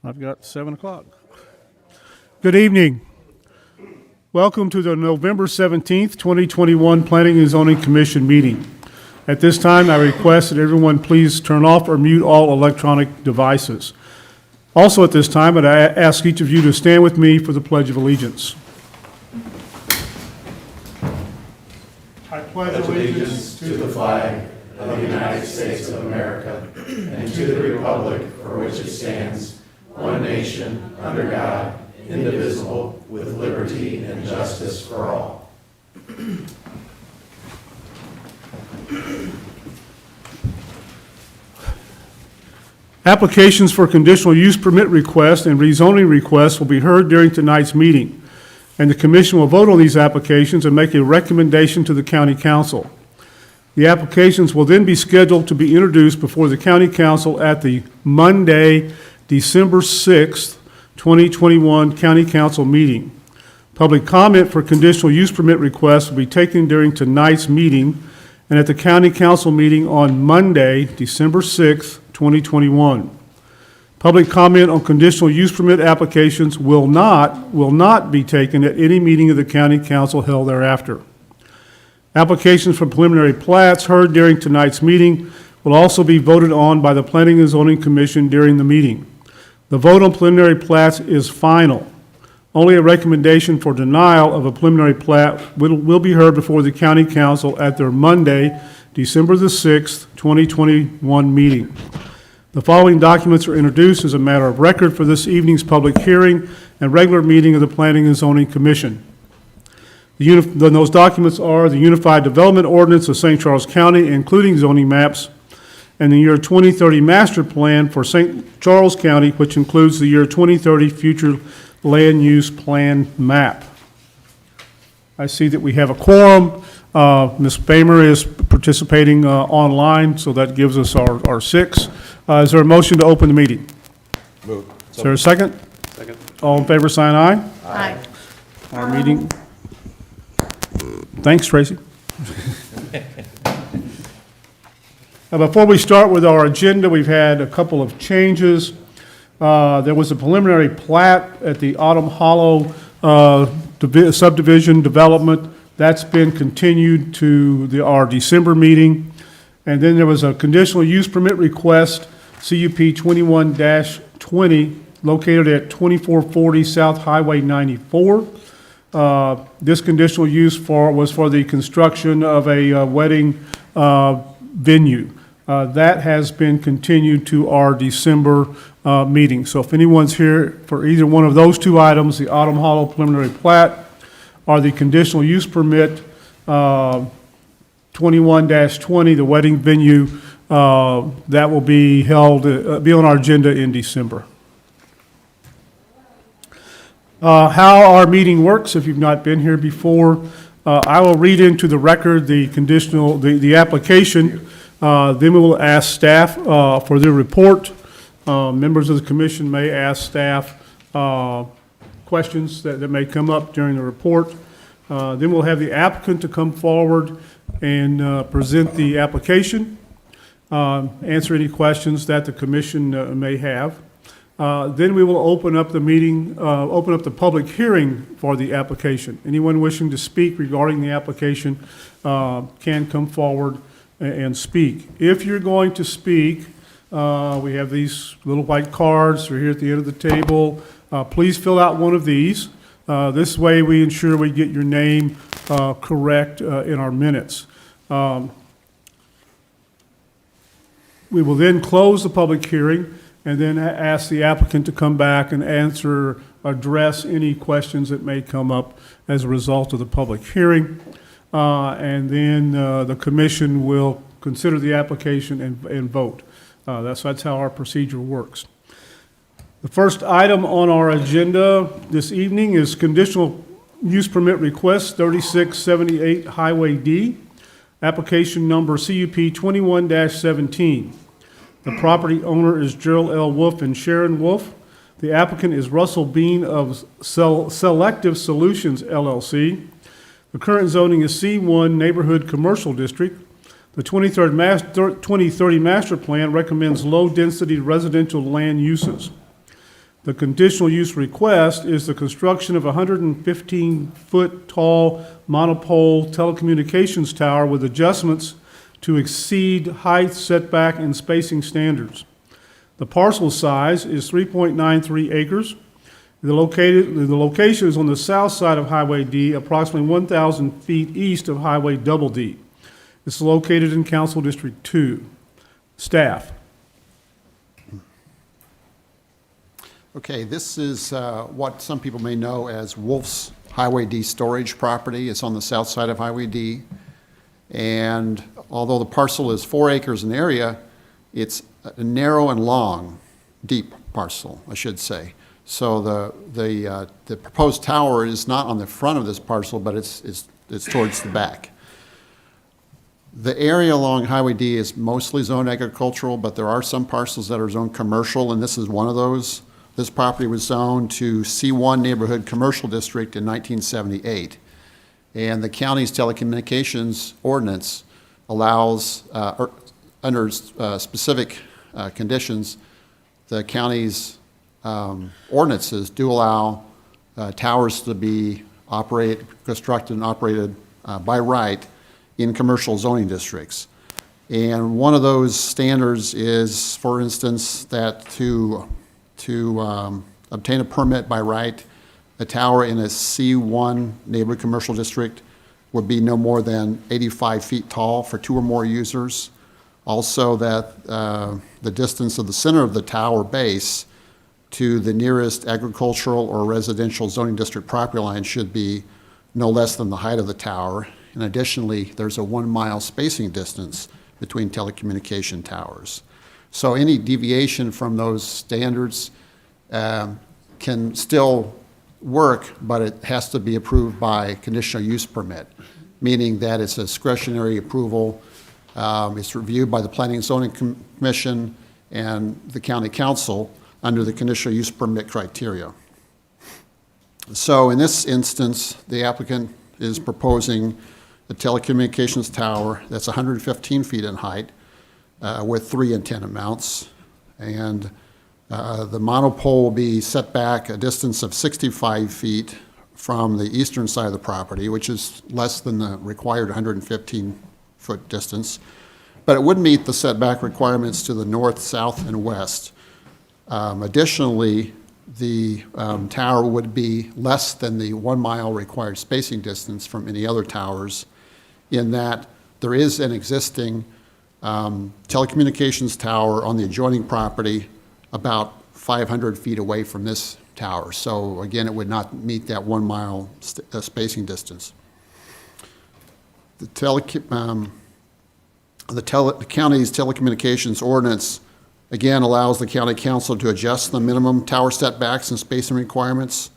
I've got 7 o'clock. Good evening. Welcome to the November 17th, 2021 Planning and Zoning Commission meeting. At this time, I request that everyone please turn off or mute all electronic devices. Also at this time, I'd ask each of you to stand with me for the Pledge of Allegiance. I pledge allegiance to the flag of the United States of America and to the republic for which it stands, one nation, under God, indivisible, with liberty and justice for all. Applications for conditional use permit requests and rezoning requests will be heard during tonight's meeting, and the Commission will vote on these applications and make a recommendation to the County Council. The applications will then be scheduled to be introduced before the County Council at the Monday, December 6th, 2021 County Council meeting. Public comment for conditional use permit requests will be taken during tonight's meeting and at the County Council meeting on Monday, December 6th, 2021. Public comment on conditional use permit applications will not be taken at any meeting of the County Council held thereafter. Applications for preliminary plats heard during tonight's meeting will also be voted on by the Planning and Zoning Commission during the meeting. The vote on preliminary plats is final. Only a recommendation for denial of a preliminary plat will be heard before the County Council at their Monday, December the 6th, 2021 meeting. The following documents are introduced as a matter of record for this evening's public hearing and regular meeting of the Planning and Zoning Commission. Those documents are the Unified Development Ordinance of St. Charles County, including zoning maps, and the year 2030 Master Plan for St. Charles County, which includes the year 2030 Future Land Use Plan Map. I see that we have a quorum. Ms. Bamer is participating online, so that gives us our 6. Is there a motion to open the meeting? Move. Is there a second? Second. All in favor, sign aye. Aye. Our meeting. Thanks, Tracy. Now, before we start with our agenda, we've had a couple of changes. There was a preliminary plat at the Autumn Hollow subdivision development. That's been continued to our December meeting. And then there was a conditional use permit request, CUP 21-20, located at 2440 South Highway 94. This conditional use was for the construction of a wedding venue. That has been continued to our December meeting. So if anyone's here for either one of those two items, the Autumn Hollow preliminary plat or the conditional use permit 21-20, the wedding venue, that will be held, be on our agenda in December. How our meeting works, if you've not been here before, I will read into the record the application. Then we will ask staff for their report. Members of the commission may ask staff questions that may come up during the report. Then we'll have the applicant to come forward and present the application, answer any questions that the commission may have. Then we will open up the meeting, open up the public hearing for the application. Anyone wishing to speak regarding the application can come forward and speak. If you're going to speak, we have these little white cards. They're here at the end of the table. Please fill out one of these. This way we ensure we get your name correct in our minutes. We will then close the public hearing and then ask the applicant to come back and address any questions that may come up as a result of the public hearing. And then the commission will consider the application and vote. That's how our procedure works. The first item on our agenda this evening is conditional use permit request 3678 Highway D, application number CUP 21-17. The property owner is Gerald L. Wolf and Sharon Wolf. The applicant is Russell Bean of Selective Solutions LLC. The current zoning is C1 Neighborhood Commercial District. The 2030 Master Plan recommends low-density residential land uses. The conditional use request is the construction of a 115-foot tall monopole telecommunications tower with adjustments to exceed height, setback, and spacing standards. The parcel size is 3.93 acres. The location is on the south side of Highway D, approximately 1,000 feet east of Highway Double D. It's located in Council District 2. Staff. Okay, this is what some people may know as Wolf's Highway D storage property. It's on the south side of Highway D. And although the parcel is 4 acres in area, it's a narrow and long, deep parcel, I should say. So the proposed tower is not on the front of this parcel, but it's towards the back. The area along Highway D is mostly zoned agricultural, but there are some parcels that are zoned commercial, and this is one of those. This property was zoned to C1 Neighborhood Commercial District in 1978. And the county's telecommunications ordinance allows, under specific conditions, the county's ordinances do allow towers to be constructed and operated by right in commercial zoning districts. And one of those standards is, for instance, that to obtain a permit by right, a tower in a C1 neighborhood commercial district would be no more than 85 feet tall for 2 or more users. Also that the distance of the center of the tower base to the nearest agricultural or residential zoning district property line should be no less than the height of the tower. And additionally, there's a 1 mile spacing distance between telecommunication towers. So any deviation from those standards can still work, but it has to be approved by conditional use permit, meaning that it's a discretionary approval. It's reviewed by the Planning and Zoning Commission and the County Council under the conditional use permit criteria. So in this instance, the applicant is proposing a telecommunications tower that's 115 feet in height, with 3 antenna mounts, and the monopole will be set back a distance of 65 feet from the eastern side of the property, which is less than the required 115-foot distance, but it would meet the setback requirements to the north, south, and west. Additionally, the tower would be less than the 1 mile required spacing distance from any other towers, in that there is an existing telecommunications tower on the adjoining property about 500 feet away from this tower. So again, it would not meet that 1 mile spacing distance. The county's telecommunications ordinance again allows the county council to adjust the minimum tower setbacks and spacing requirements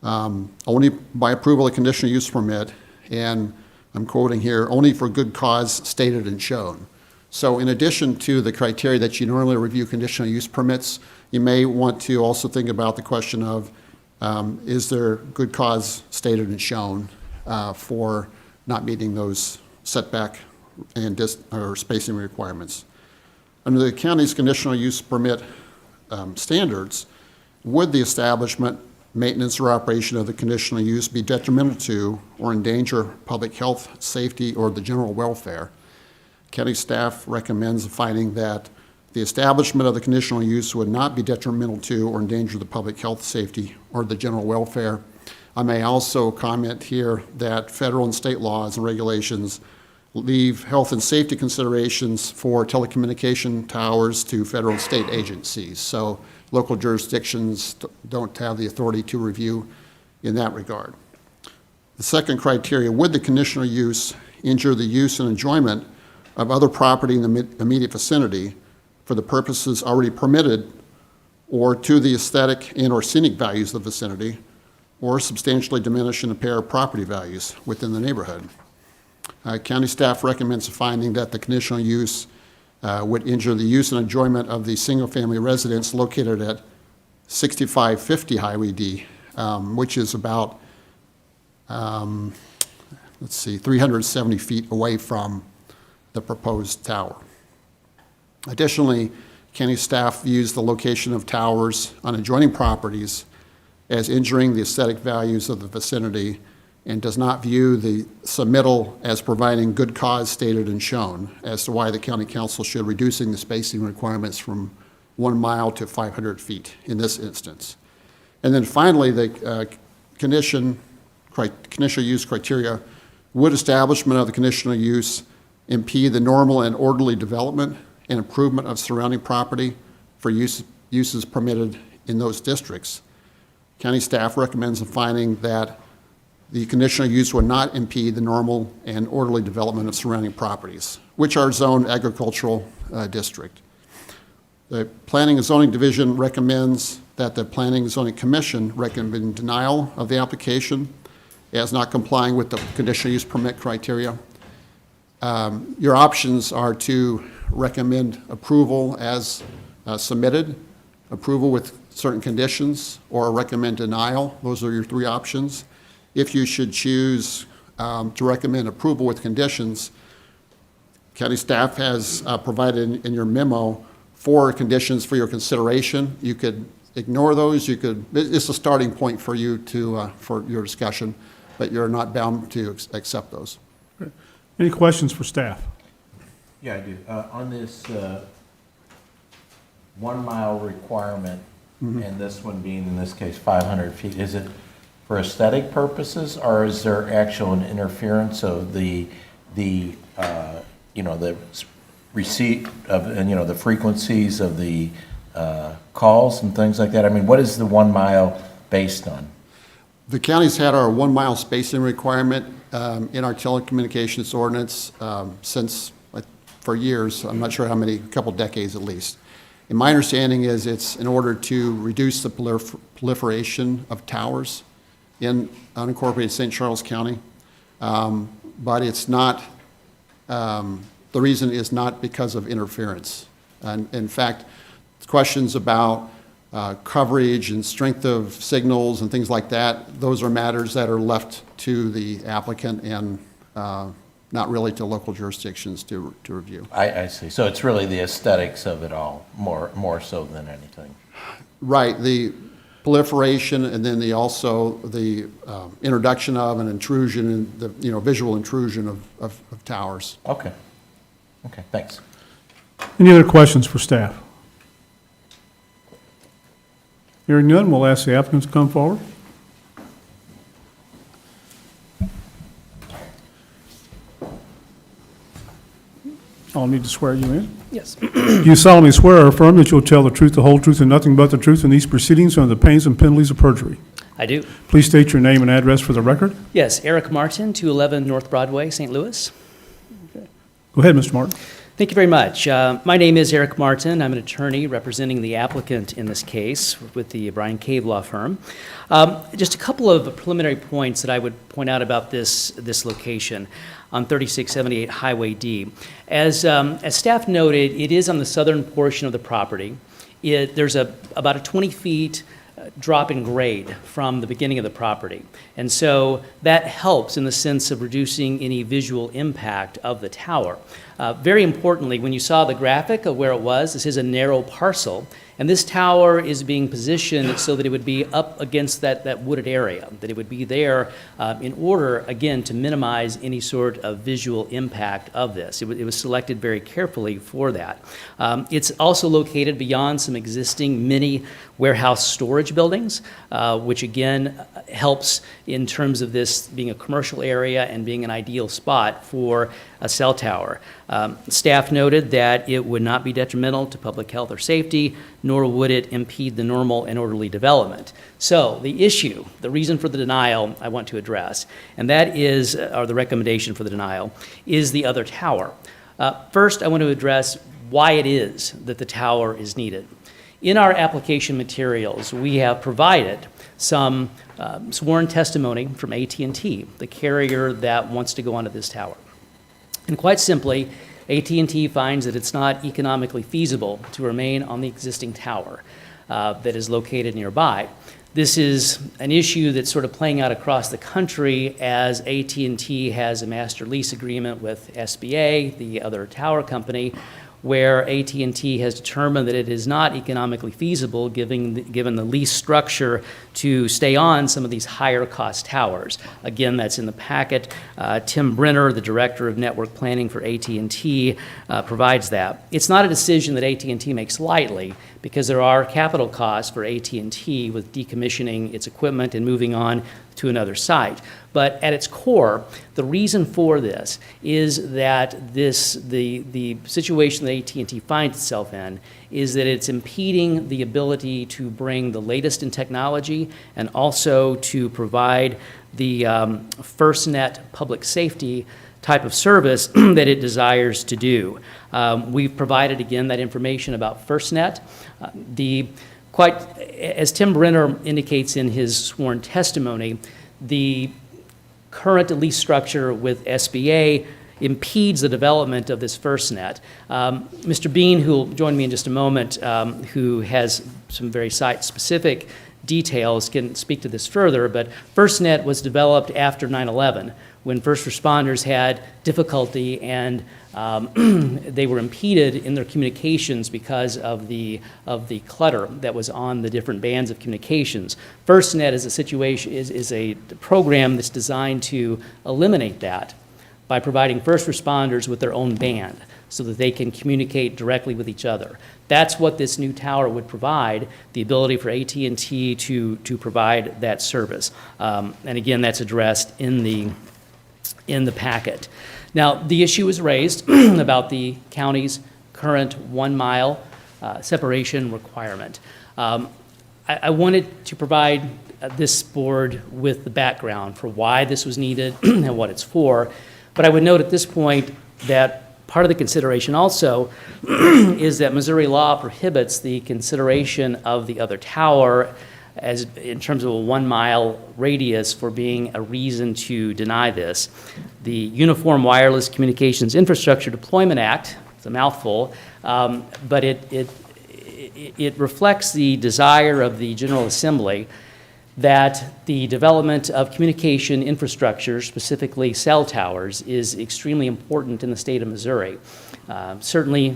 only by approval of conditional use permit, and I'm quoting here, only for good cause stated and shown. So in addition to the criteria that you normally review conditional use permits, you may want to also think about the question of, is there good cause stated and shown for not meeting those setback and or spacing requirements. Under the county's conditional use permit standards, would the establishment, maintenance, or operation of the conditional use be detrimental to or endanger public health, safety, or the general welfare? County staff recommends finding that The establishment of the conditional use would not be detrimental to or endanger the public health, safety, or the general welfare. I may also comment here that federal and state laws and regulations leave health and safety considerations for telecommunication towers to federal and state agencies. So local jurisdictions don't have the authority to review in that regard. The second criteria, would the conditional use injure the use and enjoyment of other property in the immediate vicinity for the purposes already permitted, or to the aesthetic and or scenic values of the vicinity, or substantially diminish and impair property values within the neighborhood? County staff recommends a finding that the conditional use would injure the use and enjoyment of the single-family residence located at 6550 Highway D, which is about, 370 feet away from the proposed tower. Additionally, county staff views the location of towers on adjoining properties as injuring the aesthetic values of the vicinity and does not view the submittal as providing good cause stated and shown as to why the county council should reducing the spacing requirements from 1 mile to 500 feet in this instance. And then finally, the conditional use criteria, would establishment of the conditional use impede the normal and orderly development and improvement of surrounding property for uses permitted in those districts? County staff recommends a finding that the conditional use would not impede the normal and orderly development of surrounding properties, which are zoned agricultural district. The Planning and Zoning Division recommends that the Planning and Zoning Commission recommend denial of the application as not complying with the conditional use permit criteria. Your options are to recommend approval as submitted, approval with certain conditions, or recommend denial. Those are your three options. If you should choose to recommend approval with conditions, county staff has provided in your memo 4 conditions for your consideration. You could ignore those. You could. It's a starting point for you to for your discussion, but you're not bound to accept those. Any questions for staff? Yeah, I do. On this 1 mile requirement, and this one being, in this case, 500 feet, is it for aesthetic purposes, or is there actual interference of the receipt of, and the frequencies of the calls and things like that? I mean, what is the 1 mile based on? The county's had our 1 mile spacing requirement in our telecommunications ordinance since, for years. I'm not sure how many, a couple decades at least. And my understanding is it's in order to reduce the proliferation of towers in unincorporated St. Charles County. But it's not, the reason is not because of interference. And in fact, questions about coverage and strength of signals and things like that, those are matters that are left to the applicant and not really to local jurisdictions to review. I see. So it's really the aesthetics of it all, more so than anything. Right. The proliferation, and then the introduction of an intrusion, and the visual intrusion of towers. Okay. Okay, thanks. Any other questions for staff? Hearing none, we'll ask the applicants to come forward. I'll need to swear you in. Yes. Do you solemnly swear or affirm that you'll tell the truth, the whole truth, and nothing but the truth in these proceedings under the pains and penalties of perjury? I do. Please state your name and address for the record. Yes, Eric Martin, 211 North Broadway, St. Louis. Go ahead, Mr. Martin. Thank you very much. My name is Eric Martin. I'm an attorney representing the applicant in this case with the Brian Cave Law Firm. Just a couple of preliminary points that I would point out about this location on 3678 Highway D. As staff noted, it is on the southern portion of the property. There's about a 20 feet drop in grade from the beginning of the property. And so that helps in the sense of reducing any visual impact of the tower. Very importantly, when you saw the graphic of where it was, this is a narrow parcel, and this tower is being positioned so that it would be up against that wooded area, that it would be there in order, again, to minimize any sort of visual impact of this. It was selected very carefully for that. It's also located beyond some existing mini warehouse storage buildings, which again helps in terms of this being a commercial area and being an ideal spot for a cell tower. Staff noted that it would not be detrimental to public health or safety, nor would it impede the normal and orderly development. So the issue, the reason for the denial I want to address, and that is, or the recommendation for the denial, is the other tower. First, I want to address why it is that the tower is needed. In our application materials, we have provided some sworn testimony from AT&T, the carrier that wants to go onto this tower. And quite simply, AT&T finds that it's not economically feasible to remain on the existing tower that is located nearby. This is an issue that's sort of playing out across the country as AT&T has a master lease agreement with SBA, the other tower company, where AT&T has determined that it is not economically feasible, given the lease structure, to stay on some of these higher cost towers. Again, that's in the packet. Tim Brenner, the Director of Network Planning for AT&T, provides that. It's not a decision that AT&T makes lightly, because there are capital costs for AT&T with decommissioning its equipment and moving on to another site. But at its core, the reason for this is that the situation that AT&T finds itself in is that it's impeding the ability to bring the latest in technology and also to provide the Firstnet public safety type of service that it desires to do. We've provided, again, that information about Firstnet. As Tim Brenner indicates in his sworn testimony, the current lease structure with SBA impedes the development of this Firstnet. Mr. Bean, who will join me in just a moment, who has some very site-specific details, can speak to this further, but Firstnet was developed after 9/11, when first responders had difficulty and they were impeded in their communications because of the clutter that was on the different bands of communications. Firstnet is a program that's designed to eliminate that by providing first responders with their own band so that they can communicate directly with each other. That's what this new tower would provide, the ability for AT&T to provide that service. And again, that's addressed in the packet. Now, the issue is raised about the county's current 1 mile separation requirement. I wanted to provide this board with the background for why this was needed and what it's for, but I would note at this point that part of the consideration also is that Missouri law prohibits the consideration of the other tower as in terms of a 1 mile radius for being a reason to deny this. The Uniform Wireless Communications Infrastructure Deployment Act, it's a mouthful, but it reflects the desire of the General Assembly that the development of communication infrastructure, specifically cell towers, is extremely important in the state of Missouri. Certainly,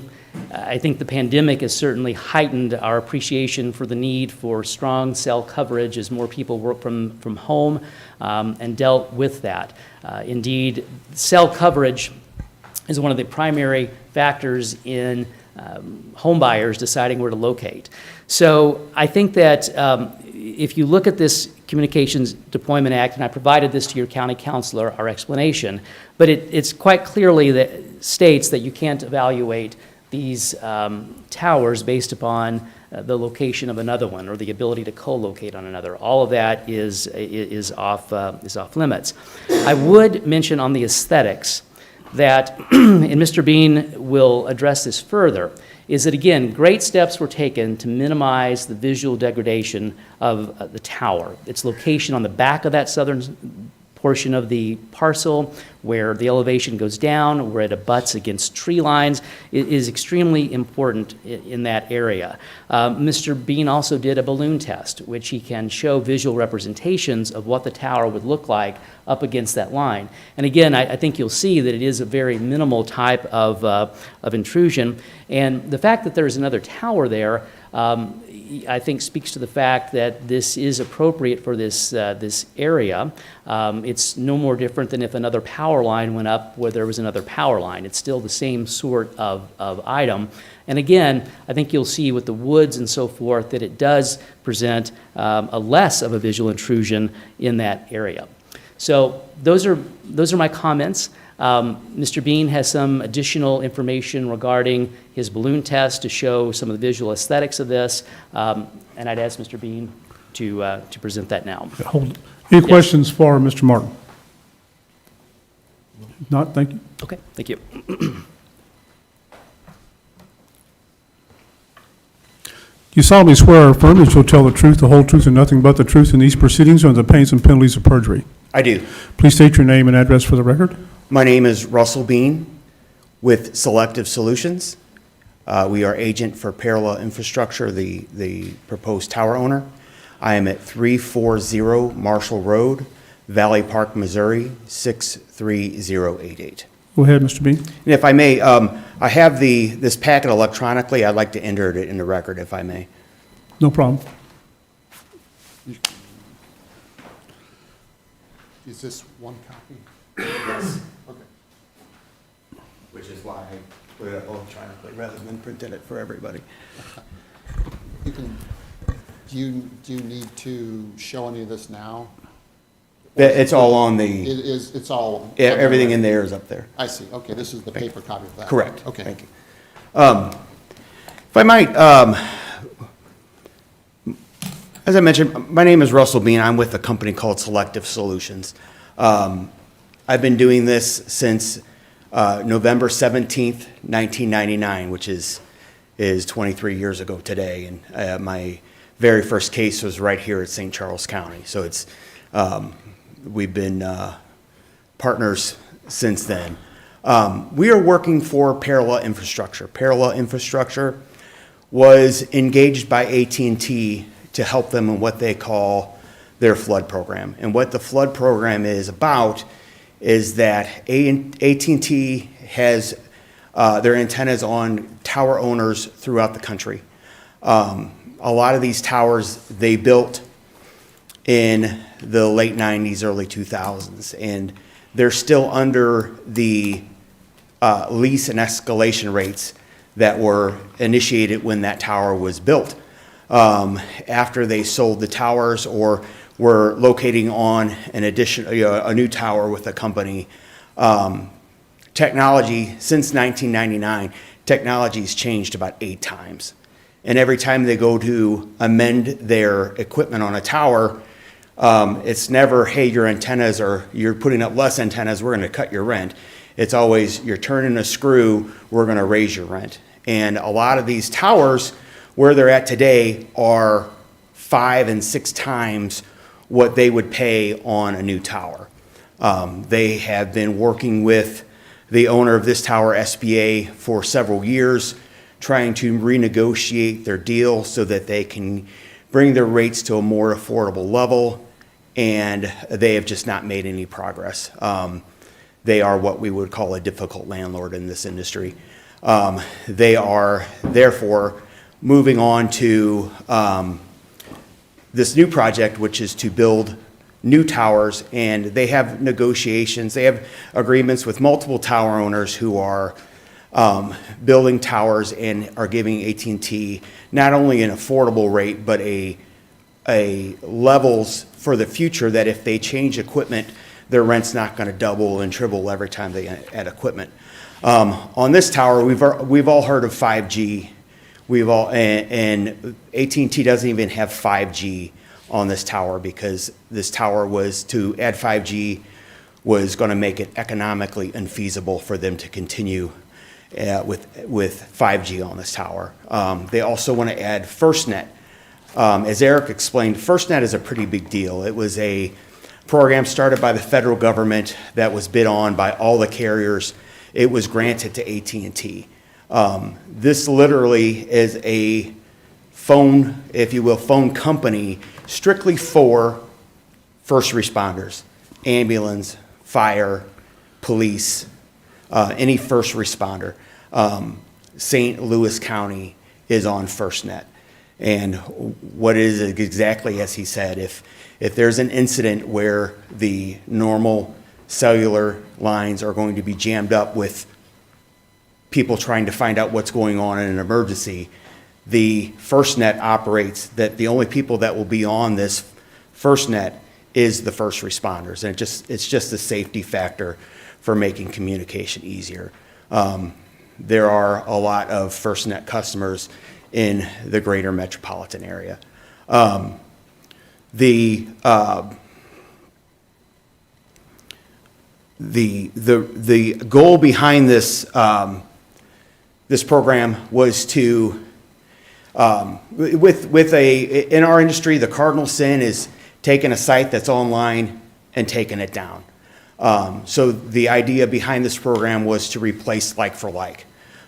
I think the pandemic has certainly heightened our appreciation for the need for strong cell coverage as more people work from home and dealt with that. Indeed, cell coverage is one of the primary factors in home buyers deciding where to locate. So I think that if you look at this Communications Deployment Act, and I provided this to your county counselor, our explanation, but it's quite clearly that states that you can't evaluate these towers based upon the location of another one or the ability to co-locate on another. All of that is off limits. I would mention on the aesthetics that, and Mr. Bean will address this further, is that, again, great steps were taken to minimize the visual degradation of the tower. Its location on the back of that southern portion of the parcel where the elevation goes down, where it abuts against tree lines, is extremely important in that area. Mr. Bean also did a balloon test, which he can show visual representations of what the tower would look like up against that line. And again, I think you'll see that it is a very minimal type of intrusion. And the fact that there's another tower there, I think speaks to the fact that this is appropriate for this area. It's no more different than if another power line went up where there was another power line. It's still the same sort of item. And again, I think you'll see with the woods and so forth that it does present a less of a visual intrusion in that area. So those are my comments. Mr. Bean has some additional information regarding his balloon test to show some of the visual aesthetics of this, and I'd ask Mr. Bean to present that now. Hold. Any questions for Mr. Martin? If not, thank you. Okay, thank you. You solemnly swear or affirm that you'll tell the truth, the whole truth, and nothing but the truth in these proceedings under the pains and penalties of perjury. I do. Please state your name and address for the record. My name is Russell Bean with Selective Solutions. We are agent for Parallel Infrastructure, the proposed tower owner. I am at 340 Marshall Road, Valley Park, Missouri, 63088. Go ahead, Mr. Bean. And if I may, I have this packet electronically. I'd like to enter it in the record, if I may. No problem. Is this one copy? Yes. Okay. Which is why I put it electronically rather than printed it for everybody. You can, do you need to show any of this now? It's all on the, It's all. everything in there is up there. I see, okay, this is the paper copy of that. Correct. Okay. Thank you. If I might, as I mentioned, my name is Russell Bean. I'm with a company called Selective Solutions. I've been doing this since November 17th, 1999, which is 23 years ago today. And my very first case was right here at St. Charles County. So it's we've been partners since then. We are working for Parallel Infrastructure. Parallel Infrastructure was engaged by AT&T to help them in what they call their flood program. And what the flood program is about is that AT&T has their antennas on tower owners throughout the country. A lot of these towers they built in the late 90s, early 2000s, and they're still under the lease and escalation rates that were initiated when that tower was built. After they sold the towers or were locating on an addition, a new tower with a company, technology since 1999, technology's changed about 8 times. And every time they go to amend their equipment on a tower, it's never, hey, your antennas are, you're putting up less antennas, we're going to cut your rent. It's always, you're turning a screw, we're going to raise your rent. And a lot of these towers, where they're at today, are 5 and 6 times what they would pay on a new tower. They have been working with the owner of this tower, SBA, for several years, trying to renegotiate their deal so that they can bring their rates to a more affordable level, and they have just not made any progress. They are what we would call a difficult landlord in this industry. They are therefore moving on to this new project, which is to build new towers, and they have negotiations. They have agreements with multiple tower owners who are building towers and are giving AT&T not only an affordable rate, but a levels for the future that if they change equipment, their rent's not going to double and triple every time they add equipment. On this tower, we've all heard of 5G. And AT&T doesn't even have 5G on this tower because this tower was to add 5G was going to make it economically unfeasible for them to continue with 5G on this tower. They also want to add Firstnet. As Eric explained, Firstnet is a pretty big deal. It was a program started by the federal government that was bid on by all the carriers. It was granted to AT&T. This literally is a phone, if you will, phone company strictly for first responders, ambulance, fire, police, any first responder. St. Louis County is on Firstnet. And what is it exactly as he said, if there's an incident where the normal cellular lines are going to be jammed up with people trying to find out what's going on in an emergency, the Firstnet operates that the only people that will be on this Firstnet is the first responders. And it's just a safety factor for making communication easier. There are a lot of Firstnet customers in the greater metropolitan area. The goal behind this this program was to in our industry, the cardinal sin is taking a site that's online and taking it down. So the idea behind this program was to replace like for like,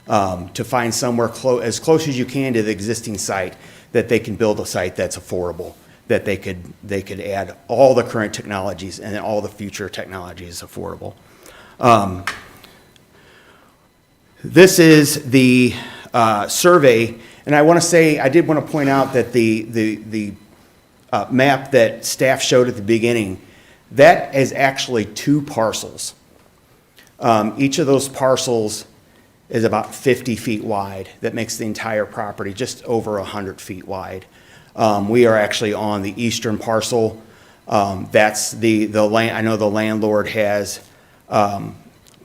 to find somewhere as close as you can to the existing site that they can build a site that's affordable, that they could add all the current technologies and all the future technologies affordable. This is the survey, and I did want to point out that the map that staff showed at the beginning, that is actually 2 parcels. Each of those parcels is about 50 feet wide. That makes the entire property just over 100 feet wide. We are actually on the eastern parcel. That's the land. I know the landlord has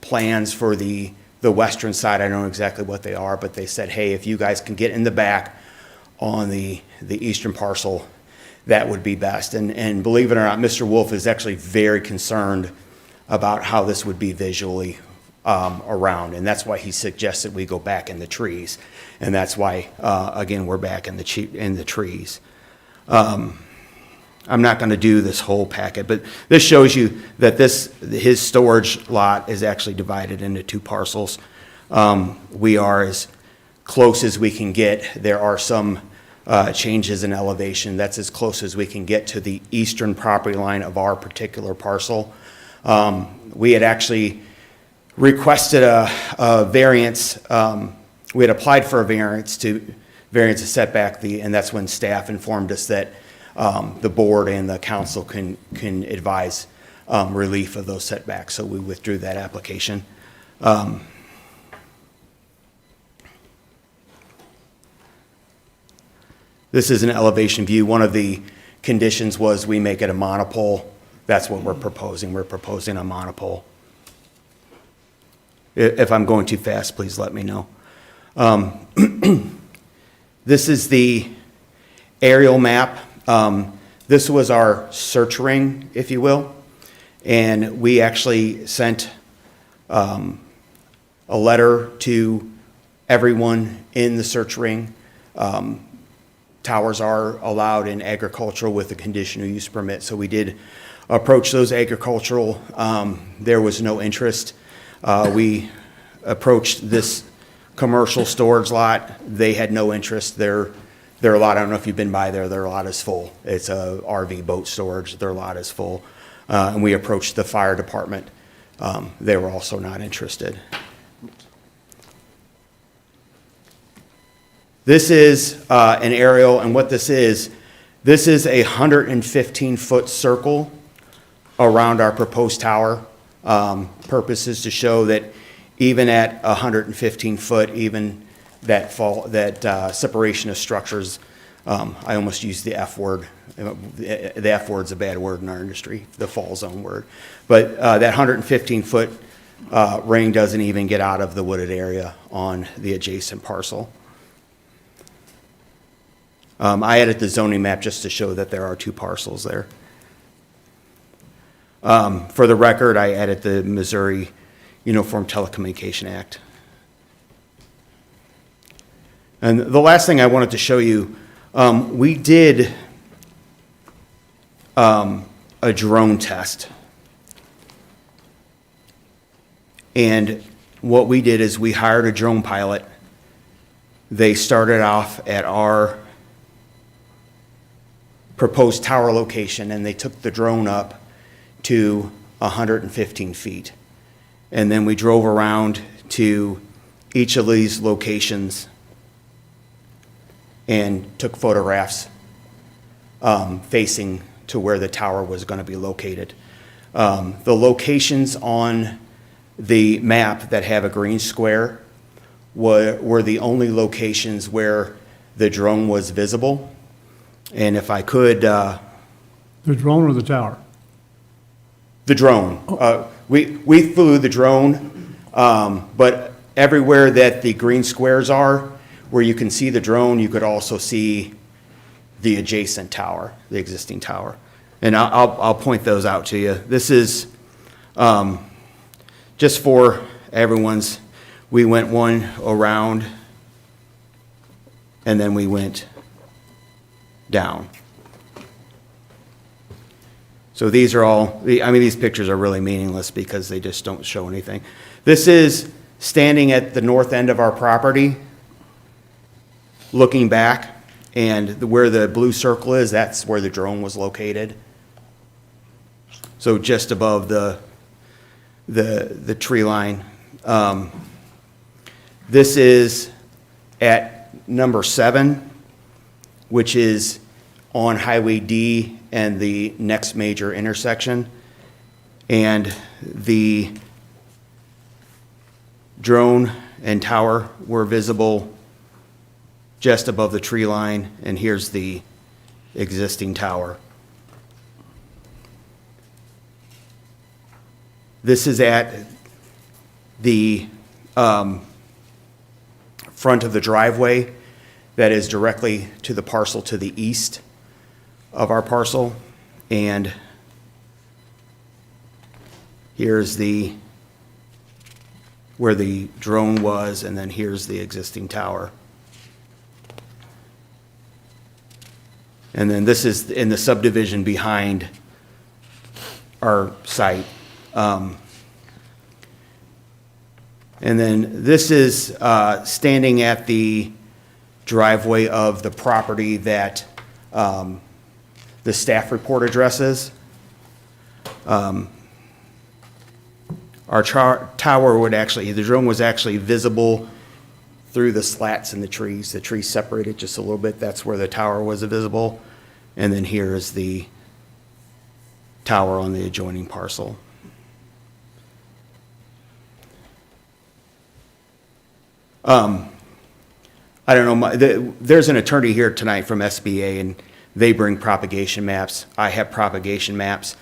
plans for the western side. I don't know exactly what they are, but they said, hey, if you guys can get in the back on the eastern parcel, that would be best. And believe it or not, Mr. Wolf is actually very concerned about how this would be visually around, and that's why he suggested we go back in the trees, and that's why again we're back in the trees. I'm not going to do this whole packet, but this shows you that his storage lot is actually divided into 2 parcels. We are as close as we can get. There are some changes in elevation. That's as close as we can get to the eastern property line of our particular parcel. We had actually requested a variance. We had applied for a variance of setback, and that's when staff informed us that the board and the council can advise relief of those setbacks, so we withdrew that application. This is an elevation view. One of the conditions was we make it a monopole. That's what we're proposing. We're proposing a monopole. If I'm going too fast, please let me know. This is the aerial map. This was our search ring, if you will, and we actually sent a letter to everyone in the search ring. Towers are allowed in agricultural with a conditional use permit, so we did approach those agricultural. There was no interest. We approached this commercial storage lot. They had no interest. Their lot, I don't know if you've been by there, their lot is full. It's a RV boat storage. Their lot is full. And we approached the fire department. They were also not interested. This is an aerial, and what this is a 115-foot circle around our proposed tower. Purpose is to show that even at 115 foot, even that separation of structures, I almost used the F word. The F word's a bad word in our industry, the fall zone word. But that 115-foot ring doesn't even get out of the wooded area on the adjacent parcel. I added the zoning map just to show that there are 2 parcels there. For the record, I added the Missouri Uniform Telecommunication Act. And the last thing I wanted to show you, we did a drone test. And what we did is we hired a drone pilot. They started off at our proposed tower location, and they took the drone up to 115 feet. And then we drove around to each of these locations and took photographs facing to where the tower was going to be located. The locations on the map that have a green square were the only locations where the drone was visible. And if I could, The drone or the tower? the drone. We flew the drone, but everywhere that the green squares are, where you can see the drone, you could also see the adjacent tower, the existing tower. And I'll point those out to you. This is, just for everyone's, we went one around, and then we went down. So these are all, these pictures are really meaningless because they just don't show anything. This is standing at the north end of our property, looking back, and where the blue circle is, that's where the drone was located. So just above the tree line. This is at number 7, which is on Highway D and the next major intersection. And the drone and tower were visible just above the tree line, and here's the existing tower. This is at the front of the driveway that is directly to the parcel to the east of our parcel. And here's where the drone was, and then here's the existing tower. And then this is in the subdivision behind our site. And then this is standing at the driveway of the property that the staff report addresses. Our tower would actually, the drone was actually visible through the slats in the trees. The trees separated just a little bit. That's where the tower was visible. And then here is the tower on the adjoining parcel. I don't know, there's an attorney here tonight from SBA, and they bring propagation maps. I have propagation maps.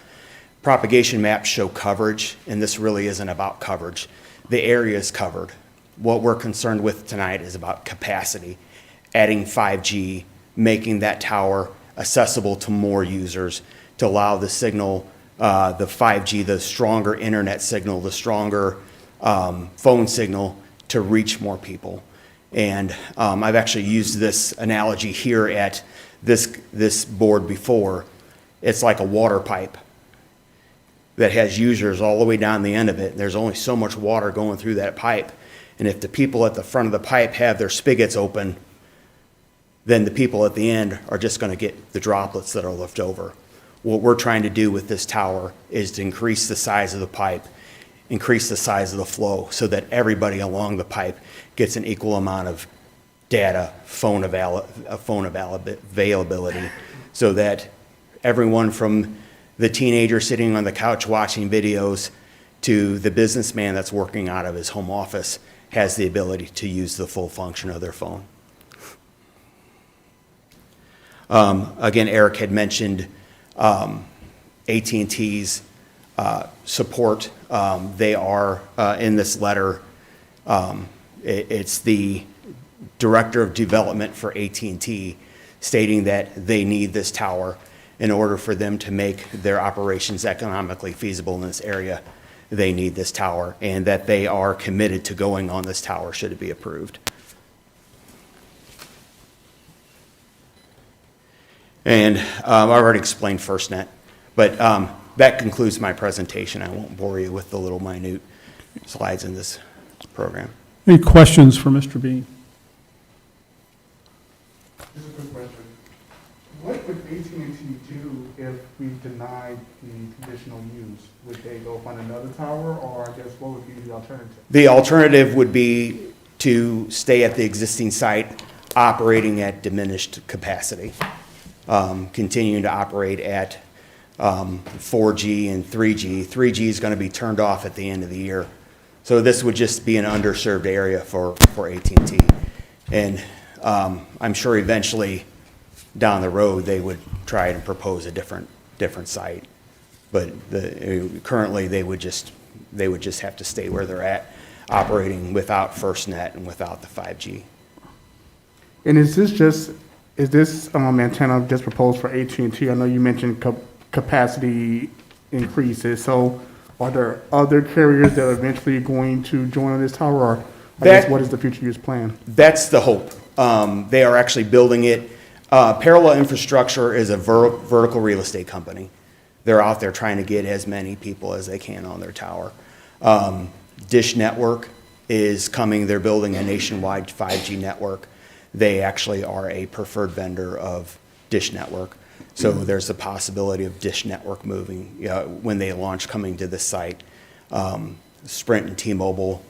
Propagation maps show coverage, and this really isn't about coverage. The area is covered. What we're concerned with tonight is about capacity, adding 5G, making that tower accessible to more users, to allow the signal, the 5G, the stronger internet signal, the stronger phone signal to reach more people. And I've actually used this analogy here at this board before. It's like a water pipe that has users all the way down the end of it. There's only so much water going through that pipe. And if the people at the front of the pipe have their spigots open, then the people at the end are just going to get the droplets that are left over. What we're trying to do with this tower is to increase the size of the pipe, increase the size of the flow, so that everybody along the pipe gets an equal amount of data, phone availability, so that everyone from the teenager sitting on the couch watching videos to the businessman that's working out of his home office has the ability to use the full function of their phone. Again, Eric had mentioned AT&T's support. They are in this letter. It's the director of development for AT&T stating that they need this tower in order for them to make their operations economically feasible in this area. They need this tower, and that they are committed to going on this tower should it be approved. And I've already explained Firstnet, But that concludes my presentation. I won't bore you with the little minute slides in this program. Any questions for Mr. Bean? Just a quick question. What would AT&T do if we denied the conditional use? Would they go find another tower, or I guess what would be the alternative? The alternative would be to stay at the existing site, operating at diminished capacity, continuing to operate at 4G and 3G. 3G is going to be turned off at the end of the year. So this would just be an underserved area for AT&T. And I'm sure eventually down the road, they would try and propose a different site. But currently, they would just have to stay where they're at, operating without FirstNet and without the 5G. And is this antenna just proposed for AT&T? I know you mentioned capacity increases, so are there other carriers that are eventually going to join on this tower, or I guess what is the future use plan? That's the hope. They are actually building it. Parallel Infrastructure is a vertical real estate company. They're out there trying to get as many people as they can on their tower. Dish Network is coming. They're building a nationwide 5G network. They actually are a preferred vendor of Dish Network. So there's a possibility of Dish Network moving when they launch, coming to this site. Sprint and T-Mobile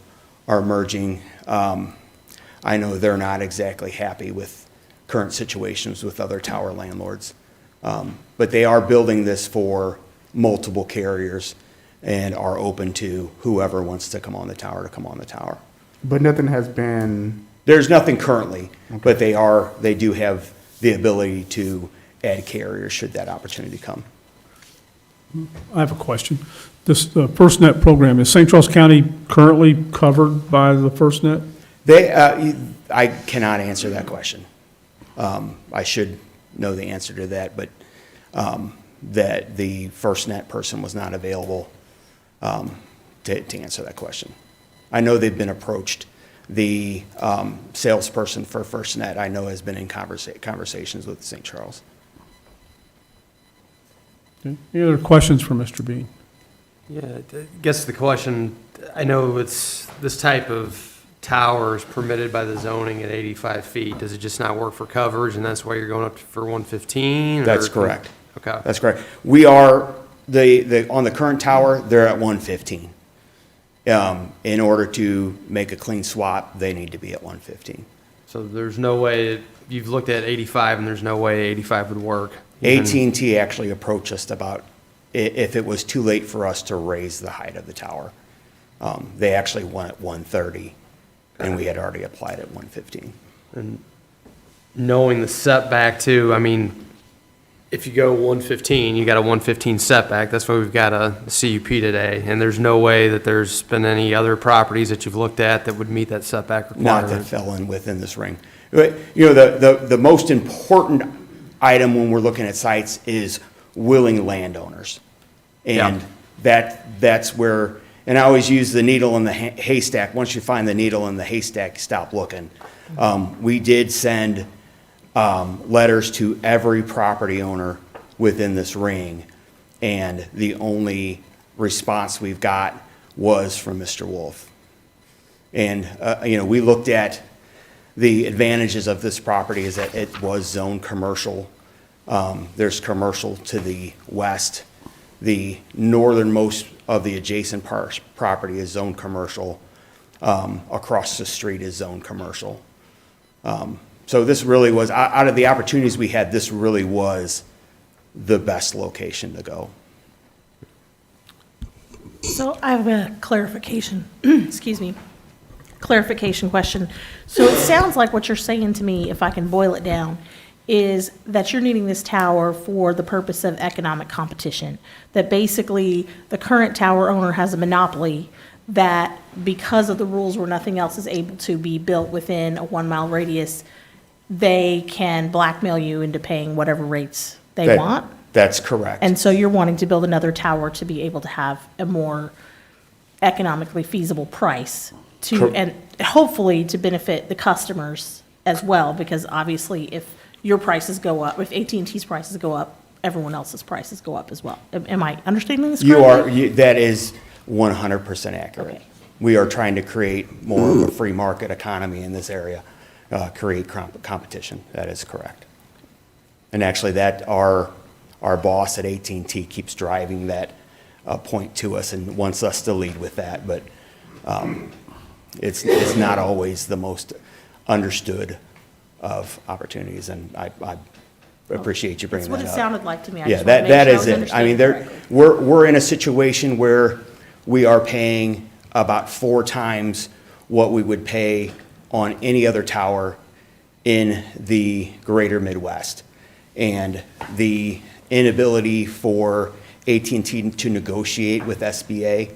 are merging. I know they're not exactly happy with current situations with other tower landlords. But they are building this for multiple carriers and are open to whoever wants to come on the tower to come on the tower. But nothing has been... There's nothing currently, but they do have the ability to add carriers should that opportunity come. I have a question. This FirstNet program, is St. Charles County currently covered by the FirstNet? I cannot answer that question. I should know the answer to that, but that the FirstNet person was not available to answer that question. I know they've been approached. The salesperson for FirstNet, I know, has been in conversations with St. Charles. Okay. Any other questions for Mr. Bean? Yeah, I guess the question, I know it's this type of tower is permitted by the zoning at 85 feet. Does it just not work for coverage, and that's why you're going up for 115? That's correct. Okay. That's correct. We are, on the current tower, they're at 115. In order to make a clean swap, they need to be at 115. So there's no way, you've looked at 85, and there's no way 85 would work? AT&T actually approached us about if it was too late for us to raise the height of the tower. They actually went at 130, and we had already applied at 115. And knowing the setback too, I mean, if you go 115, you got a 115 setback. That's why we've got a CUP today. And there's no way that there's been any other properties that you've looked at that would meet that setback Not requirement. that fell in within this ring. But, you know, the most important item when we're looking at sites is willing landowners. And that's where, and I always use the needle in the haystack. Once you find the needle in the haystack, stop looking. We did send letters to every property owner within this ring, and the only response we've got was from Mr. Wolf. And, you know, we looked at the advantages of this property is that it was zoned commercial. There's commercial to the west. The northernmost of the adjacent property is zoned commercial. Across the street is zoned commercial. So this really was, out of the opportunities we had, this really was the best location to go. So I have a clarification, excuse me, clarification question. So it sounds like what you're saying to me, if I can boil it down, is that you're needing this tower for the purpose of economic competition. That basically the current tower owner has a monopoly that because of the rules where nothing else is able to be built within a 1 mile radius, they can blackmail you into paying whatever rates they want? That's correct. And so you're wanting to build another tower to be able to have a more economically feasible price and hopefully to benefit the customers as well, because obviously if your prices go up, if AT&T's prices go up, everyone else's prices go up as well. Am I understanding this You correctly? are, that is 100% accurate. Okay. We are trying to create more of a free market economy in this area, create competition. That is correct. And actually, that our boss at AT&T keeps driving that point to us and wants us to lead with that, but it's not always the most understood of opportunities, and I appreciate you bringing that up. That's what it sounded like to me. I Yeah, just wanted to that make sure I is was it. I understanding mean, there, correctly. we're in a situation where we are paying about 4 times what we would pay on any other tower in the greater Midwest. And the inability for AT&T to negotiate with SBA,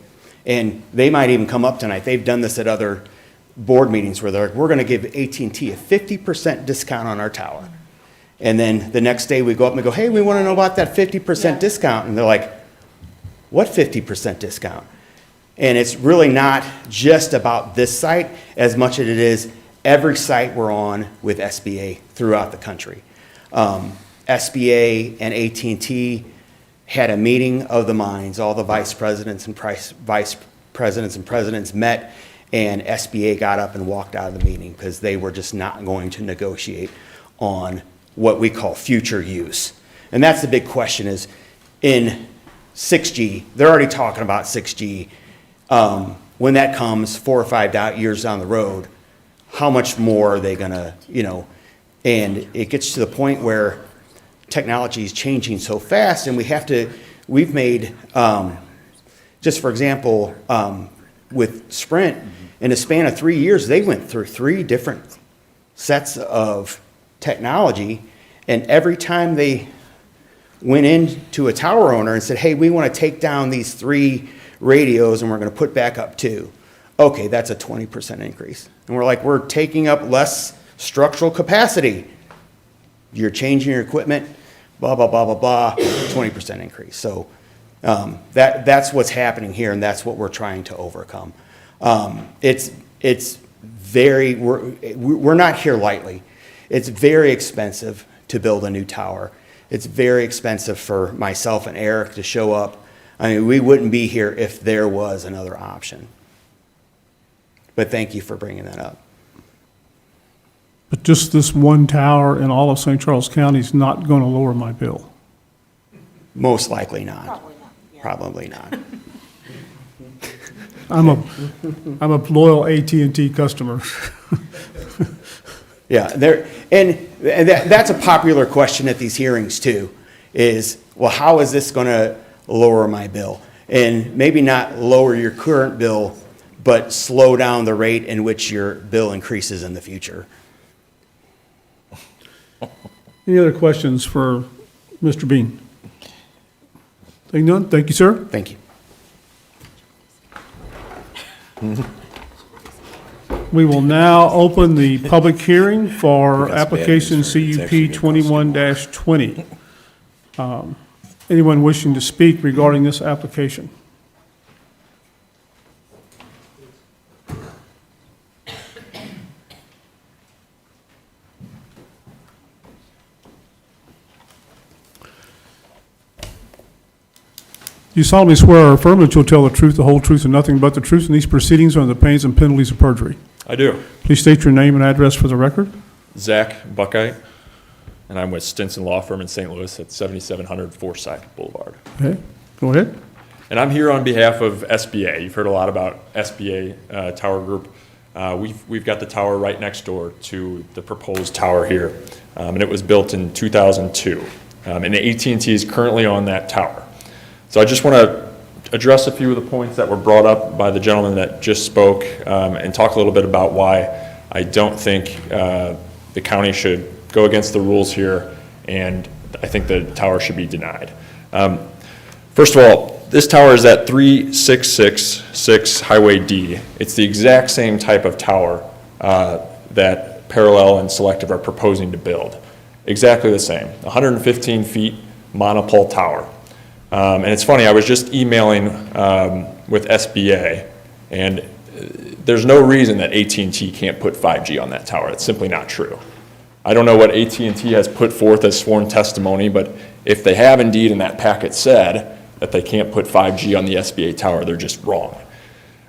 and they might even come up tonight, they've done this at other board meetings where they're like, we're gonna give AT&T a 50% discount on our tower. And then the next day we go up and we go, hey, we wanna know about that 50% discount. And they're like, what 50% discount? And it's really not just about this site as much as it is every site we're on with SBA throughout the country. SBA and AT&T had a meeting of the minds. All the vice presidents and presidents met, and SBA got up and walked out of the meeting because they were just not going to negotiate on what we call future use. And that's the big question is, in 6G, they're already talking about 6G. When that comes 4 or 5 years down the road, how much more are they gonna, and it gets to the point where technology is changing so fast, and we've made, just for example, with Sprint, in a span of 3 years, they went through 3 different sets of technology, and every time they went into a tower owner and said, hey, we want to take down these 3 radios and we're going to put back up 2. Okay, that's a 20% increase. And we're like, we're taking up less structural capacity. You're changing your equipment, blah, blah, blah, blah, blah, 20% increase. So that's what's happening here, and that's what we're trying to overcome. It's very, we're not here lightly. It's very expensive to build a new tower. It's very expensive for myself and Eric to show up. I mean, we wouldn't be here if there was another option. But thank you for bringing that up. But just this one tower in all of St. Charles County is not going to lower my bill. Most likely not. Probably not. I'm a loyal AT&T customer. Yeah, that's a popular question at these hearings too, is, well, how is this going to lower my bill? And maybe not lower your current bill, but slow down the rate in which your bill increases in the future. Any other questions for Mr. Bean? Seeing none, thank you, sir. Thank you. We will now open the public hearing for application CUP 21-20. Anyone wishing to speak regarding this application? Do you solemnly swear or affirm that you'll tell the truth, the whole truth, and nothing but the truth in these proceedings under the pains and penalties of perjury? I do. Please state your name and address for the record. Zach Buckeye, and I'm with Stinson Law Firm in St. Louis at 7700 Forsyth Boulevard. Okay, go ahead. And I'm here on behalf of SBA. You've heard a lot about SBA Tower Group. We've got the tower right next door to the proposed tower here, and it was built in 2002. And AT&T is currently on that tower. So I just want to address a few of the points that were brought up by the gentleman that just spoke, and talk a little bit about why I don't think the county should go against the rules here, and I think the tower should be denied. First of all, this tower is at 3666 Highway D. It's the exact same type of tower that Parallel and Selective are proposing to build. Exactly the same, 115 feet monopole tower. And it's funny, I was just emailing with SBA, and there's no reason that AT&T can't put 5G on that tower. It's simply not true. I don't know what AT&T has put forth as sworn testimony, but if they have indeed in that packet said that they can't put 5G on the SBA tower, they're just wrong.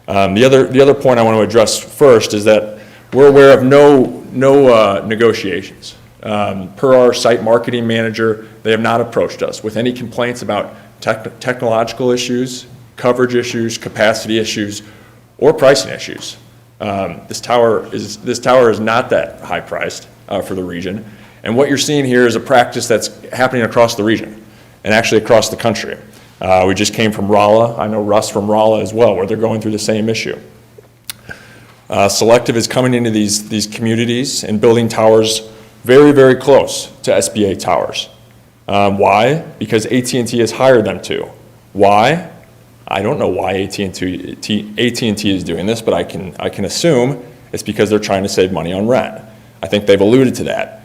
The other point I want to address first is that we're aware of no negotiations. Per our site marketing manager, they have not approached us with any complaints about technological issues, coverage issues, capacity issues, or pricing issues. This tower is not that high priced for the region, and what you're seeing here is a practice that's happening across the region and actually across the country. We just came from Rolla. I know Russ from Rolla as well, where they're going through the same issue. Selective is coming into these communities and building towers very, very close to SBA towers. Why? Because AT&T has hired them to. Why? I don't know why AT&T is doing this, but I can assume it's because they're trying to save money on rent. I think they've alluded to that.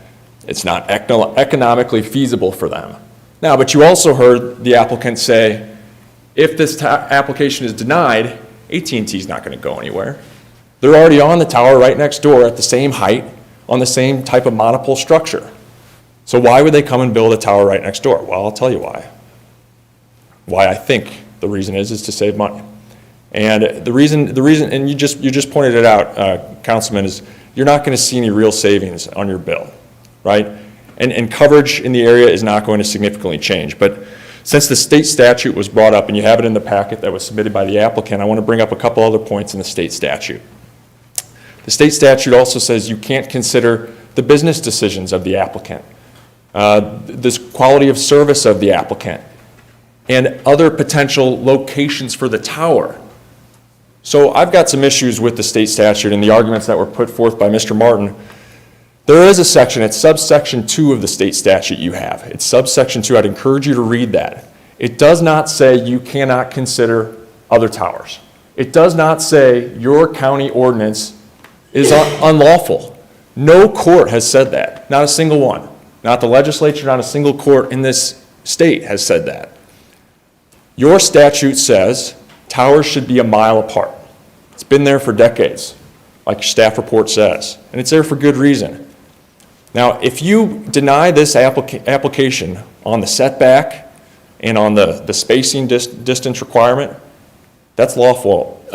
It's not economically feasible for them. Now, but you also heard the applicant say, if this application is denied, AT&T is not going to go anywhere. They're already on the tower right next door at the same height, on the same type of monopole structure. So why would they come and build a tower right next door? Well, I'll tell you why. Why I think the reason is to save money. And the reason, and you just pointed it out, Councilman, is you're not going to see any real savings on your bill, right? And coverage in the area is not going to significantly change. But since the state statute was brought up, and you have it in the packet that was submitted by the applicant, I want to bring up a couple other points in the state statute. The state statute also says you can't consider the business decisions of the applicant, this quality of service of the applicant, and other potential locations for the tower. So I've got some issues with the state statute and the arguments that were put forth by Mr. Martin. There is a section, it's subsection 2 of the state statute you have. It's subsection 2, I'd encourage you to read that. It does not say you cannot consider other towers. It does not say your county ordinance is unlawful. No court has said that, not a single one. Not the legislature, not a single court in this state has said that. Your statute says towers should be a mile apart. It's been there for decades, like your staff report says, and it's there for good reason. Now, if you deny this application on the setback and on the spacing distance requirement, that's lawful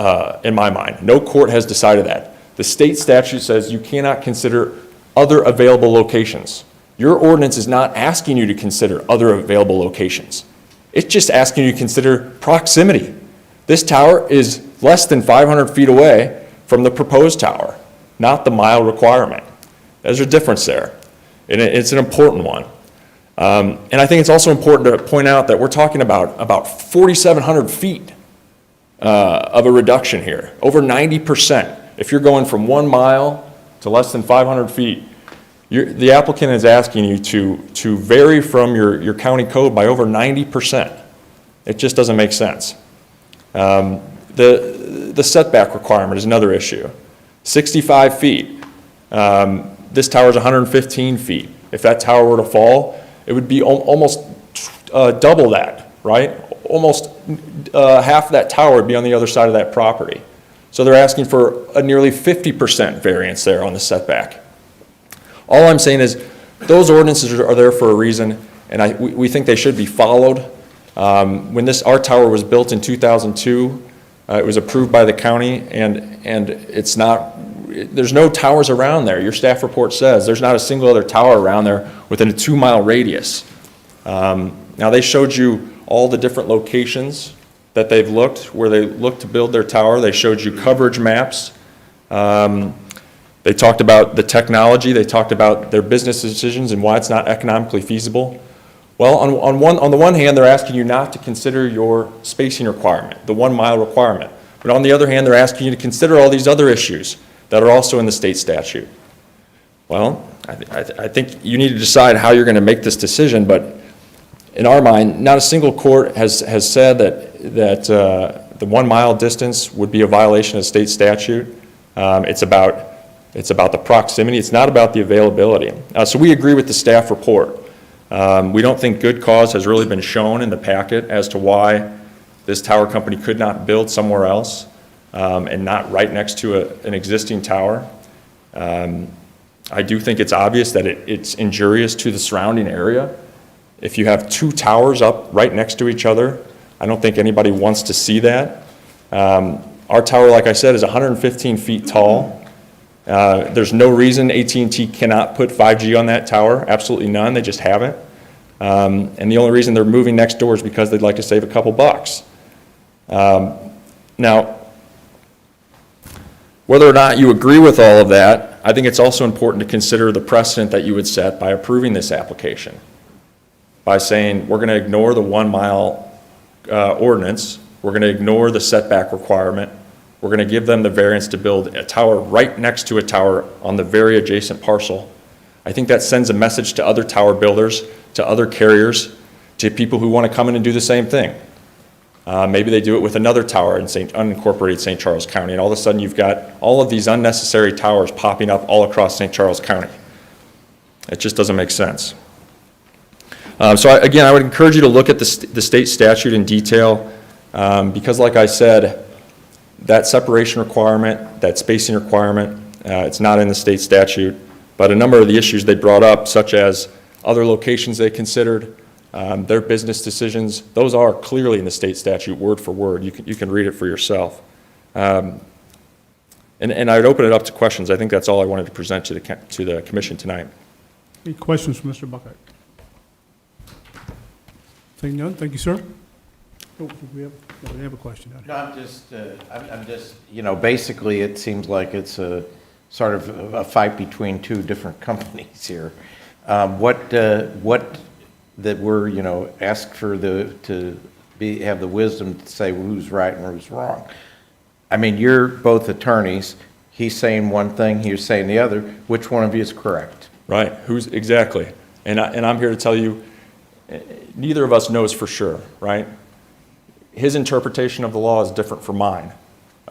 in my mind. No court has decided that. The state statute says you cannot consider other available locations. Your ordinance is not asking you to consider other available locations. It's just asking you to consider proximity. This tower is less than 500 feet away from the proposed tower, not the mile requirement. There's a difference there, and it's an important one. And I think it's also important to point out that we're talking about 4,700 feet of a reduction here, over 90%. If you're going from 1 mile to less than 500 feet, the applicant is asking you to vary from your county code by over 90%. It just doesn't make sense. The setback requirement is another issue. 65 feet. This tower is 115 feet. If that tower were to fall, it would be almost double that, right? Almost half that tower would be on the other side of that property. So they're asking for a nearly 50% variance there on the setback. All I'm saying is those ordinances are there for a reason, and we think they should be followed. When our tower was built in 2002, it was approved by the county, and it's not, there's no towers around there. Your staff report says there's not a single other tower around there within a 2-mile radius. Now they showed you all the different locations that they've looked, where they looked to build their tower. They showed you coverage maps. They talked about the technology. They talked about their business decisions and why it's not economically feasible. Well, on the one hand, they're asking you not to consider your spacing requirement, the 1-mile requirement. But on the other hand, they're asking you to consider all these other issues that are also in the state statute. Well, I think you need to decide how you're going to make this decision, but in our mind, not a single court has said that the 1-mile distance would be a violation of state statute. It's about the proximity. It's not about the availability. So we agree with the staff report. We don't think good cause has really been shown in the packet as to why this tower company could not build somewhere else and not right next to an existing tower. I do think it's obvious that it's injurious to the surrounding area. If you have two towers up right next to each other, I don't think anybody wants to see that. Our tower, like I said, is 115 feet tall. There's no reason AT&T cannot put 5G on that tower, absolutely none, they just haven't. And the only reason they're moving next door is because they'd like to save a couple bucks. Now, whether or not you agree with all of that, I think it's also important to consider the precedent that you would set by approving this application. By saying, we're going to ignore the 1 mile ordinance, we're going to ignore the setback requirement, we're going to give them the variance to build a tower right next to a tower on the very adjacent parcel. I think that sends a message to other tower builders, to other carriers, to people who want to come in and do the same thing. Maybe they do it with another tower in unincorporated St. Charles County, and all of a sudden you've got all of these unnecessary towers popping up all across St. Charles County. It just doesn't make sense. Again, I would encourage you to look at the state statute in detail, because like I said, that separation requirement, that spacing requirement, it's not in the state statute, but a number of the issues they brought up, such as other locations they considered, their business decisions, those are clearly in the state statute, word for word. You can read it for yourself. And I would open it up to questions. I think that's all I wanted to present to the commission tonight. Any questions for Mr. Buckeye? Seeing none, thank you, sir. Oh, we have a question down here. No, I'm just, basically it seems like it's a sort of a fight between two different companies here. What that we're, asked for have the wisdom to say who's right and who's wrong. I mean, you're both attorneys. He's saying one thing, he's saying the other. Which one of you is correct? Right, exactly. And I'm here to tell you, neither of us knows for sure, right? His interpretation of the law is different from mine.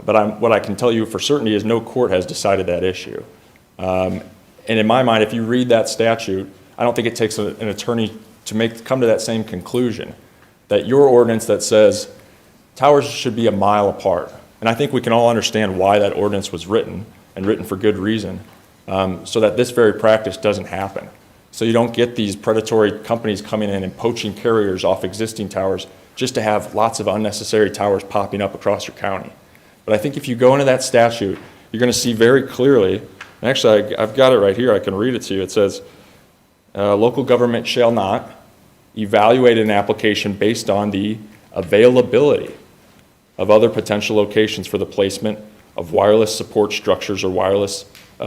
But what I can tell you for certainty is no court has decided that issue. And in my mind, if you read that statute, I don't think it takes an attorney to come to that same conclusion, that your ordinance that says towers should be a mile apart. And I think we can all understand why that ordinance was written, and written for good reason, so that this very practice doesn't happen. So you don't get these predatory companies coming in and poaching carriers off existing towers just to have lots of unnecessary towers popping up across your county. But I think if you go into that statute, you're going to see very clearly, and actually I've got it right here, I can read it to you. It says, local government shall not evaluate an application based on the availability of other potential locations for the placement of wireless support structures or wireless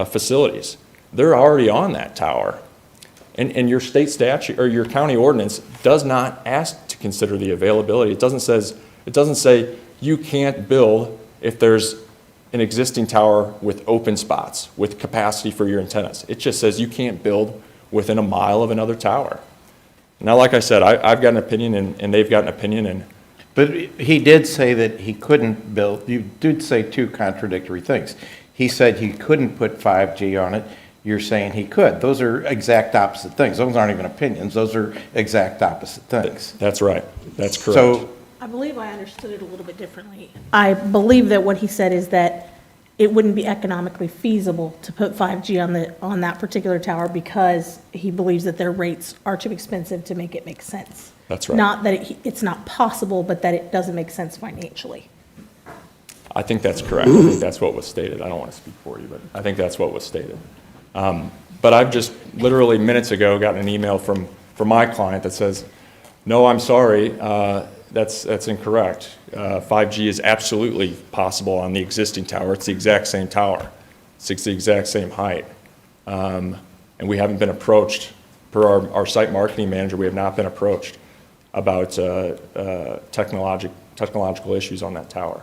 facilities. They're already on that tower. And your state statute or your county ordinance does not ask to consider the availability. It doesn't say you can't build if there's an existing tower with open spots, with capacity for your antennas. It just says you can't build within a mile of another tower. Now, like I said, I've got an opinion and they've got an opinion. But he did say that he couldn't build. You did say two contradictory things. He said he couldn't put 5G on it. You're saying he could. Those are exact opposite things. Those aren't even opinions. Those are exact opposite things. That's right. That's correct. So I believe I understood it a little bit differently. I believe that what he said is that it wouldn't be economically feasible to put 5G on that particular tower because he believes that their rates are too expensive to make it make sense. That's right. Not that it's not possible, but that it doesn't make sense financially. I think that's correct. I think that's what was stated. I don't want to speak for you, but I think that's what was stated. But I've just literally minutes ago gotten an email from my client that says, no, I'm sorry, that's incorrect. 5G is absolutely possible on the existing tower. It's the exact same tower. It's the exact same height. And we haven't been approached, per our site marketing manager, we have not been approached about technological issues on that tower.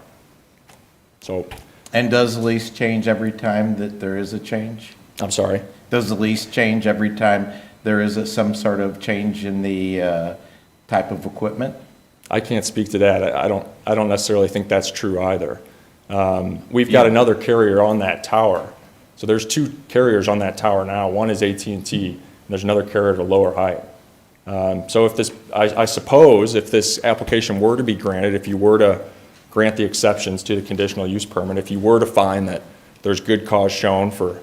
So. And does the lease change every time that there is a change? I'm sorry? Does the lease change every time there is some sort of change in the type of equipment? I can't speak to that. I don't necessarily think that's true either. We've got another carrier on that tower. So there's two carriers on that tower now. One is AT&T, and there's another carrier at a lower height. So if I suppose if this application were to be granted, if you were to grant the exceptions to the conditional use permit, if you were to find that there's good cause shown for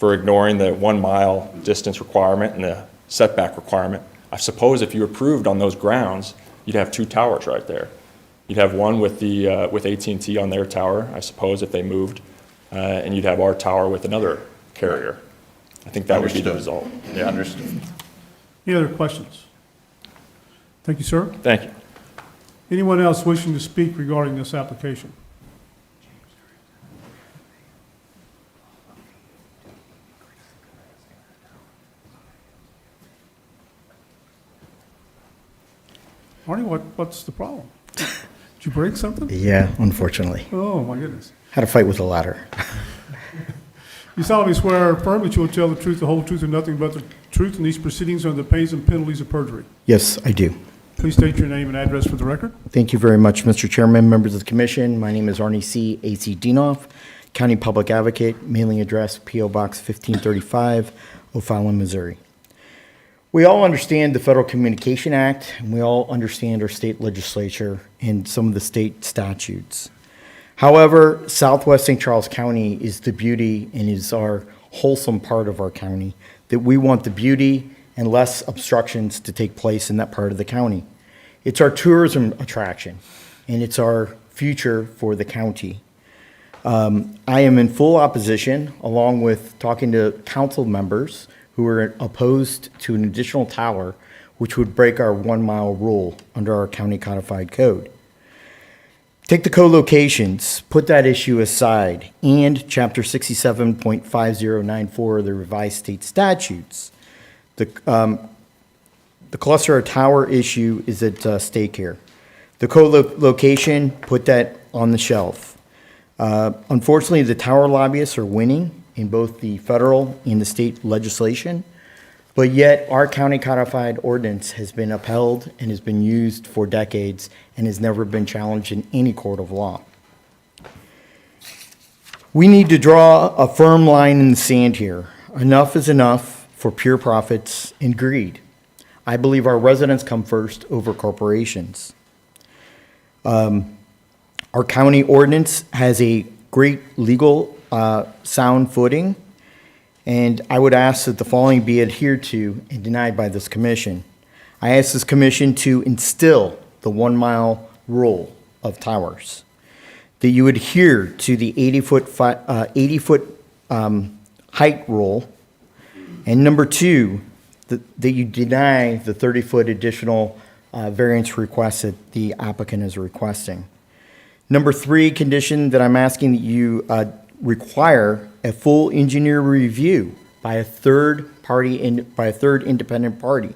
for ignoring the 1 mile distance requirement and the setback requirement. I suppose if you approved on those grounds, you'd have 2 towers right there. You'd have one with the, with AT&T on their tower, I suppose, if they moved, and you'd have our tower with another carrier. I think that would be the Understood. result. Yeah. Understood. Any other questions? Thank you, sir. Thank you. Anyone else wishing to speak regarding this application? Marty, what's the problem? Did you break something? Yeah, unfortunately. Oh, my goodness. Had a fight with a ladder. You solemnly swear or affirm that you will tell the truth, the whole truth, and nothing but the truth in these proceedings under the pains and penalties of perjury. Yes, I do. Please state your name and address for the record. Thank you very much, Mr. Chairman, members of the commission. My name is Arnie C. A.C. Dienoff, County Public Advocate, mailing address P.O. Box 1535, O'Fallon, Missouri. We all understand the Federal Communication Act, and we all understand our state legislature and some of the state statutes. However, Southwest St. Charles County is the beauty and is our wholesome part of our county, that we want the beauty and less obstructions to take place in that part of the county. It's our tourism attraction, and it's our future for the county. I am in full opposition, along with talking to council members who are opposed to an additional tower, which would break our 1 mile rule under our county codified code. Take the co-locations, put that issue aside, and Chapter 67.5094 of the revised state statutes. The cluster or tower issue is at stake here. The co-location, put that on the shelf. Unfortunately, the tower lobbyists are winning in both the federal and the state legislation, but yet our county codified ordinance has been upheld and has been used for decades and has never been challenged in any court of law. We need to draw a firm line in the sand here. Enough is enough for pure profits and greed. I believe our residents come first over corporations. Our county ordinance has a great legal sound footing, and I would ask that the following be adhered to and denied by this commission. I ask this commission to instill the 1 mile rule of towers, that you adhere to the 80-foot height rule, and number 2, that you deny the 30-foot additional variance request that the applicant is requesting. Number 3 condition that I'm asking that you require a full engineer review by a third independent party.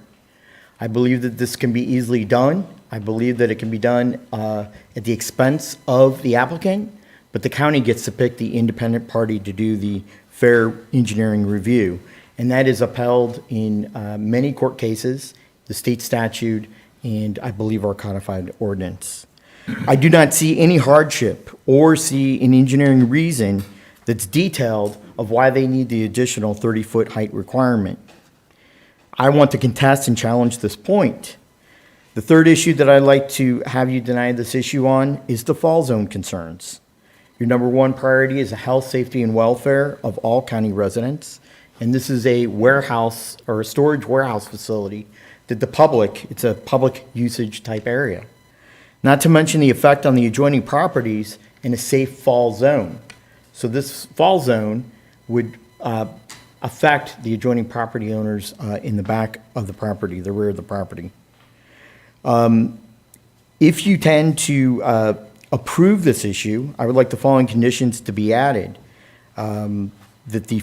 I believe that this can be easily done. I believe that it can be done at the expense of the applicant, but the county gets to pick the independent party to do the fair engineering review. And that is upheld in many court cases, the state statute, and I believe our codified ordinance. I do not see any hardship or see an engineering reason that's detailed of why they need the additional 30-foot height requirement. I want to contest and challenge this point. The third issue that I'd like to have you deny this issue on is the fall zone concerns. Your number 1 priority is the health, safety, and welfare of all county residents. And this is a warehouse or a storage warehouse facility that it's a public usage type area. Not to mention the effect on the adjoining properties in a safe fall zone. So this fall zone would affect the adjoining property owners in the back of the property, the rear of the property. If you tend to approve this issue, I would like the following conditions to be added. That the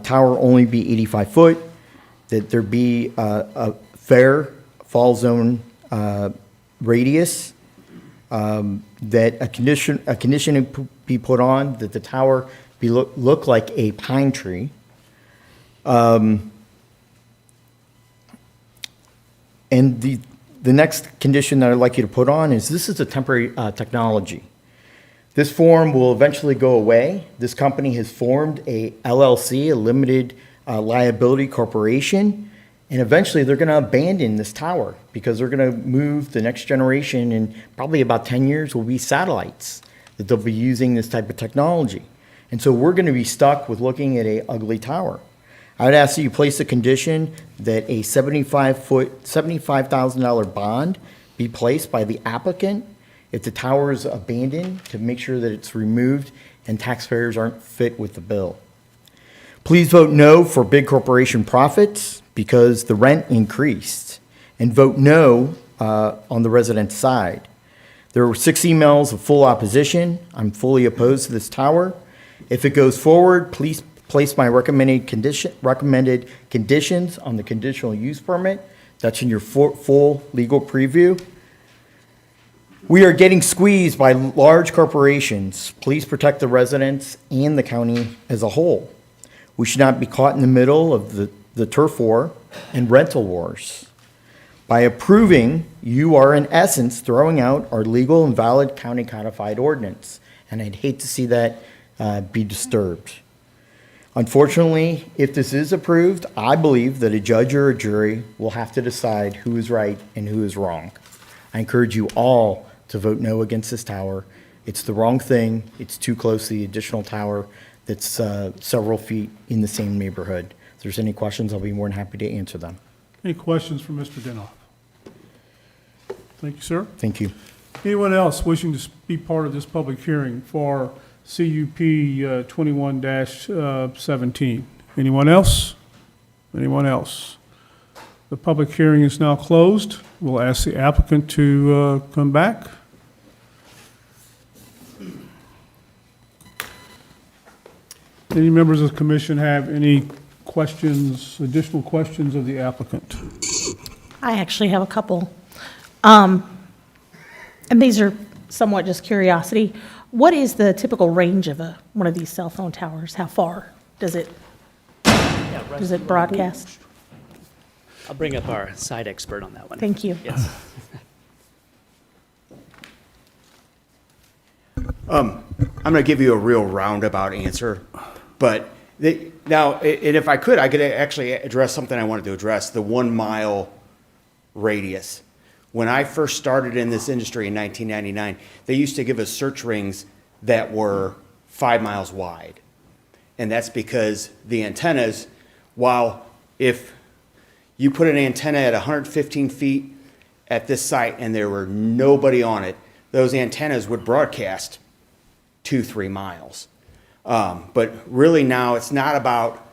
tower only be 85 foot, that there be a fair fall zone radius, that a condition be put on that the tower look like a pine tree. And the next condition that I'd like you to put on is this is a temporary technology. This form will eventually go away. This company has formed a LLC, a limited liability corporation, and eventually they're going to abandon this tower because they're going to move the next generation, in probably about 10 years will be satellites that they'll be using this type of technology. And so we're going to be stuck with looking at an ugly tower. I would ask that you place a condition that a $75,000 bond be placed by the applicant if the tower is abandoned, to make sure that it's removed and taxpayers aren't fit with the bill. Please vote no for big corporation profits because the rent increased, and vote no on the resident side. There were 6 emails of full opposition. I'm fully opposed to this tower. If it goes forward, please place my recommended conditions on the conditional use permit. That's in your full legal preview. We are getting squeezed by large corporations. Please protect the residents and the county as a whole. We should not be caught in the middle of the turf war and rental wars. By approving, you are in essence throwing out our legal and valid county codified ordinance, and I'd hate to see that be disturbed. Unfortunately, if this is approved, I believe that a judge or a jury will have to decide who is right and who is wrong. I encourage you all to vote no against this tower. It's the wrong thing. It's too close to the additional tower that's several feet in the same neighborhood. If there's any questions, I'll be more than happy to answer them. Any questions for Mr. Denoff? Thank you, sir. Thank you. Anyone else wishing to be part of this public hearing for CUP 21-17? Anyone else? Anyone else? The public hearing is now closed. We'll ask the applicant to come back. Any members of the commission have any questions, additional questions of the applicant? I actually have a couple. And these are somewhat just curiosity. What is the typical range of one of these cell phone towers? How far does it broadcast? I'll bring up our site expert on that one. Thank you. Yes. I'm going to give you a real roundabout answer, but now, and if I could actually address something I wanted to address, the 1 mile radius. When I first started in this industry in 1999, they used to give us search rings that were 5 miles wide. And that's because the antennas, while if you put an antenna at 115 feet at this site and there were nobody on it, those antennas would broadcast 2-3 miles. But really now it's not about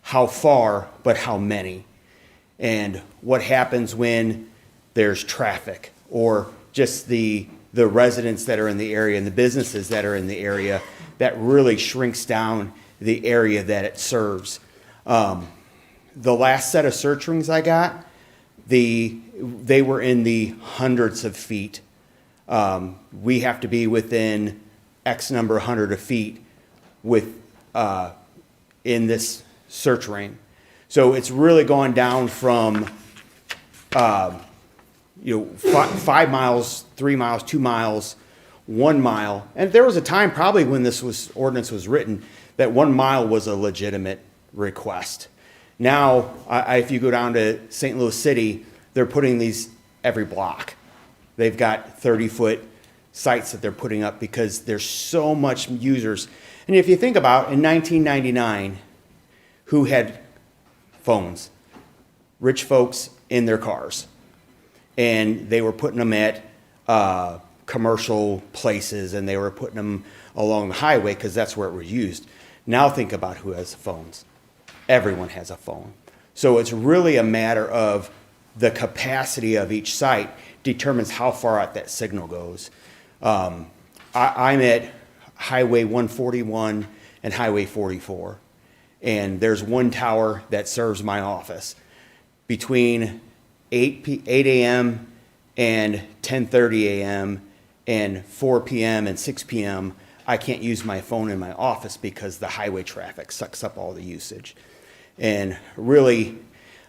how far, but how many. And what happens when there's traffic or just the residents that are in the area and the businesses that are in the area, that really shrinks down the area that it serves. The last set of search rings I got, they were in the hundreds of feet. We have to be within X number 100 of feet with in this search ring. So it's really gone down from 5 miles, 3 miles, 2 miles, 1 mile. And there was a time probably when this ordinance was written that 1 mile was a legitimate request. Now, if you go down to St. Louis City, they're putting these every block. They've got 30-foot sites that they're putting up because there's so much users. And if you think about in 1999, who had phones? Rich folks in their cars. And they were putting them at commercial places, and they were putting them along the highway because that's where it was used. Now think about who has phones. Everyone has a phone. So it's really a matter of the capacity of each site determines how far out that signal goes. I'm at Highway 141 and Highway 44, and there's one tower that serves my office. Between 8 a.m. and 10:30 a.m. and 4 p.m. and 6 p.m., I can't use my phone in my office because the highway traffic sucks up all the usage. And really,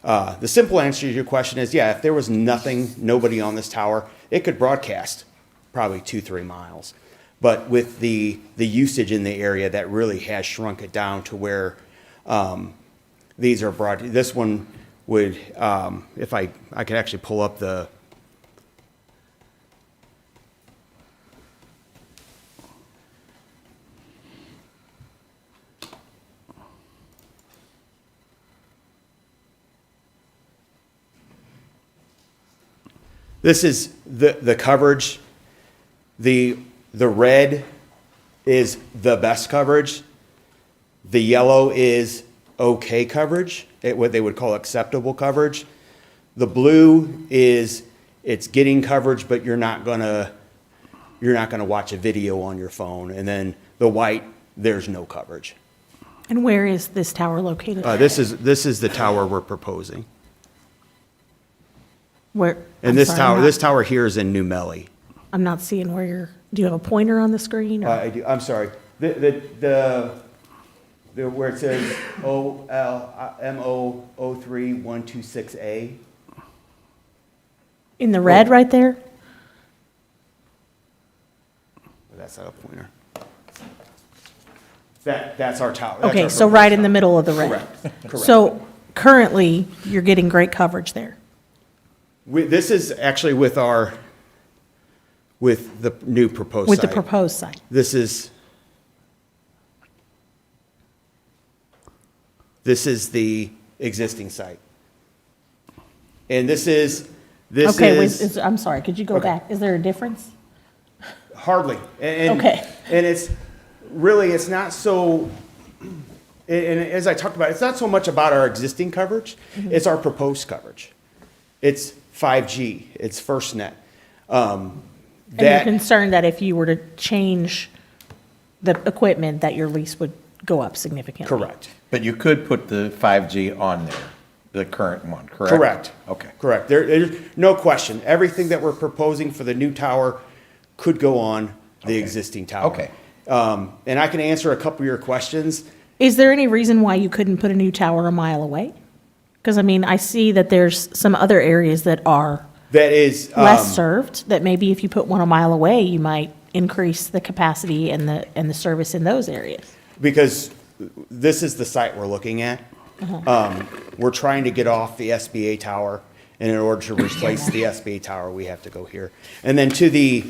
the simple answer to your question is, yeah, if there was nobody on this tower, it could broadcast probably 2-3 miles. But with the usage in the area, that really has shrunk it down to where these are broad. This one would, if I could actually pull up the, This is the coverage. The red is the best coverage. The yellow is okay coverage, what they would call acceptable coverage. The blue is it's getting coverage, but you're not gonna watch a video on your phone. And then the white, there's no coverage. And where is this tower located? This is the tower we're proposing. Where? And I'm this sorry, tower, I'm this not- tower here is in New Melly. I'm not seeing where you're, do you have a pointer on the screen? or- I do, I'm sorry. Where it says MO03126A. In the red right there? That's not a pointer. That's our tower. That's Okay, our so proposed right in the tower. middle of the red. Correct. So currently, you're getting great coverage there. This is actually with the new proposed With the site. proposed site. This is the existing site. And this is. Okay, I'm sorry, could you go Okay. back? Is there a difference? Hardly. And, Okay. And it's not so, and as I talked about, it's not so much about our existing coverage, it's our proposed coverage. It's 5G, it's FirstNet. And you're concerned that if you were to change the equipment, that your lease would go up significantly? Correct. But you could put the 5G on there, the current one, correct? Correct. Okay. Correct. There's no question. Everything that we're proposing for the new tower could go on the existing tower. Okay. And I can answer a couple of your questions. Is there any reason why you couldn't put a new tower a mile away? Because, I mean, I see that there's some other areas that are That is. less served, that maybe if you put one a mile away, you might increase the capacity and the service in those areas. Because this is the site we're looking at. We're trying to get off the SBA tower, and in order to replace the SBA tower, we have to go here. And then to the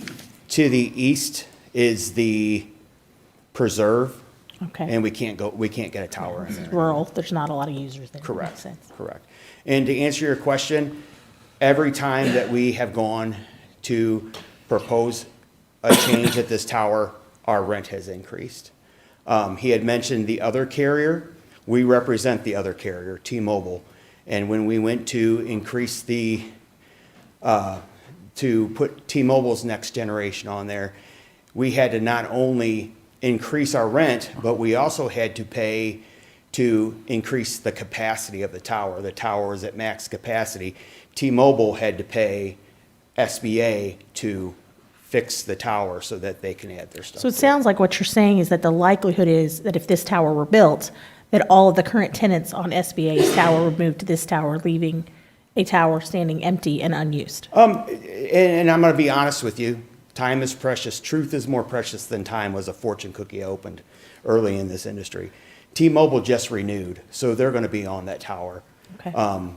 east is the preserve, Okay. and we can't get a tower in there. Rural, there's not a lot of users there. Makes Correct, sense. correct. And to answer your question, every time that we have gone to propose a change at this tower, our rent has increased. He had mentioned the other carrier. We represent the other carrier, T-Mobile. And when we went to increase to put T-Mobile's next generation on there, we had to not only increase our rent, but we also had to pay to increase the capacity of the tower. The tower was at max capacity. T-Mobile had to pay SBA to fix the tower so that they can add their stuff. So it to sounds like what you're saying is that the likelihood is that if this tower were built, that all of the current tenants on SBA's tower would move to this tower, leaving a tower standing empty and unused. And I'm going to be honest with you. Time is precious. Truth is more precious than time was a fortune cookie I opened early in this industry. T-Mobile just renewed, so they're going to be on that tower Okay.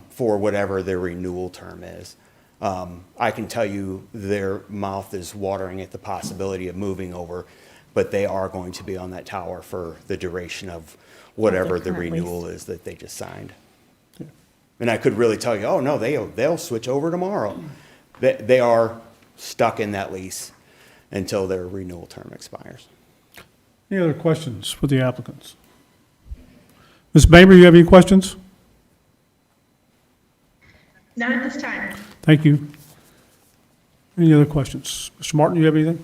for whatever their renewal term is. I can tell you their mouth is watering at the possibility of moving over, but they are going to be on that tower for the duration of whatever the current lease. renewal is that they just signed. And I could really tell you, oh, no, they'll switch over tomorrow. They are stuck in that lease until their renewal term expires. Any other questions for the applicants? Ms. Baber, you have any questions? Not at this time. Thank you. Any other questions? Mr. Martin, you have anything?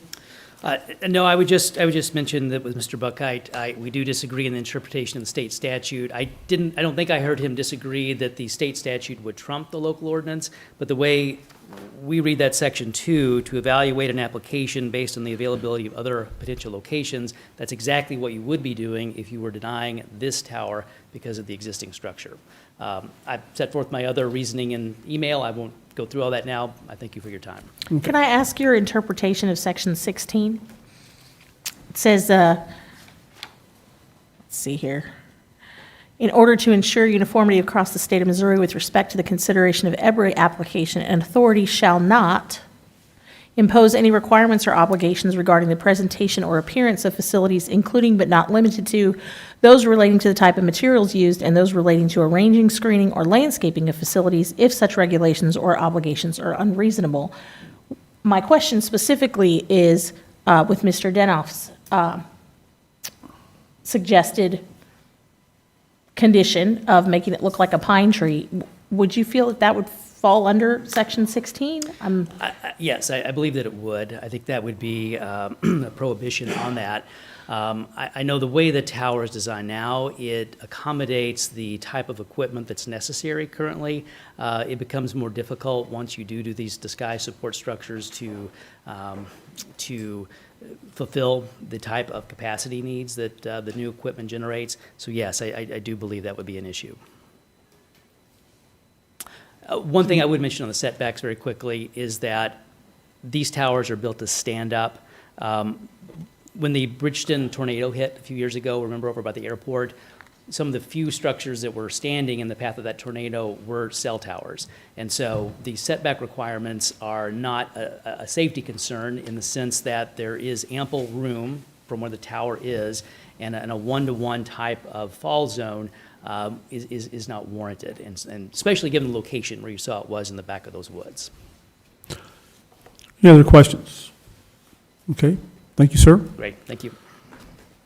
No, I would just mention that with Mr. Buckheit, we do disagree in the interpretation of the state statute. I don't think I heard him disagree that the state statute would trump the local ordinance, but the way we read that section 2, to evaluate an application based on the availability of other potential locations, that's exactly what you would be doing if you were denying this tower because of the existing structure. I've set forth my other reasoning in email. I won't go through all that now. I thank you for your time. Can I ask your interpretation of section 16? It says, let's see here. In order to ensure uniformity across the state of Missouri with respect to the consideration of every application, an authority shall not Impose any requirements or obligations regarding the presentation or appearance of facilities, including but not limited to those relating to the type of materials used and those relating to arranging, screening, or landscaping of facilities if such regulations or obligations are unreasonable. My question specifically is with Mr. Denoff's suggested condition of making it look like a pine tree. Would you feel that that would fall under Section 16? Yes, I believe that it would. I think that would be a prohibition on that. I know the way the tower is designed now, it accommodates the type of equipment that's necessary currently. It becomes more difficult once you do these disguise support structures to fulfill the type of capacity needs that the new equipment generates. So yes, I do believe that would be an issue. One thing I would mention on the setbacks very quickly is that these towers are built to stand up. When the Bridgeton tornado hit a few years ago, remember over by the airport, some of the few structures that were standing in the path of that tornado were cell towers. And so the setback requirements are not a safety concern in the sense that there is ample room from where the tower is, and a one-to-one type of fall zone is not warranted, and especially given the location where you saw it was in the back of those woods. Any other questions? Okay, thank you, sir. Great, thank you.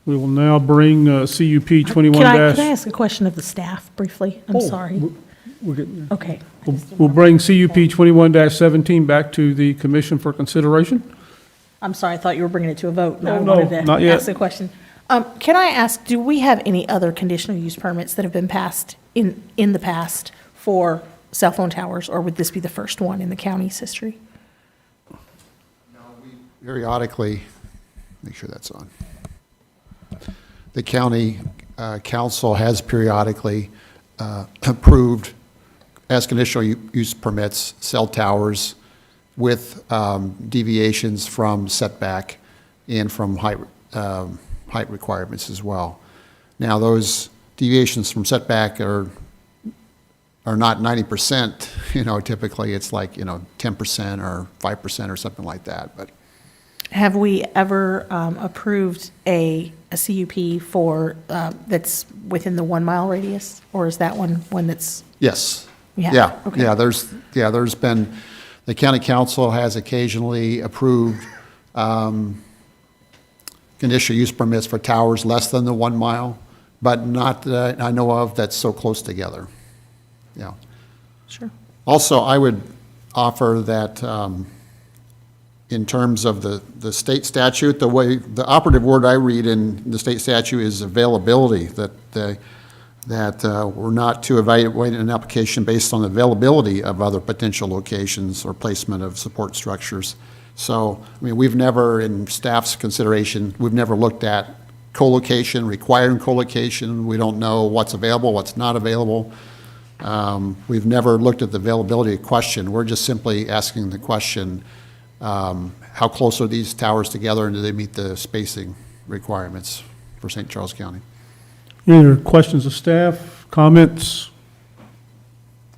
We will now bring CUP 21 Can I ask a question of the staff briefly? I'm sorry. We're getting there. Okay. We'll bring CUP 21-17 back to the commission for consideration. I'm sorry, I thought you were bringing it to a vote. No, I no, wanted to not yet. ask the question. Can I ask, do we have any other conditional use permits that have been passed in the past for cell phone towers, or would this be the first one in the county's history? Periodically, make sure that's on. The county council has periodically approved as conditional use permits cell towers with deviations from setback and from height requirements as well. Now, those deviations from setback are not 90%, typically it's like, 10% or 5% or something like that, but. Have we ever approved a CUP for, that's within the 1 mile radius, or is that one that's? Yes. Yeah, okay. There's been, the county council has occasionally approved conditional use permits for towers less than the 1 mile, but not that I know of that's so close together. Yeah. Sure. Also, I would offer that in terms of the state statute, the operative word I read in the state statute is availability, that we're not to evaluate an application based on the availability of other potential locations or placement of support structures. So, we've never, in staff's consideration, we've never looked at co-location, requiring co-location. We don't know what's available, what's not available. We've never looked at the availability question. We're just simply asking the question, how close are these towers together, and do they meet the spacing requirements for St. Charles County? Any other questions of staff, comments?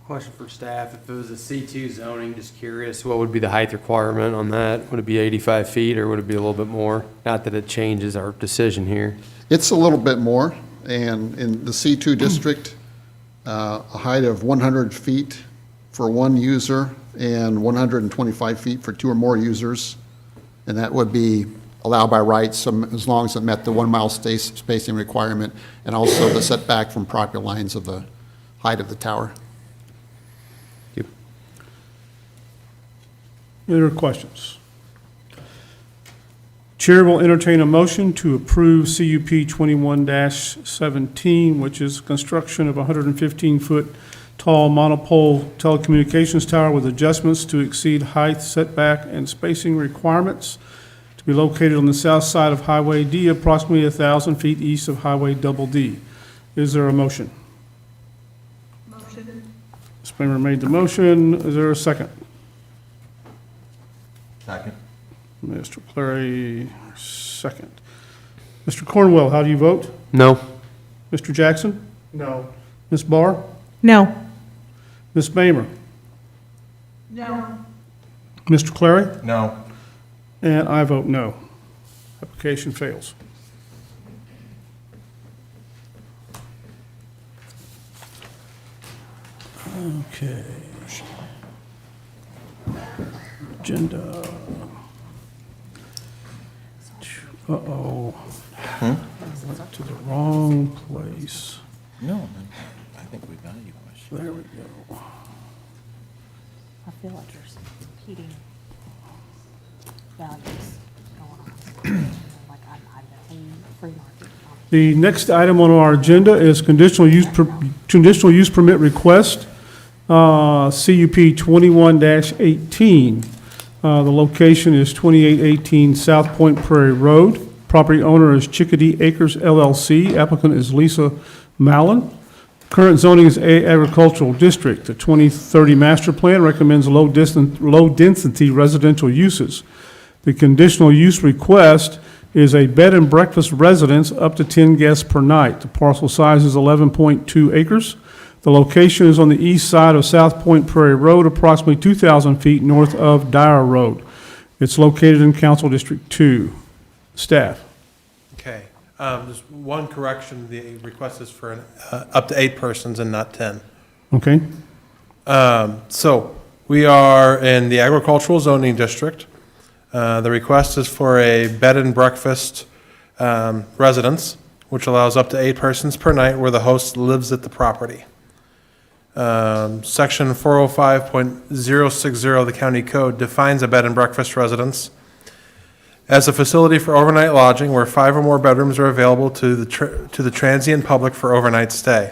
Question for staff, if it was a C2 zoning, just curious, what would be the height requirement on that? Would it be 85 feet, or would it be a little bit more? Not that it changes our decision here. It's a little bit more, and in the C2 district, a height of 100 feet for one user and 125 feet for two or more users, and that would be allowed by right, as long as it met the 1 mile spacing requirement, and also the setback from property lines of the height of the tower. Any other questions? Chair will entertain a motion to approve CUP 21-17, which is construction of a 115-foot tall monopole telecommunications tower with adjustments to exceed height, setback, and spacing requirements to be located on the south side of Highway D, approximately 1,000 feet east of Highway Double D. Is there a motion? Motion. Ms. Bramer made the motion. Is there a second? Second. Mr. Clary, second. Mr. Cornwell, how do you vote? No. Mr. Jackson? No. Ms. Barr? No. Ms. Bramer? No. Mr. Clary? No. And I vote no. Application fails. Okay. Agenda. Uh-oh. Went to the wrong place. No, I think we value questions. There we go. I feel like there's competing values going on. Like I'm in free market. The next item on our agenda is conditional use permit request, CUP 21-18. The location is 2818 South Point Prairie Road. Property owner is Chickadee Acres LLC. Applicant is Lisa Mallon. Current zoning is A agricultural district. The 2030 master plan recommends low-density residential uses. The conditional use request is a bed and breakfast residence up to 10 guests per night. The parcel size is 11.2 acres. The location is on the east side of South Point Prairie Road, approximately 2,000 feet north of Dyer Road. It's located in Council District 2. Staff. Okay, just one correction, the request is for up to 8 persons and not 10. Okay? So, we are in the agricultural zoning district. The request is for a bed and breakfast residence, which allows up to 8 persons per night where the host lives at the property. Section 405.060 of the county code defines a bed and breakfast residence as a facility for overnight lodging where 5 or more bedrooms are available to the transient public for overnight stay,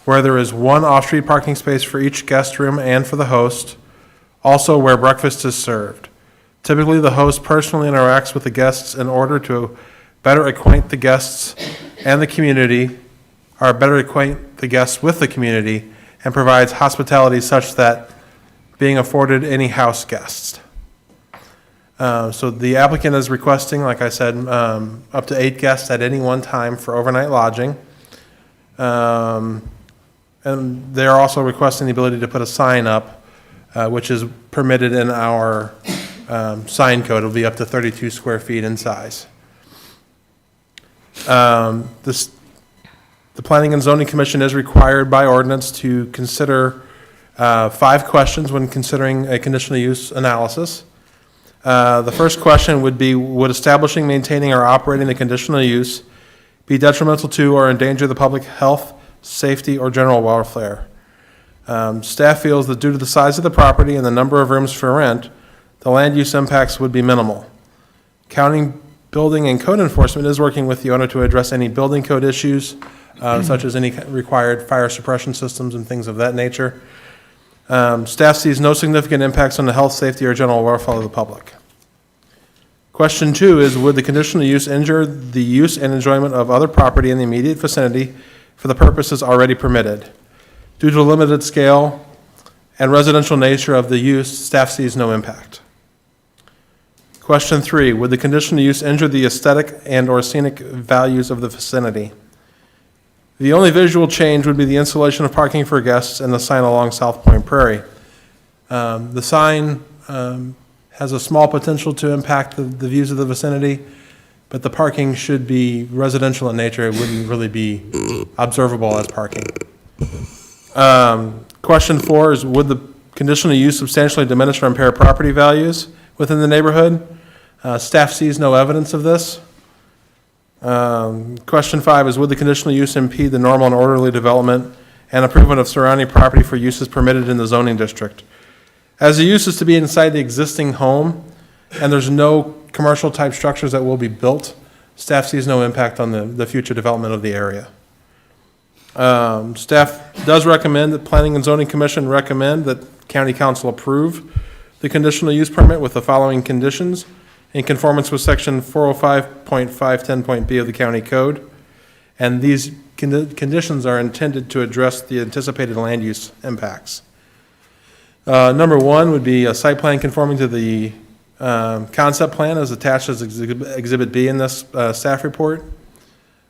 where there is 1 off-street parking space for each guest room and for the host, also where breakfast is served. Typically, the host personally interacts with the guests in order to better acquaint the guests and the community, or better acquaint the guests with the community, and provides hospitality such that being afforded any house guests. So the applicant is requesting, like I said, up to 8 guests at any one time for overnight lodging. And they're also requesting the ability to put a sign up, which is permitted in our sign code. It'll be up to 32 square feet in size. The Planning and Zoning Commission is required by ordinance to consider 5 questions when considering a conditional use analysis. The first question would be, would establishing, maintaining, or operating the conditional use be detrimental to or endanger the public health, safety, or general welfare? Staff feels that due to the size of the property and the number of rooms for rent, the land use impacts would be minimal. County Building and Code Enforcement is working with the owner to address any building code issues, such as any required fire suppression systems and things of that nature. Staff sees no significant impacts on the health, safety, or general welfare of the public. Question 2 is, would the conditional use injure the use and enjoyment of other property in the immediate vicinity for the purposes already permitted? Due to the limited scale and residential nature of the use, staff sees no impact. Question 3, would the conditional use injure the aesthetic and or scenic values of the vicinity? The only visual change would be the installation of parking for guests and the sign along South Point Prairie. The sign has a small potential to impact the views of the vicinity, but the parking should be residential in nature. It wouldn't really be observable as parking. Question 4 is, would the conditional use substantially diminish or impair property values within the neighborhood? Staff sees no evidence of this. Question 5 is, would the conditional use impede the normal and orderly development and improvement of surrounding property for uses permitted in the zoning district? As the use is to be inside the existing home and there's no commercial type structures that will be built, staff sees no impact on the future development of the area. Staff does recommend that Planning and Zoning Commission recommend that County Council approve the conditional use permit with the following conditions in conformance with section 405.510.b of the county code. And these conditions are intended to address the anticipated land use impacts. Number 1 would be a site plan conforming to the concept plan as attached as Exhibit B in this staff report.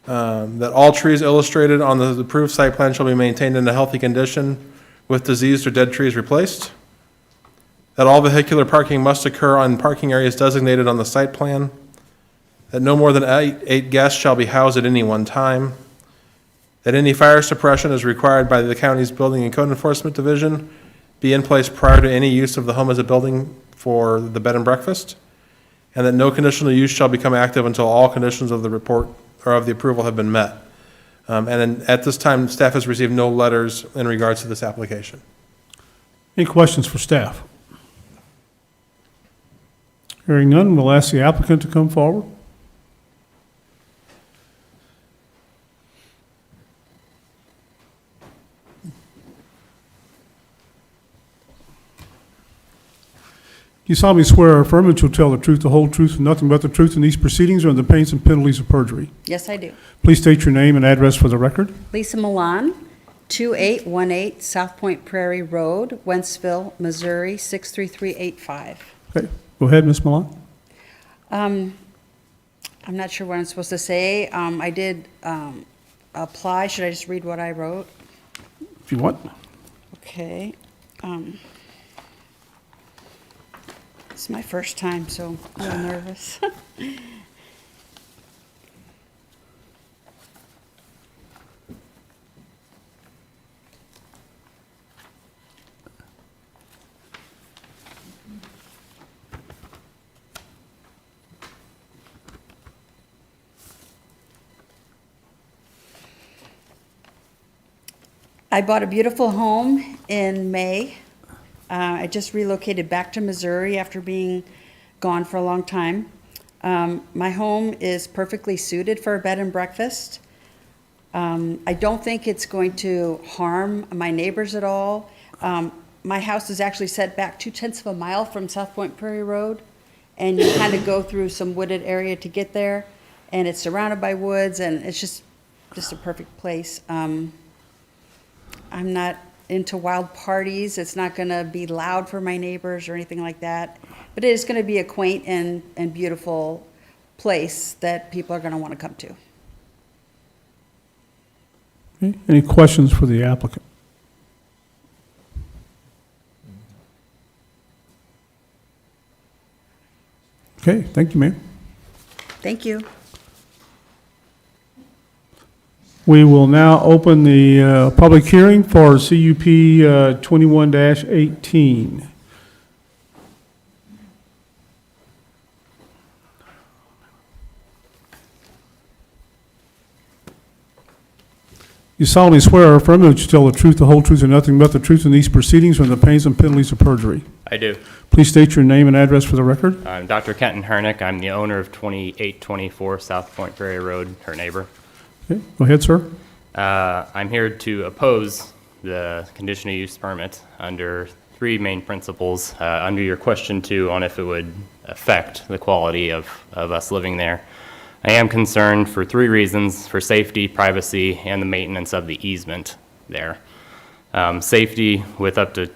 That all trees illustrated on the approved site plan shall be maintained in a healthy condition with diseased or dead trees replaced. that all vehicular parking must occur on parking areas designated on the site plan, that no more than eight guests shall be housed at any one time, that any fire suppression as required by the county's Building and Code Enforcement Division be in place prior to any use of the home as a building for the bed and breakfast, and that no conditional use shall become active until all conditions of the report or of the approval have been met. And then at this time, staff has received no letters in regards to this application. Any questions for staff? Hearing none, we'll ask the applicant to come forward. Do you solemnly swear or affirm that you'll tell the truth, the whole truth, and nothing but the truth in these proceedings or in the pains and penalties of perjury? Yes, I do. Please state your name and address for the record. Lisa Milan, 2818 South Point Prairie Road, Wentzville, Missouri, 63385. Okay, go ahead, Ms. Milan. I'm not sure what I'm supposed to say. I did apply. Should I just read what I wrote? If you want. Okay. It's my first time, so I'm a little nervous. I bought a beautiful home in May. I just relocated back to Missouri after being gone for a long time. My home is perfectly suited for a bed and breakfast. I don't think it's going to harm my neighbors at all. My house is actually set back 2/10 of a mile from South Point Prairie Road, and you kind of go through some wooded area to get there, and it's surrounded by woods, and it's just a perfect place. I'm not into wild parties. It's not going to be loud for my neighbors or anything like that. But it is going to be a quaint and beautiful place that people are going to want to come to. Okay. Any questions for the applicant? Okay, thank you, ma'am. Thank you. We will now open the public hearing for CUP 21-18. You solemnly swear or affirm that you tell the truth, the whole truth, and nothing but the truth in these proceedings or in the pains and penalties of perjury? I do. Please state your name and address for the record. I'm Dr. Kenton Hernick. I'm the owner of 2824 South Point Prairie Road, her neighbor. Okay, go ahead, sir. I'm here to oppose the conditional use permit under three main principles. Under your question two on if it would affect the quality of us living there. I am concerned for three reasons: for safety, privacy, and the maintenance of the easement there. Safety, with up to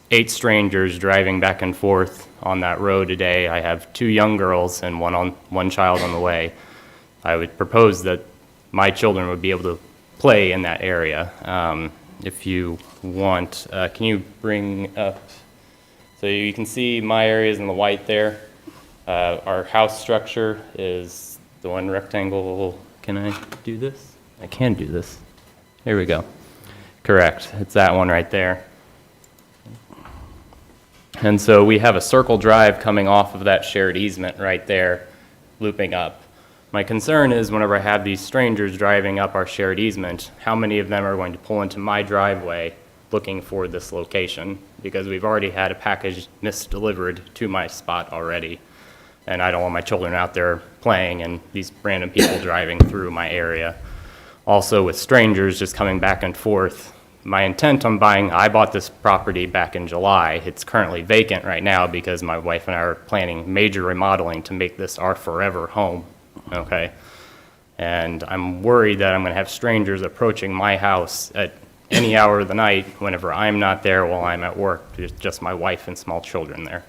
8 strangers driving back and forth on that road a day. I have 2 young girls and one child on the way. I would propose that my children would be able to play in that area. If you want, can you bring up, so you can see my areas in the white there. Our house structure is the one rectangle. Can I do this? I can do this. Here we go. Correct. It's that one right there. And so we have a circle drive coming off of that shared easement right there, looping up. My concern is whenever I have these strangers driving up our shared easement, how many of them are going to pull into my driveway looking for this location? Because we've already had a package misdelivered to my spot already. And I don't want my children out there playing and these random people driving through my area. Also with strangers just coming back and forth. My intent on I bought this property back in July. It's currently vacant right now because my wife and I are planning major remodeling to make this our forever home, okay? And I'm worried that I'm gonna have strangers approaching my house at any hour of the night whenever I'm not there while I'm at work. There's just my wife and small children there.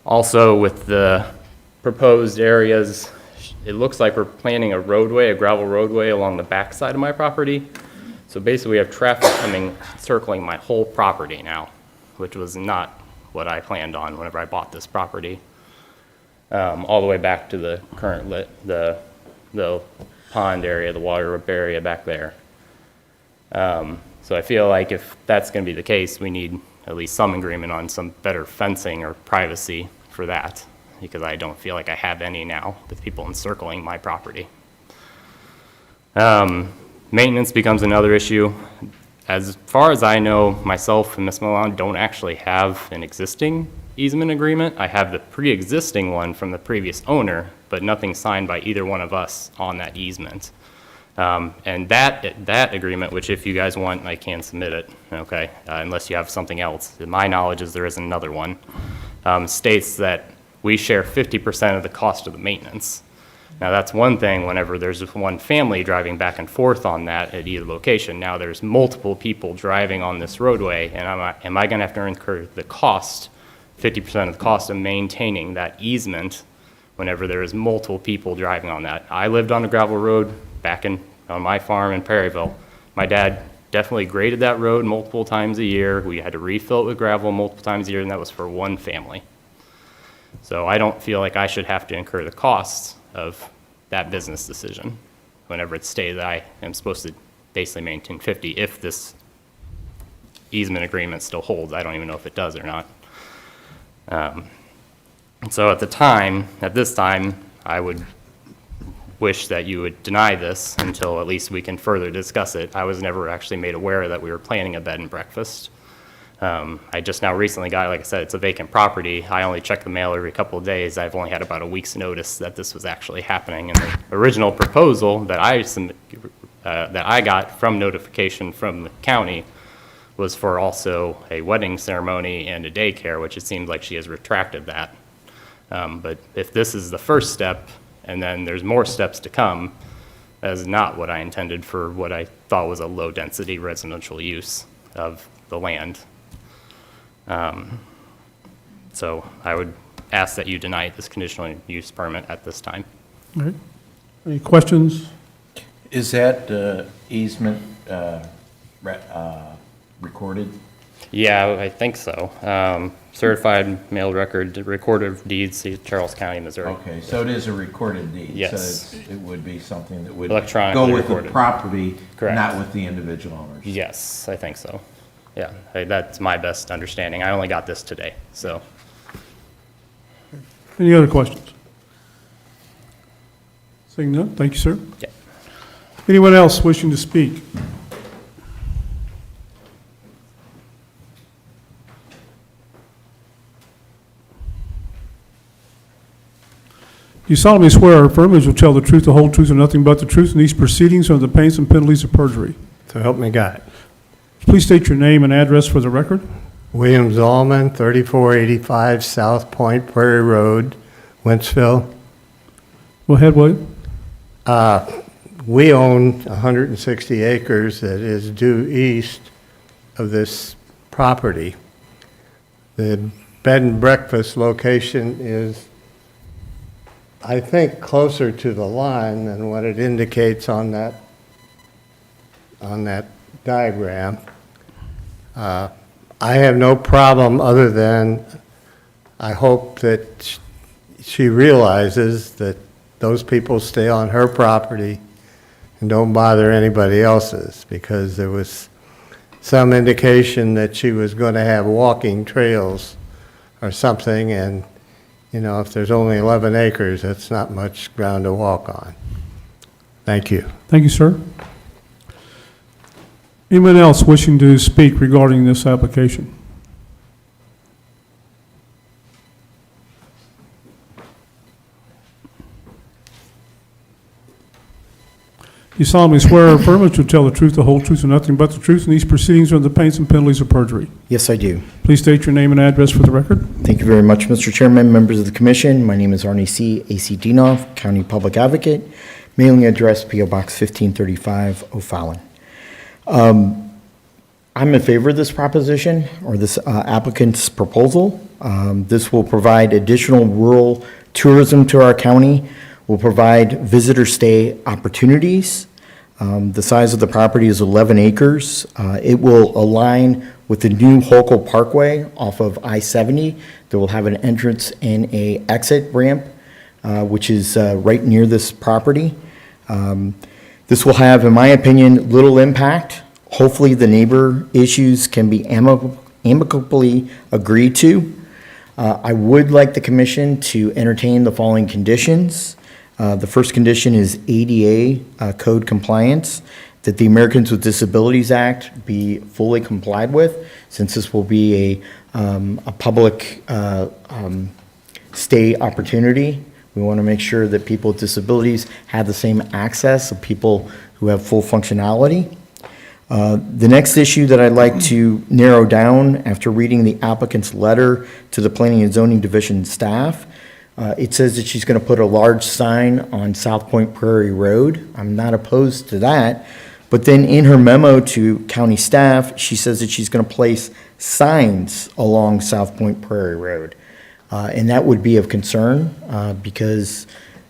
Also with the proposed areas, it looks like we're planning a roadway, a gravel roadway along the back side of my property. So basically, we have traffic circling my whole property now, which was not what I planned on whenever I bought this property. All the way back to the current the pond area, the water area back there. So I feel like if that's going to be the case, we need at least some agreement on some better fencing or privacy for that, because I don't feel like I have any now with people encircling my property. Maintenance becomes another issue. As far as I know, myself and Ms. Milan don't actually have an existing easement agreement. I have the pre-existing one from the previous owner, but nothing signed by either one of us on that easement. And that agreement, which if you guys want, I can submit it, okay, unless you have something else. My knowledge is there is another one, states that we share 50% of the cost of the maintenance. Now, that's one thing whenever there's one family driving back and forth on that at either location. Now, there's multiple people driving on this roadway, and am I going to have to incur the cost, 50% of the cost of maintaining that easement whenever there is multiple people driving on that? I lived on a gravel road back on my farm in Perryville. My dad definitely graded that road multiple times a year. We had to refill it with gravel multiple times a year, and that was for one family. So I don't feel like I should have to incur the costs of that business decision whenever it's stated that I am supposed to basically maintain 50 if this easement agreement still holds. I don't even know if it does or not. So at this time, I would wish that you would deny this until at least we can further discuss it. I was never actually made aware that we were planning a bed and breakfast. I just now recently got, like I said, it's a vacant property. I only check the mail every couple of days. I've only had about a week's notice that this was actually happening. And the original proposal that I got from notification from the county was for also a wedding ceremony and a daycare, which it seems like she has retracted that. But if this is the first step, and then there's more steps to come, that is not what I intended for what I thought was a low-density residential use of the land. So I would ask that you deny this conditional use permit at this time. All right. Any questions? Is that easement recorded? Yeah, I think so. Certified mail record, record of deeds, Charles County, Missouri. Okay, so it is a recorded deed? Yes. So it would be something that would Electronically go with recorded. the property, Correct. not with the individual owners? Yes, I think so. Yeah, that's my best understanding. I only got this today, so. Any other questions? Seeing none, thank you, sir. Yeah. Anyone else wishing to speak? You solemnly swear or affirm that you'll tell the truth, the whole truth, and nothing but the truth in these proceedings under the pains and penalties of perjury. So help me God. Please state your name and address for the record. William Zollman, 3485 South Point Prairie Road, Wentzville. Go ahead, William. We own 160 acres that is due east of this property. The bed and breakfast location is, I think, closer to the line than what it indicates on that diagram. I have no problem other than I hope that she realizes that those people stay on her property and don't bother anybody else's, because there was some indication that she was going to have walking trails or something, and you know, if there's only 11 acres, that's not much ground to walk on. Thank you. Thank you, sir. Anyone else wishing to speak regarding this application? You solemnly swear or affirm that you'll tell the truth, the whole truth, and nothing but the truth in these proceedings under the pains and penalties of perjury. Yes, I do. Please state your name and address for the record. Thank you very much, Mr. Chairman, members of the commission. My name is Arnie C. A.C. Dinoff, County Public Advocate, mailing address P.O. Box 1535, O'Fallon. I'm in favor of this proposition, or this applicant's proposal. This will provide additional rural tourism to our county, will provide visitor stay opportunities. The size of the property is 11 acres. It will align with the new Holcomb Parkway off of I-70. That will have an entrance and a exit ramp, which is right near this property. This will have, in my opinion, little impact. Hopefully, the neighbor issues can be amicably agreed to. I would like the commission to entertain the following conditions. The first condition is ADA code compliance, that the Americans with Disabilities Act be fully complied with, since this will be a public stay opportunity. We want to make sure that people with disabilities have the same access of people who have full functionality. The next issue that I'd like to narrow down after reading the applicant's letter to the Planning and Zoning Division staff, it says that she's going to put a large sign on South Point Prairie Road. I'm not opposed to that. But then in her memo to county staff, she says that she's going to place signs along South Point Prairie Road. And that would be of concern because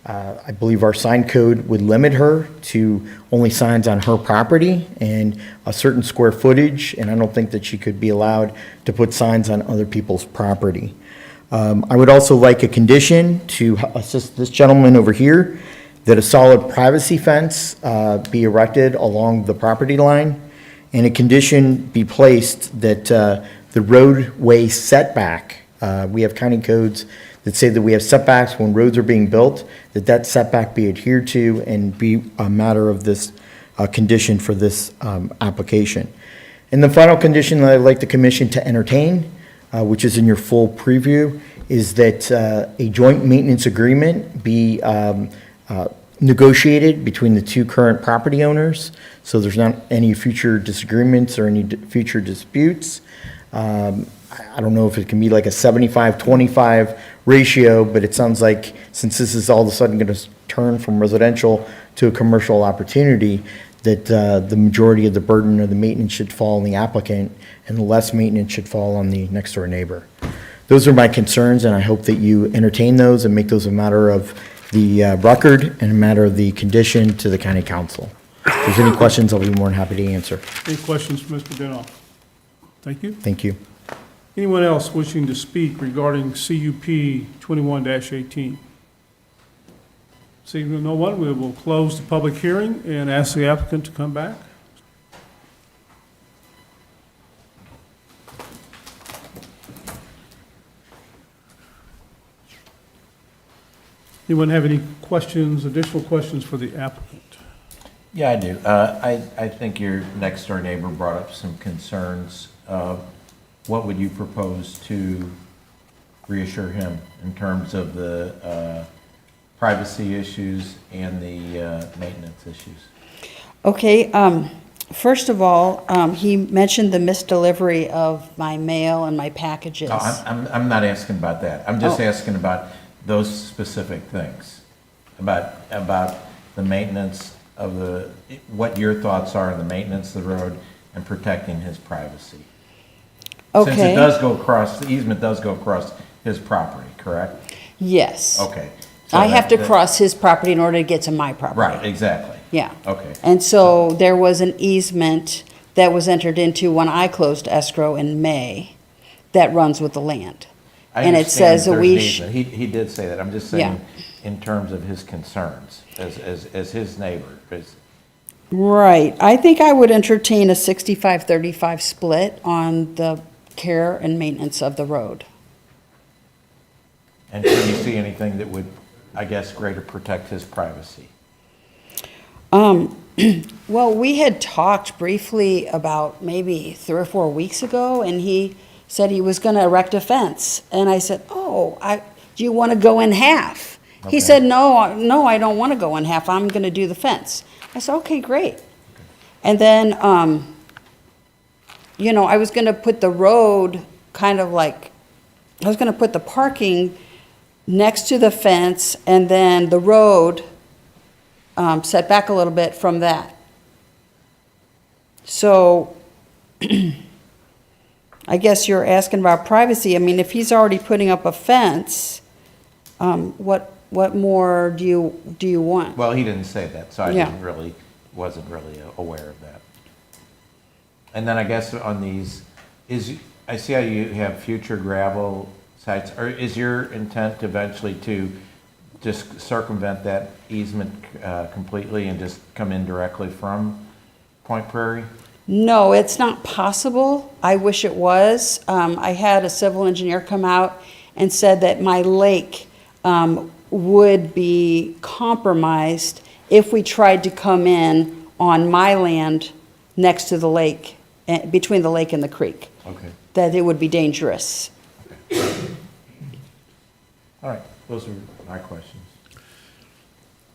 I believe our sign code would limit her to only signs on her property and a certain square footage, and I don't think that she could be allowed to put signs on other people's property. I would also like a condition to assist this gentleman over here that a solid privacy fence be erected along the property line, and a condition be placed that the roadway setback, we have county codes that say that we have setbacks when roads are being built, that setback be adhered to and be a matter of this condition for this application. And the final condition that I'd like the commission to entertain, which is in your full preview, is that a joint maintenance agreement be negotiated between the two current property owners, so there's not any future disagreements or any future disputes. I don't know if it can be like a 75-25 ratio, but it sounds like since this is all of a sudden going to turn from residential to a commercial opportunity, that the majority of the burden of the maintenance should fall on the applicant and the less maintenance should fall on the next door neighbor. Those are my concerns, and I hope that you entertain those and make those a matter of the record and a matter of the condition to the county council. If there's any questions, I'll be more than happy to answer. Any questions for Mr. Denoff? Thank you. Thank you. Anyone else wishing to speak regarding CUP 21-18? Seeing no one, we will close the public hearing and ask the applicant to come back. Anyone have any questions, additional questions for the applicant? Yeah, I do. I think your next door neighbor brought up some concerns. What would you propose to reassure him in terms of the privacy issues and the maintenance issues? Okay, first of all, he mentioned the misdelivery of my mail and my packages. No, I'm not asking about that. I'm just asking about those specific things, about the maintenance of what your thoughts are on the maintenance of the road and protecting his privacy. Okay. Since it does go across, the easement does go across his property, correct? Yes. Okay. So I have to cross his property in order to get to my property. Right, exactly. Yeah. Okay. And so there was an easement that was entered into when I closed escrow in May that runs with the land. I And it understand says that there's we an easement. He did say that. I'm just saying Yeah. in terms of his concerns as his neighbor. Right. I think I would entertain a 65-35 split on the care and maintenance of the road. And can you see anything that would, I guess, greater protect his privacy? Well, we had talked briefly about maybe 3 or 4 weeks ago, and he said he was going to erect a fence. And I said, do you want to go in half? Okay. He said, no, I don't want to go in half. I'm going to do the fence. I said, okay, great. And then, I was going to put the road kind of like, I was going to put the parking next to the fence and then the road set back a little bit from that. So I guess you're asking about privacy. I mean, if he's already putting up a fence, what more do you want? Well, he didn't say that, so I Yeah. didn't really wasn't really aware of that. And then I guess on these, I see how you have future gravel sites, or is your intent eventually to just circumvent that easement completely and just come in directly from Point Prairie? No, it's not possible. I wish it was. I had a civil engineer come out and said that my lake would be compromised if we tried to come in on my land next to the lake, between the lake and the creek. Okay. That it would be dangerous. All right, those are my questions.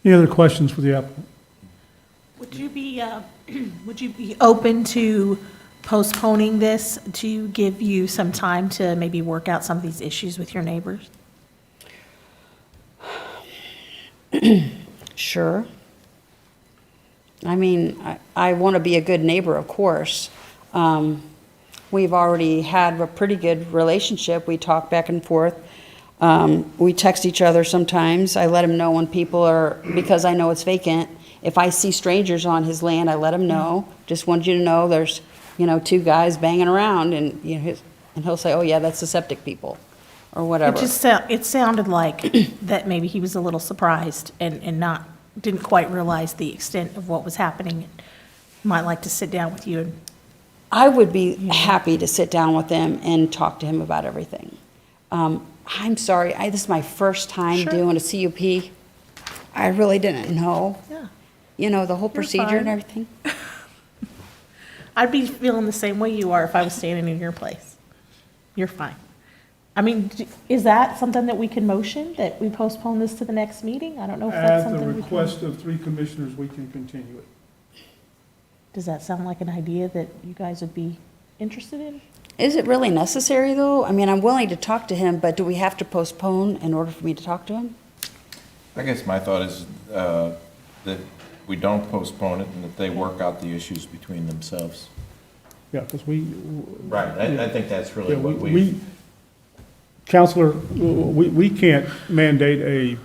Any other questions for the applicant? Would you be open to postponing this to give you some time to maybe work out some of these issues with your neighbors? Sure. I mean, I want to be a good neighbor, of course. We've already had a pretty good relationship. We talk back and forth. We text each other sometimes. I let him know when people are, because I know it's vacant. If I see strangers on his land, I let him know. Just want you to know there's, two guys banging around, and and he'll say, "Oh yeah, that's the septic people," or whatever. It sounded like that maybe he was a little surprised and didn't quite realize the extent of what was happening. Might like to sit down with you and. I would be happy to sit down with him and talk to him about everything. I'm sorry, this is my first time doing a CUP. I really didn't know. Yeah. The whole procedure and everything. I'd be feeling the same way you are if I was standing in your place. You're fine. I mean, is that something that we can motion, that we postpone this to the next meeting? I don't know if that's At the something we can. request of 3 commissioners, we can continue it. Does that sound like an idea that you guys would be interested in? Is it really necessary, though? I mean, I'm willing to talk to him, but do we have to postpone in order for me to talk to him? I guess my thought is that we don't postpone it and that they work out the issues between themselves. Yeah, because we. Right, I think that's really Yeah, what we, Counselor, we can't mandate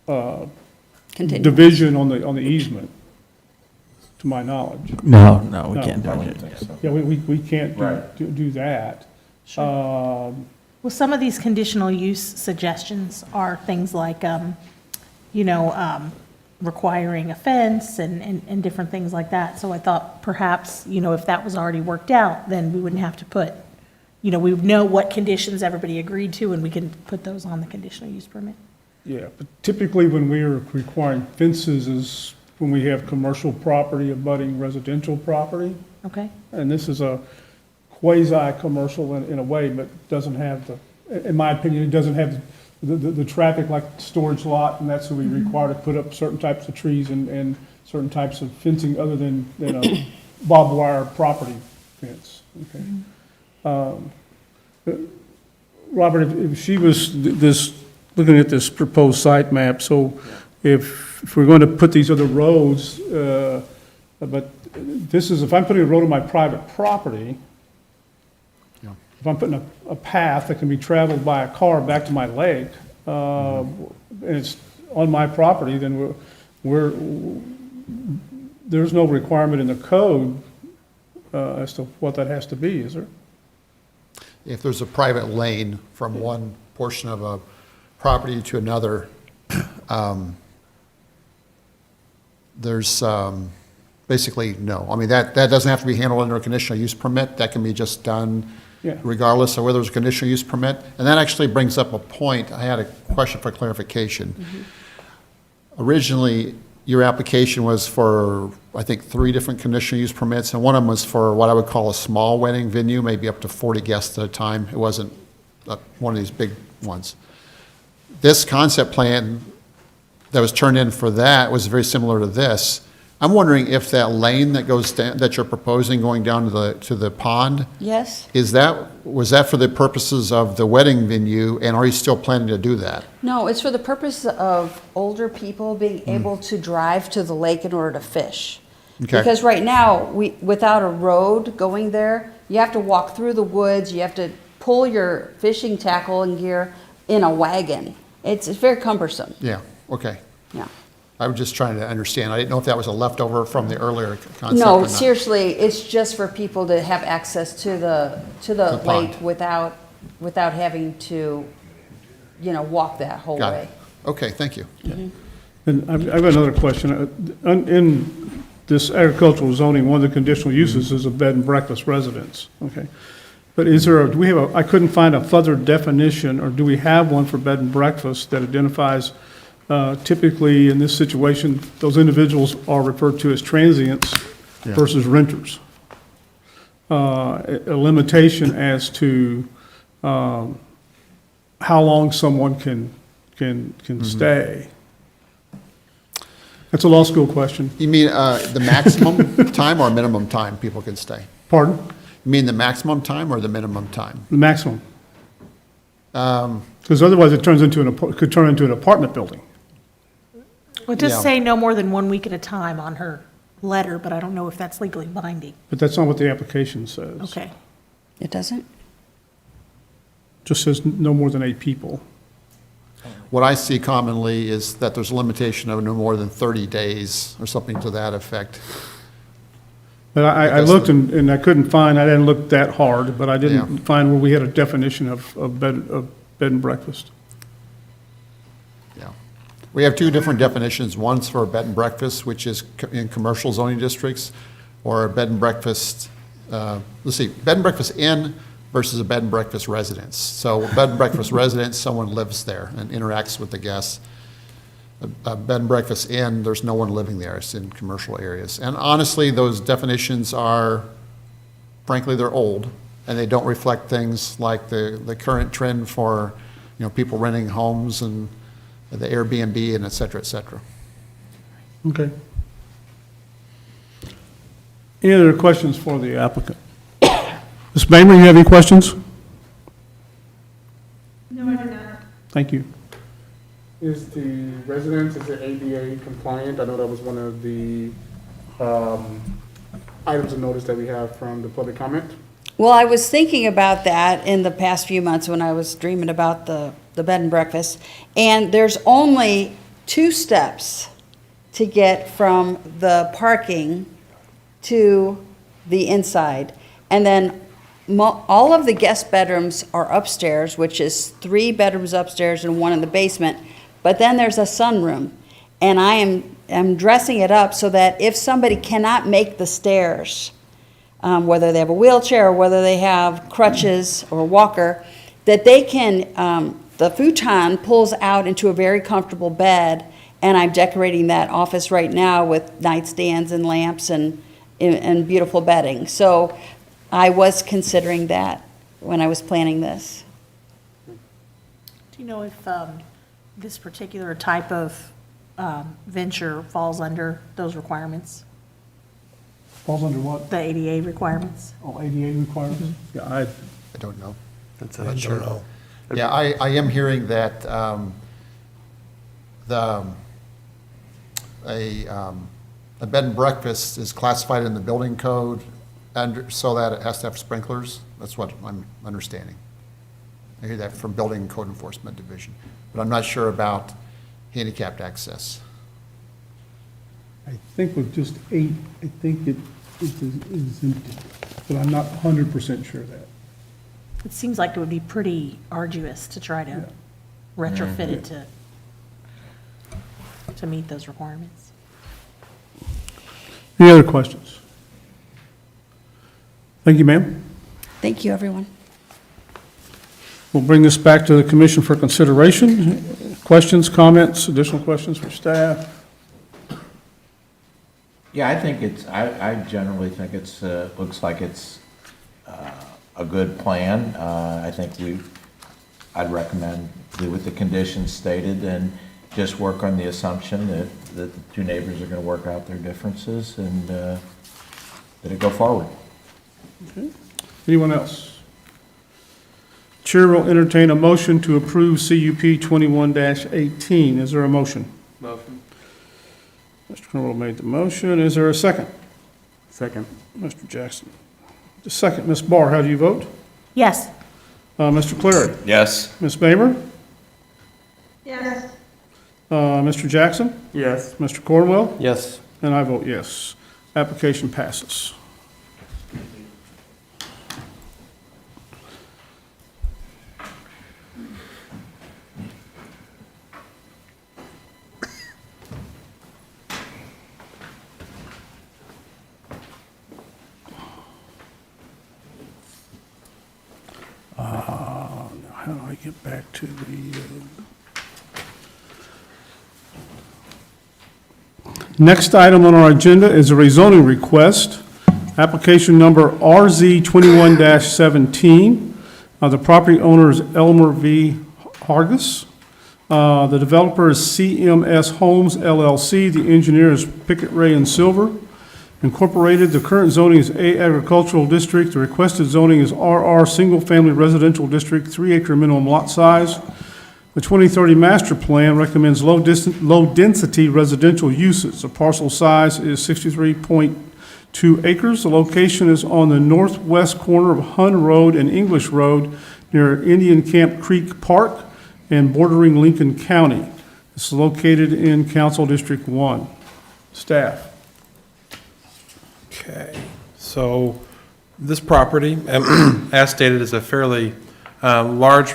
a Continue. division on the easement, to my knowledge. No, we can't do it. Yeah, we can't Right. do that. Well, some of these conditional use suggestions are things like, requiring a fence and different things like that. So I thought perhaps, if that was already worked out, then we wouldn't have to put, we would know what conditions everybody agreed to, and we can put those on the conditional use permit. Yeah, but typically when we are requiring fences is when we have commercial property abutting residential property. Okay? And this is a quasi-commercial in a way, but doesn't have in my opinion, it doesn't have the traffic like storage lot, and that's what we require to put up certain types of trees and certain types of fencing other than a barbed wire property fence, okay? Robert, if she was looking at this proposed site map, so if we're going to put these other roads, but this is, if I'm putting a road on my private property, if I'm putting a path that can be traveled by a car back to my lake, and it's on my property, then there's no requirement in the code as to what that has to be, is there? If there's a private lane from one portion of a property to another, there's basically no. I mean, that doesn't have to be handled under a conditional use permit. That can be just done regardless of whether there's a conditional use permit. And that actually brings up a point. I had a question for clarification. Originally, your application was for, I think, 3 different conditional use permits, and one of them was for what I would call a small wedding venue, maybe up to 40 guests at a time. It wasn't one of these big ones. This concept plan that was turned in for that was very similar to this. I'm wondering if that lane that goes down, that you're proposing going down to the pond, Yes? was that for the purposes of the wedding venue, and are you still planning to do that? No, it's for the purpose of older people being able to drive to the lake in order to fish. Okay. Because right now, without a road going there, you have to walk through the woods, you have to pull your fishing tackle and gear in a wagon. It's very cumbersome. Yeah, okay. Yeah. I was just trying to understand. I didn't know if that was a leftover from the earlier concept or No, not. seriously, it's just for people to have access to the The lake pond. without having to, walk that whole Got way. it. Okay, thank you. And I've got another question. In this agricultural zoning, one of the conditional uses is a bed and breakfast residence, okay? But do we have I couldn't find a further definition, or do we have one for bed and breakfast that identifies, typically in this situation, those individuals are referred to as transients Yeah. versus renters? A limitation as to how long someone can stay. That's a law school question. You mean the maximum time or minimum time people can stay? Pardon? You mean the maximum time or the minimum time? The maximum. Because otherwise it could turn into an apartment building. Well, it does Yeah. say no more than 1 week at a time on her letter, but I don't know if that's legally binding. But that's not what the application says. Okay. It doesn't? Just says no more than 8 people. What I see commonly is that there's a limitation of no more than 30 days or something to that effect. But I Because looked and I couldn't find, I didn't look that hard, but I didn't Yeah. find where we had a definition of bed and breakfast. Yeah. We have two different definitions. One's for a bed and breakfast, which is in commercial zoning districts, or a bed and breakfast, bed and breakfast inn versus a bed and breakfast residence. So a bed and breakfast residence, someone lives there and interacts with the guests. A bed and breakfast inn, there's no one living there. It's in commercial areas. And honestly, those definitions are, frankly, they're old, and they don't reflect things like the current trend for, people renting homes and the Airbnb and et cetera, et cetera. Okay. Any other questions for the applicant? Ms. Bamer, you have any questions? No, I do not. Thank you. Is the residence, is it ADA compliant? I know that was one of the items of notice that we have from the public comment. Well, I was thinking about that in the past few months when I was dreaming about the bed and breakfast. And there's only 2 steps to get from the parking to the inside. And then all of the guest bedrooms are upstairs, which is 3 bedrooms upstairs and 1 in the basement. But then there's a sunroom. And I am dressing it up so that if somebody cannot make the stairs, whether they have a wheelchair or whether they have crutches or a walker, that they can, the futon pulls out into a very comfortable bed, and I'm decorating that office right now with nightstands and lamps and beautiful bedding. So I was considering that when I was planning this. Do you know if this particular type of venture falls under those requirements, Falls under what? the ADA requirements? Oh, ADA requirements? Yeah, I don't know. That's I'm not sure. Yeah, I am hearing that a bed and breakfast is classified in the building code so that it has to have sprinklers. That's what I'm understanding. I hear that from Building Code Enforcement Division, but I'm not sure about handicapped access. I think with just 8, I think it is empty, but I'm not 100% sure of that. It seems like it would be pretty arduous to try to retrofit it to meet those requirements. Any other questions? Thank you, ma'am. Thank you, everyone. We'll bring this back to the commission for consideration. Questions, comments, additional questions for staff? Yeah, I think I generally think it's, looks like it's a good plan. I think I'd recommend do with the conditions stated and just work on the assumption that the 2 neighbors are going to work out their differences and that it go forward. Okay. Anyone else? Chair will entertain a motion to approve CUP 21-18. Is there a motion? Motion. Mr. Crowell made the motion. Is there a second? Second. Mr. Jackson. The second. Ms. Barr, how do you vote? Yes. Mr. Clary? Yes. Ms. Bamer? Yes. Mr. Jackson? Yes. Mr. Cornwell? Yes. And I vote yes. Application passes. Now, how do I get back to the... Next item on our agenda is a rezoning request, application number RZ 21-17. The property owner is Elmer V. Hargis. The developer is CMS Homes LLC. The engineer is Pickett, Ray, and Silver. Incorporated, the current zoning is A Agricultural District. The requested zoning is RR Single Family Residential District, 3-acre minimum lot size. The 2030 master plan recommends low-density residential uses. The parcel size is 63.2 acres. The location is on the northwest corner of Hun Road and English Road near Indian Camp Creek Park and bordering Lincoln County. It's located in Council District 1. Staff. Okay, so this property, as stated, is a fairly large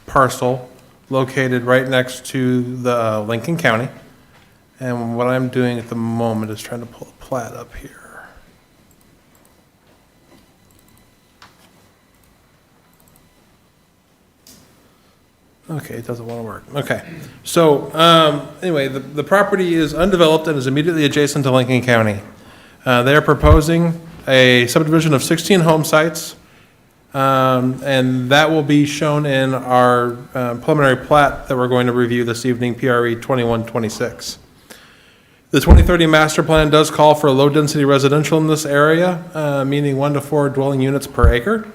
parcel located right next to the Lincoln County. And what I'm doing at the moment is trying to pull a plat up here. Okay, it doesn't want to work. Okay, so anyway, the property is undeveloped and is immediately adjacent to Lincoln County. They're proposing a subdivision of 16 home sites, and that will be shown in our preliminary plat that we're going to review this evening, PRE 2126. The 2030 master plan does call for low-density residential in this area, meaning 1 to 4 dwelling units per acre.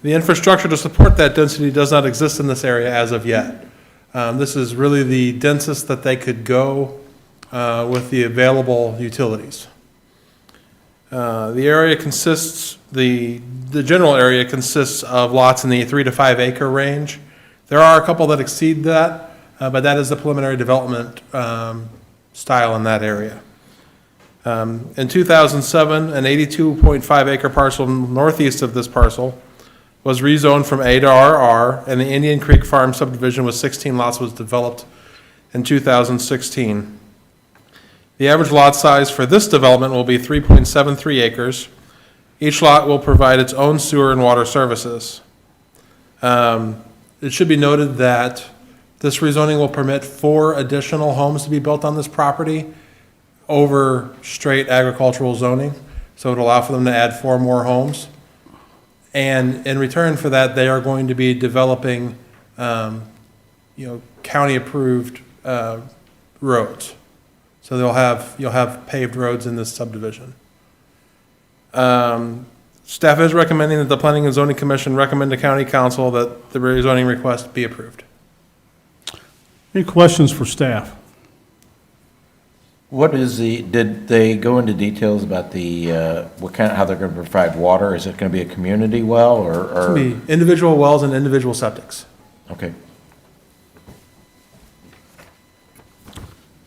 The infrastructure to support that density does not exist in this area as of yet. This is really the densest that they could go with the available utilities. The area consists, the general area consists of lots in the 3 to 5 acre range. There are a couple that exceed that, but that is the preliminary development style in that area. In 2007, an 82.5 acre parcel northeast of this parcel was rezoned from A to RR, and the Indian Creek Farm subdivision with 16 lots was developed in 2016. The average lot size for this development will be 3.73 acres. Each lot will provide its own sewer and water services. It should be noted that this rezoning will permit 4 additional homes to be built on this property over straight agricultural zoning. So it'll allow for them to add 4 more homes. And in return for that, they are going to be developing, county-approved roads. So you'll have paved roads in this subdivision. Staff is recommending that the Planning and Zoning Commission recommend to County Council that the rezoning request be approved. Any questions for staff? Did they go into details about how they're going to provide water? Is it going to be a community well or? It's going to be individual wells and individual septics. Okay.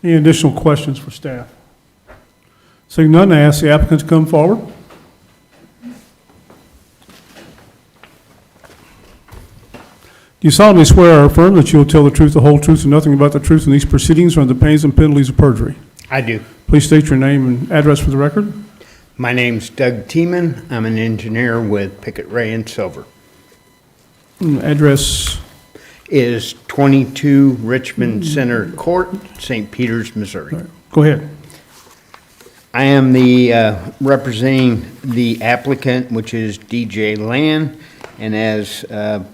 Any additional questions for staff? Seeing none, I ask the applicant to come forward. Do you solemnly swear or affirm that you will tell the truth, the whole truth, and nothing but the truth in these proceedings or under the pains and penalties of perjury? I do. Please state your name and address for the record. My name's Doug Tiemann. I'm an engineer with Pickett, Ray, and Silver. Address is 22 Richmond Center Court, St. Peters, Missouri. Right. Go ahead. I am the representing the applicant, which is DJ Land, and as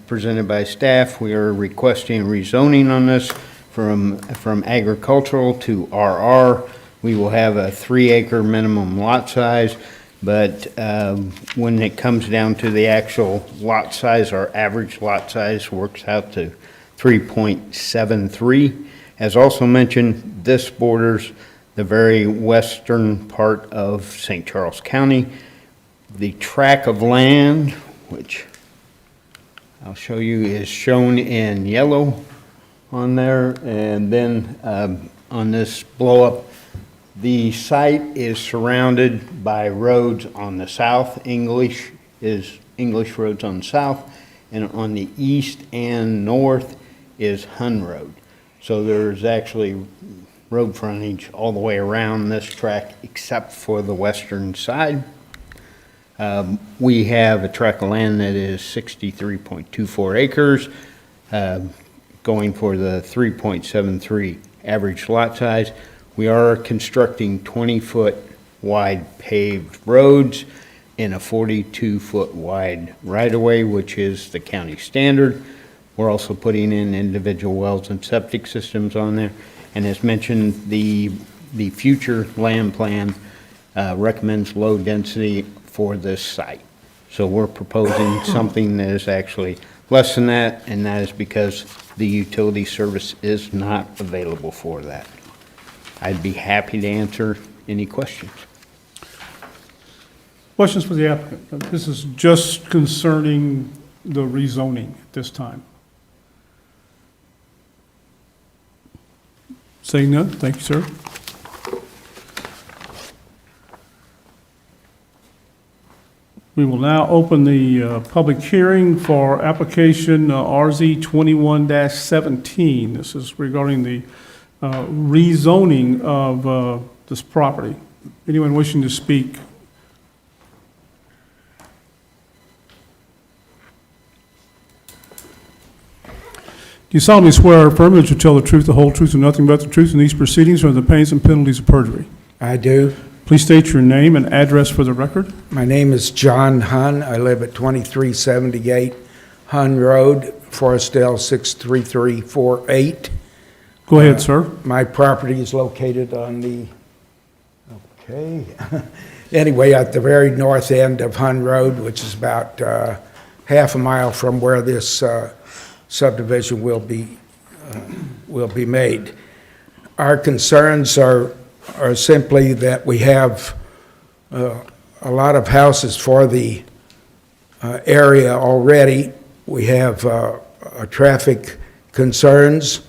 presented by staff, we are requesting rezoning on this from agricultural to RR. We will have a 3-acre minimum lot size, but when it comes down to the actual lot size, our average lot size works out to 3.73. As also mentioned, this borders the very western part of St. Charles County. The tract of land, which I'll show you, is shown in yellow on there, and then on this blow-up, the site is surrounded by roads on the south. English roads on the south, and on the east and north is Hun Road. So there's actually road frontage all the way around this tract except for the western side. We have a tract of land that is 63.24 acres, going for the 3.73 average lot size. We are constructing 20-foot wide paved roads in a 42-foot wide right-of-way, which is the county standard. We're also putting in individual wells and septic systems on there. And as mentioned, the future land plan recommends low density for this site. So we're proposing something that is actually less than that, and that is because the utility service is not available for that. I'd be happy to answer any questions. Questions for the applicant? This is just concerning the rezoning at this time. Saying none, thank you, sir. We will now open the public hearing for application RZ 21-17. This is regarding the rezoning of this property. Anyone wishing to speak? Do you solemnly swear or affirm that you tell the truth, the whole truth, and nothing but the truth in these proceedings or the pains and penalties of perjury? I do. Please state your name and address for the record. My name is John Hun. I live at 2378 Hun Road, Forestdale 63348. Go ahead, sir. My property is located on the, anyway, at the very north end of Hun Road, which is about half a mile from where this subdivision will be made. Our concerns are simply that we have a lot of houses for the area already. We have traffic concerns.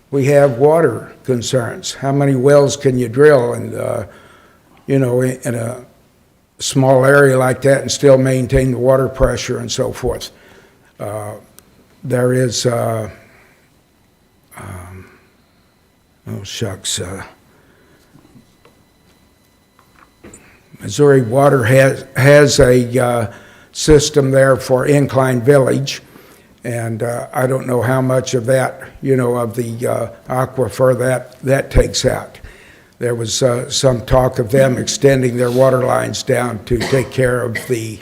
We have water concerns. How many wells can you drill in a small area like that and still maintain the water pressure and so forth? There is, Missouri Water has a system there for Incline Village, and I don't know how much of that, of the aquifer that takes out. There was some talk of them extending their water lines down to take care of the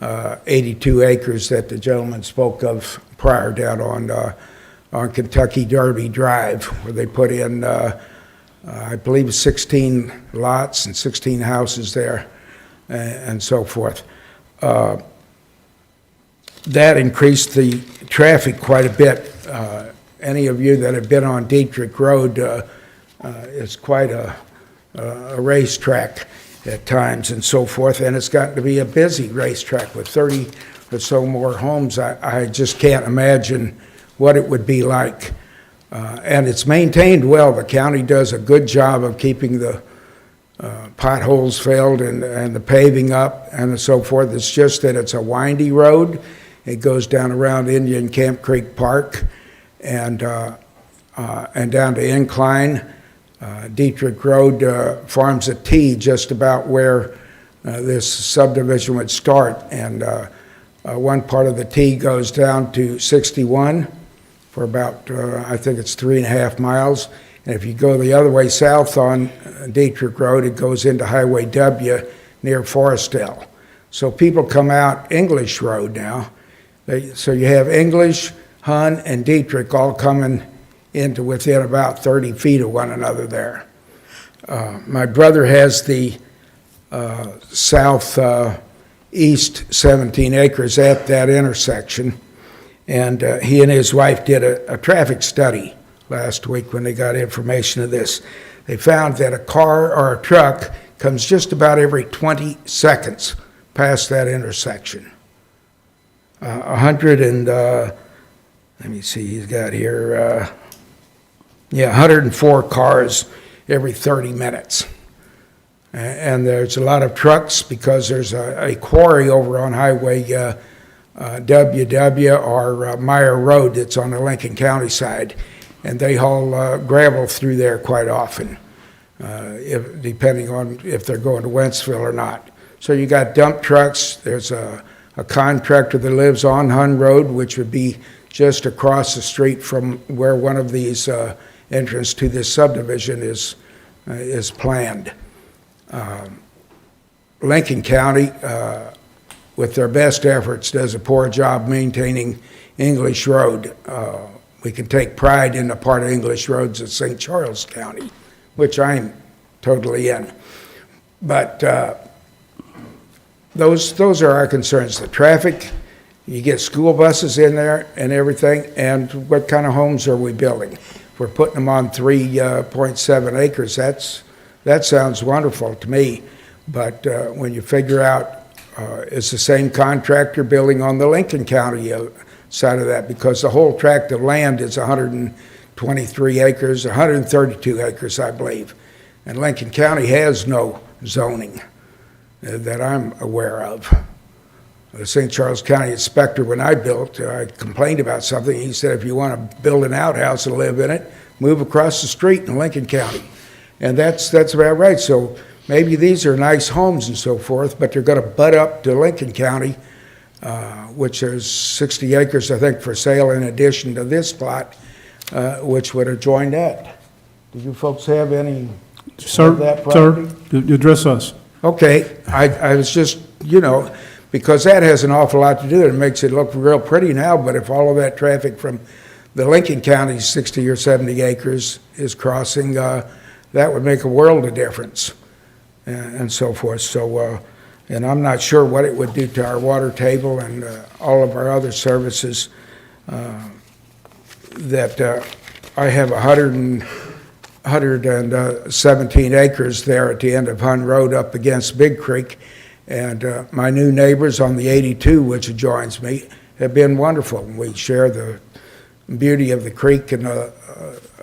82 acres that the gentleman spoke of prior down on Kentucky Derby Drive, where they put in I believe 16 lots and 16 houses there, and so forth. That increased the traffic quite a bit. Any of you that have been on Dietrich Road, it's quite a racetrack at times and so forth, and it's gotten to be a busy racetrack with 30 or so more homes. I just can't imagine what it would be like. And it's maintained well. The county does a good job of keeping the potholes filled and the paving up and so forth. It's just that it's a windy road. It goes down around Indian Camp Creek Park and down to Incline. Dietrich Road forms a T just about where this subdivision would start. And one part of the T goes down to 61 for about, I think it's 3.5 miles. And if you go the other way south on Dietrich Road, it goes into Highway W near Forestdale. So people come out English Road now. So you have English, Hun, and Dietrich all coming into within about 30 feet of one another there. My brother has the southeast 17 acres at that intersection. And he and his wife did a traffic study last week when they got information of this. They found that a car or a truck comes just about every 20 seconds past that intersection. 100 and, let me see, he's got here Yeah, 104 cars every 30 minutes. And there's a lot of trucks because there's a quarry over on Highway WW or Meyer Road that's on the Lincoln County side. And they haul gravel through there quite often, depending on if they're going to Wentzville or not. So you got dump trucks. There's a contractor that lives on Hun Road, which would be just across the street from where one of these entrance to this subdivision is planned. Lincoln County, with their best efforts, does a poor job maintaining English Road. We can take pride in the part of English roads of St. Charles County, which I'm totally in. But those are our concerns. The traffic, you get school buses in there and everything, and what kind of homes are we building? If we're putting them on 3.7 acres, that sounds wonderful to me. But when you figure out it's the same contractor building on the Lincoln County side of that, because the whole tract of land is 123 acres, 132 acres, I believe. And Lincoln County has no zoning that I'm aware of. The St. Charles County inspector, when I built, I complained about something. He said, if you want to build an outhouse and live in it, move across the street in Lincoln County. And that's about right. So maybe these are nice homes and so forth, but they're going to butt up to Lincoln County, which there's 60 acres, I think, for sale in addition to this plot, which would adjoin that. Do you folks have any of that property? Sir, address us. Okay, I was just, because that has an awful lot to do. It makes it look real pretty now, but if all of that traffic from the Lincoln County 60 or 70 acres is crossing, that would make a world of difference and so forth. So, and I'm not sure what it would do to our water table and all of our other services. That I have 117 acres there at the end of Hun Road up against Big Creek. And my new neighbors on the 82, which adjoins me, have been wonderful. We share the beauty of the creek and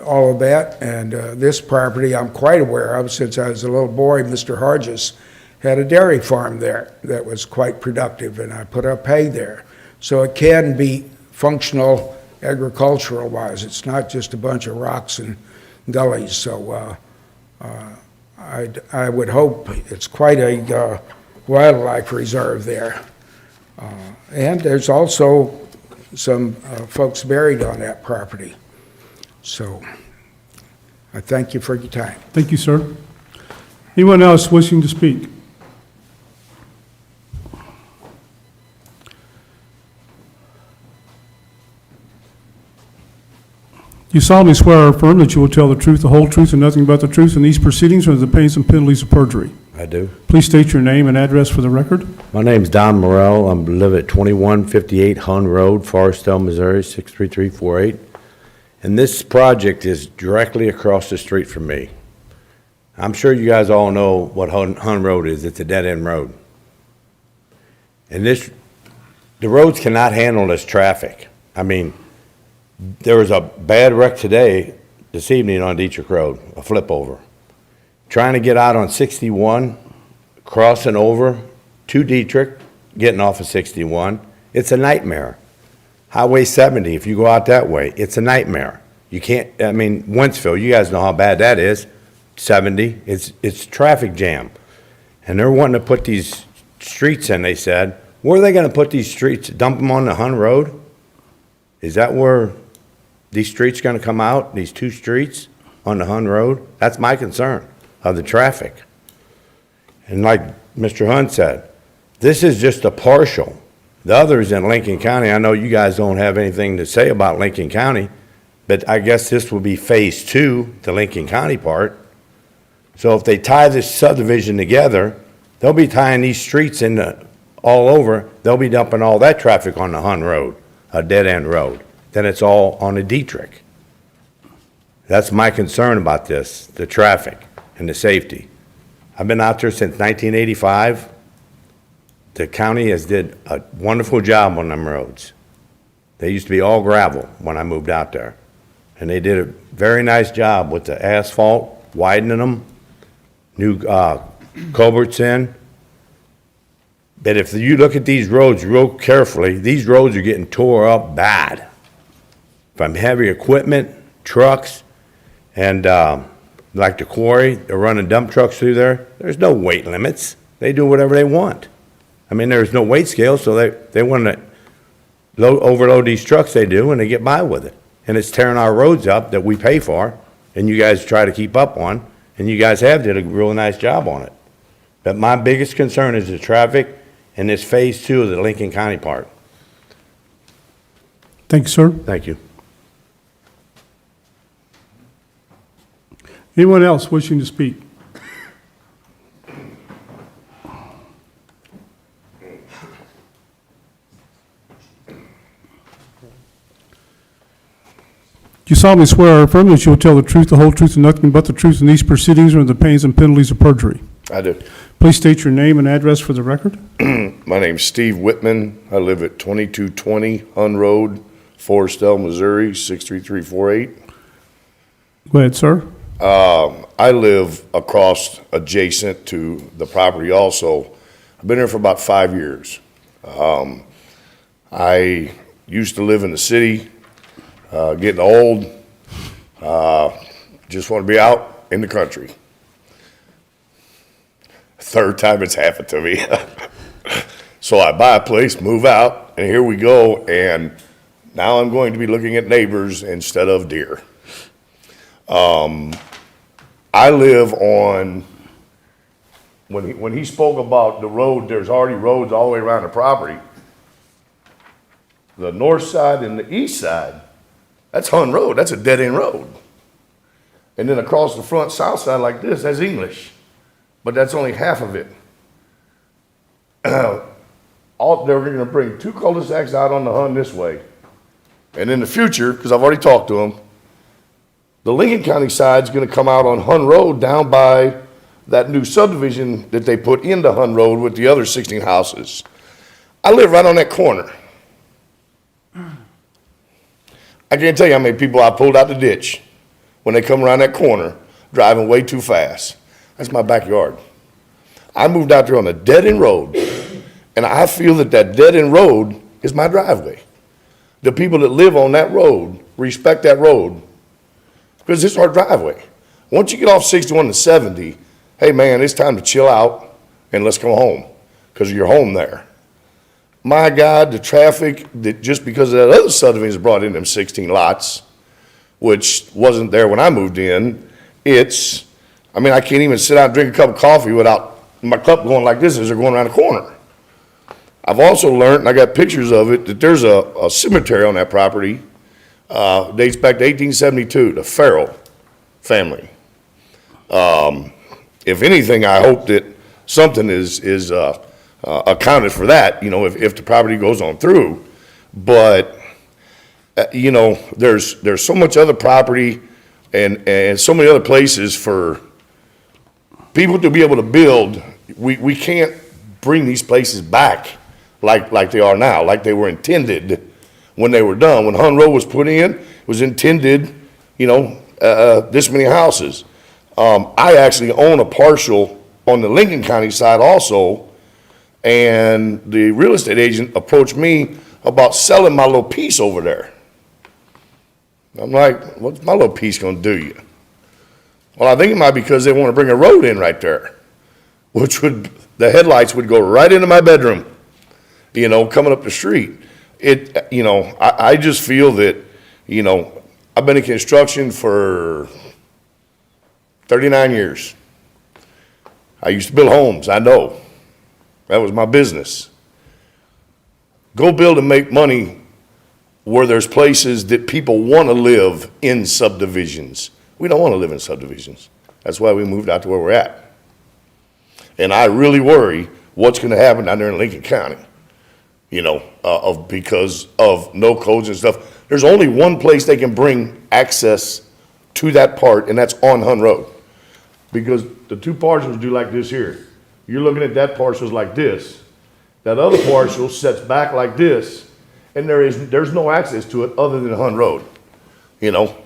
all of that. And this property I'm quite aware of since I was a little boy. Mr. Hargis had a dairy farm there that was quite productive, and I put up hay there. So it can be functional agricultural-wise. It's not just a bunch of rocks and gullies. So I would hope it's quite a wildlife reserve there. And there's also some folks buried on that property. So I thank you for your time. Thank you, sir. Anyone else wishing to speak? You solemnly swear or affirm that you will tell the truth, the whole truth, and nothing but the truth in these proceedings or the pains and penalties of perjury? I do. Please state your name and address for the record. My name's Don Morrell. I live at 2158 Hun Road, Forestdale, Missouri, 63348. And this project is directly across the street from me. I'm sure you guys all know what Hun Road is. It's a dead-end road. And the roads cannot handle this traffic. I mean, there was a bad wreck this evening on Dietrich Road, a flip over. Trying to get out on 61, crossing over to Dietrich, getting off of 61, it's a nightmare. Highway 70, if you go out that way, it's a nightmare. You can't, Wentzville, you guys know how bad that is. 70, it's traffic jam. And they're wanting to put these streets in, they said. Where are they going to put these streets? Dump them on the Hun Road? Is that where these streets going to come out, these two streets on the Hun Road? That's my concern of the traffic. And like Mr. Hun said, this is just a partial. The others in Lincoln County, I know you guys don't have anything to say about Lincoln County, but I guess this will be phase 2, the Lincoln County part. So if they tie this subdivision together, they'll be tying these streets in all over. They'll be dumping all that traffic on the Hun Road, a dead-end road. Then it's all on the Dietrich. That's my concern about this, the traffic and the safety. I've been out there since 1985. The county has did a wonderful job on them roads. They used to be all gravel when I moved out there. And they did a very nice job with the asphalt, widening them, new culverts in. But if you look at these roads real carefully, these roads are getting tore up bad. From heavy equipment, trucks, and like the quarry, they're running dump trucks through there. There's no weight limits. They do whatever they want. I mean, there's no weight scale, so they want to overload these trucks, they do, and they get by with it. And it's tearing our roads up that we pay for, and you guys try to keep up on, and you guys have did a real nice job on it. But my biggest concern is the traffic in this phase 2 of the Lincoln County Park. Thank you, sir. Thank you. Anyone else wishing to speak? Do you solemnly swear or affirm that you will tell the truth, the whole truth, and nothing but the truth in these proceedings or in the pains and penalties of perjury? I do. Please state your name and address for the record. My name's Steve Whitman. I live at 2220 Hun Road, Forestell, Missouri, 63348. Go ahead, sir. I live adjacent to the property also. I've been here for about 5 years. I used to live in the city, getting old, just want to be out in the country. Third time it's happened to me. So I buy a place, move out, and here we go, and now I'm going to be looking at neighbors instead of deer. I live on, when he spoke about the road, there's already roads all the way around the property. The north side and the east side, that's Hun Road, that's a dead-end road. And then across the front south side like this, that's English. But that's only half of it. They're gonna bring 2 cul-de-sacs out on the Hun this way. And in the future, because I've already talked to them, the Lincoln County side's gonna come out on Hun Road down by that new subdivision that they put into Hun Road with the other 16 houses. I live right on that corner. I can't tell you how many people I pulled out the ditch when they come around that corner, driving way too fast. That's my backyard. I moved out there on a dead-end road, and I feel that that dead-end road is my driveway. The people that live on that road respect that road because it's our driveway. Once you get off 61 to 70, hey man, it's time to chill out and let's come home because you're home there. My God, the traffic that just because of that other subdivision brought in them 16 lots, which wasn't there when I moved in, I mean, I can't even sit down and drink a cup of coffee without my cup going like this as they're going around the corner. I've also learned, and I got pictures of it, that there's a cemetery on that property, dates back to 1872, the Farrell family. If anything, I hope that something is accounted for that, you know, if the property goes on through. But, you know, there's so much other property and so many other places for people to be able to build. We can't bring these places back like they are now, like they were intended when they were done. When Hun Road was put in, it was intended, you know, this many houses. I actually own a parcel on the Lincoln County side also, and the real estate agent approached me about selling my little piece over there. I'm like, what's my little piece gonna do you? Well, I think it might be because they want to bring a road in right there, which the headlights would go right into my bedroom, you know, coming up the street. You know, I just feel that, you know, I've been in construction for 39 years. I used to build homes, I know. That was my business. Go build and make money where there's places that people want to live in subdivisions. We don't want to live in subdivisions. That's why we moved out to where we're at. And I really worry what's going to happen down there in Lincoln County, you know, because of no codes and stuff. There's only one place they can bring access to that part, and that's on Hun Road. Because the 2 parcels do like this here. You're looking at that parcel's like this. That other parcel sets back like this, and there's no access to it other than Hun Road, you know.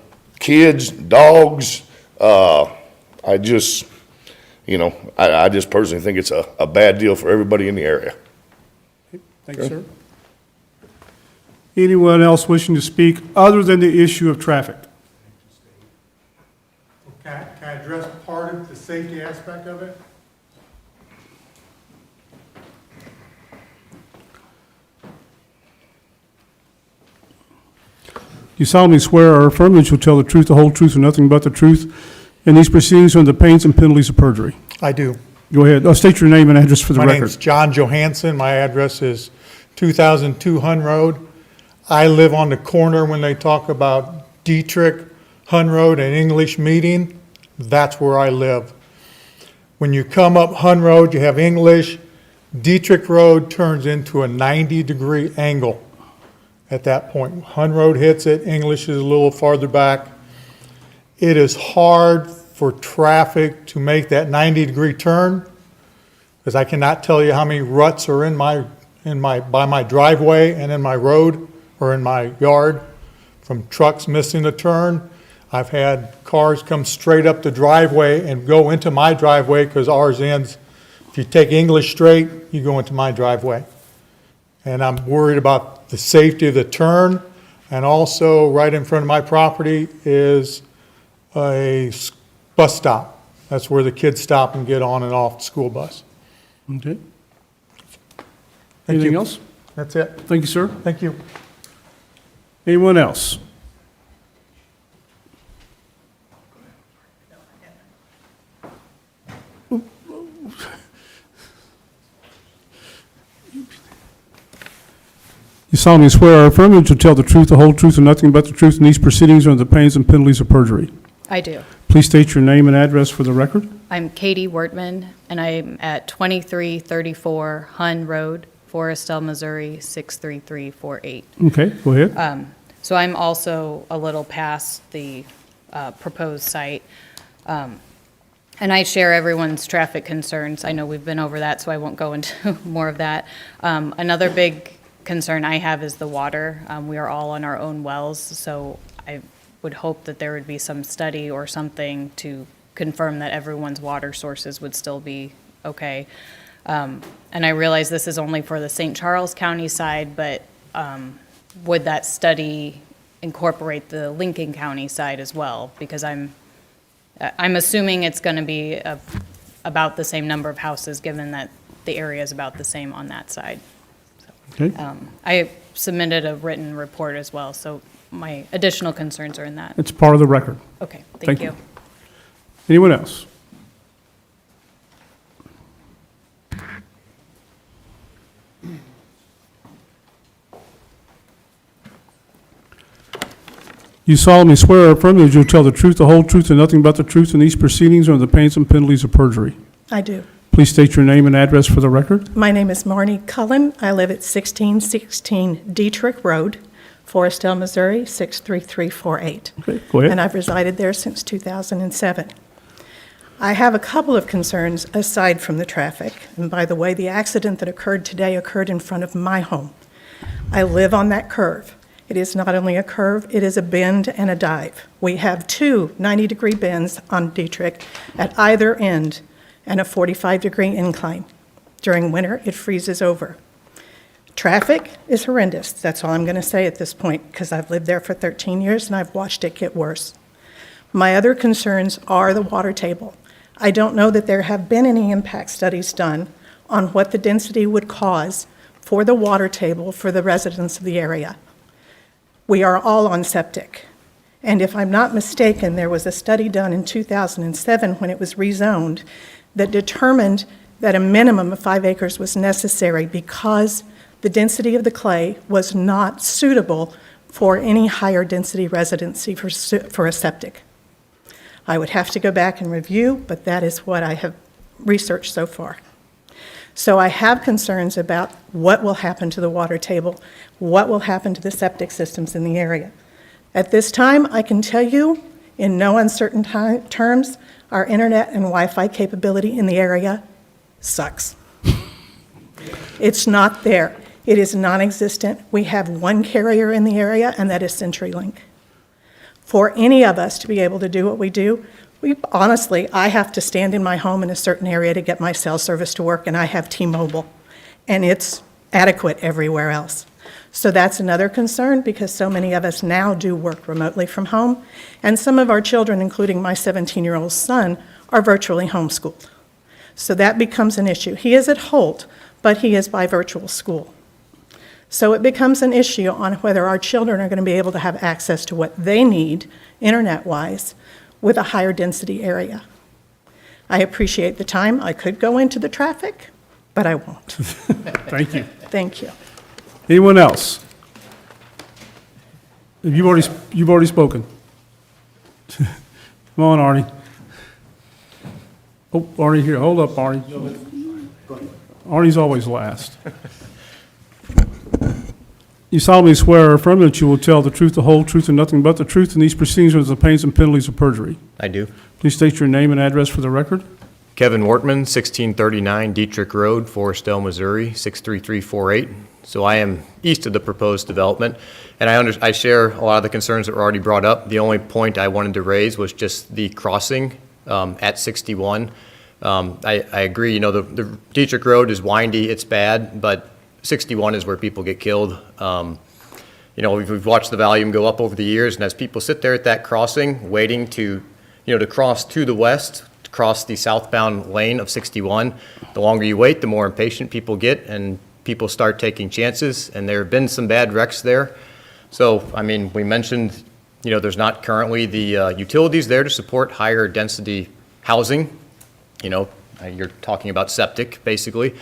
kids, dogs. I just, I just personally think it's a bad deal for everybody in the area. Thank you, sir. Anyone else wishing to speak other than the issue of traffic? Can I address part of the safety aspect of it? You solemnly swear or affirm that you'll tell the truth, the whole truth, and nothing but the truth in these proceedings under the pains and penalties of perjury. I do. Go ahead. State your name and address for the My record. name's John Johansson. My address is 2002 Hun Road. I live on the corner when they talk about Dietrich, Hun Road, and English Meeting. That's where I live. When you come up Hun Road, you have English. Dietrich Road turns into a 90-degree angle at that point. Hun Road hits it, English is a little farther back. It is hard for traffic to make that 90-degree turn, because I cannot tell you how many ruts are by my driveway and in my road or in my yard from trucks missing a turn. I've had cars come straight up the driveway and go into my driveway because ours ends. If you take English straight, you go into my driveway. And I'm worried about the safety of the turn. And also, right in front of my property is a bus stop. That's where the kids stop and get on and off the school bus. Okay. Thank Anything you. else? That's it. Thank you, sir. Thank you. Anyone else? You solemnly swear or affirm that you'll tell the truth, the whole truth, and nothing but the truth in these proceedings under the pains and penalties of perjury. I do. Please state your name and address for the record. I'm Katie Wertman, and I'm at 2334 Hun Road, Forrestal, Missouri, 63348. Okay, go ahead. So I'm also a little past the proposed site. And I share everyone's traffic concerns. I know we've been over that, so I won't go into more of that. Another big concern I have is the water. We are all on our own wells, so I would hope that there would be some study or something to confirm that everyone's water sources would still be okay. And I realize this is only for the St. Charles County side, but would that study incorporate the Lincoln County side as well? Because I'm assuming it's going to be about the same number of houses, given that the area is about the same on that side. Okay. I submitted a written report as well, so my additional concerns are in that. It's part of the record. Okay, thank you. Anyone else? You solemnly swear or affirm that you'll tell the truth, the whole truth, and nothing but the truth in these proceedings under the pains and penalties of perjury. I do. Please state your name and address for the record. My name is Marnie Cullen. I live at 1616 Dietrich Road, Forrestal, Missouri, 63348. Okay, go ahead. And I've resided there since 2007. I have a couple of concerns aside from the traffic. And by the way, the accident that occurred today occurred in front of my home. I live on that curve. It is not only a curve, it is a bend and a dive. We have two 90-degree bends on Dietrich at either end and a 45-degree incline. During winter, it freezes over. Traffic is horrendous. That's all I'm going to say at this point, because I've lived there for 13 years and I've watched it get worse. My other concerns are the water table. I don't know that there have been any impact studies done on what the density would cause for the water table for the residents of the area. We are all on septic. And if I'm not mistaken, there was a study done in 2007 when it was rezoned that determined that a minimum of 5 acres was necessary because the density of the clay was not suitable for any higher density residency for a septic. I would have to go back and review, but that is what I have researched so far. So I have concerns about what will happen to the water table, what will happen to the septic systems in the area. At this time, I can tell you, in no uncertain terms, our internet and Wi-Fi capability in the area sucks. It's not there. It is non-existent. We have one carrier in the area, and that is CenturyLink. For any of us to be able to do what we do, honestly, I have to stand in my home in a certain area to get my cell service to work, and I have T-Mobile, and it's adequate everywhere else. So that's another concern, because so many of us now do work remotely from home, and some of our children, including my 17-year-old son, are virtually homeschooled. So that becomes an issue. He is at Holt, but he is by virtual school. So it becomes an issue on whether our children are going to be able to have access to what they need, internet-wise, with a higher density area. I appreciate the time. I could go into the traffic, but I won't. Thank you. Thank you. Anyone else? You've already spoken. Come on, Arnie. Oh, Arnie here. Hold up, Arnie. Arnie's always last. You solemnly swear or affirm that you will tell the truth, the whole truth, and nothing but the truth in these proceedings under the pains and penalties of perjury. I do. Please state your name and address for the record. Kevin Wortman, 1639 Dietrich Road, Forestdale, Missouri, 63348. So I am east of the proposed development, and I share a lot of the concerns that were already brought up. The only point I wanted to raise was just the crossing at 61. I agree, you know, the Dietrich Road is windy, it's bad, but 61 is where people get killed. You know, we've watched the volume go up over the years, and as people sit there at that crossing, waiting to, you know, to cross to the west, to cross the southbound lane of 61, the longer you wait, the more impatient people get, and people start taking chances, and there have been some bad wrecks there. So, I mean, we mentioned, you know, there's not currently the utilities there to support higher density housing. You know, you're talking about septic, basically.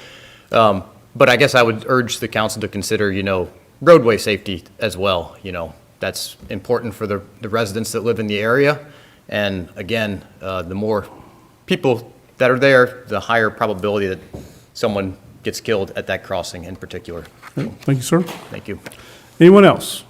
But I guess I would urge the council to consider, you know, roadway safety as well. You know, that's important for the residents that live in the area. And again, the more people that are there, the higher probability that someone gets killed at that crossing in particular. Thank you, sir. Thank you. Anyone else?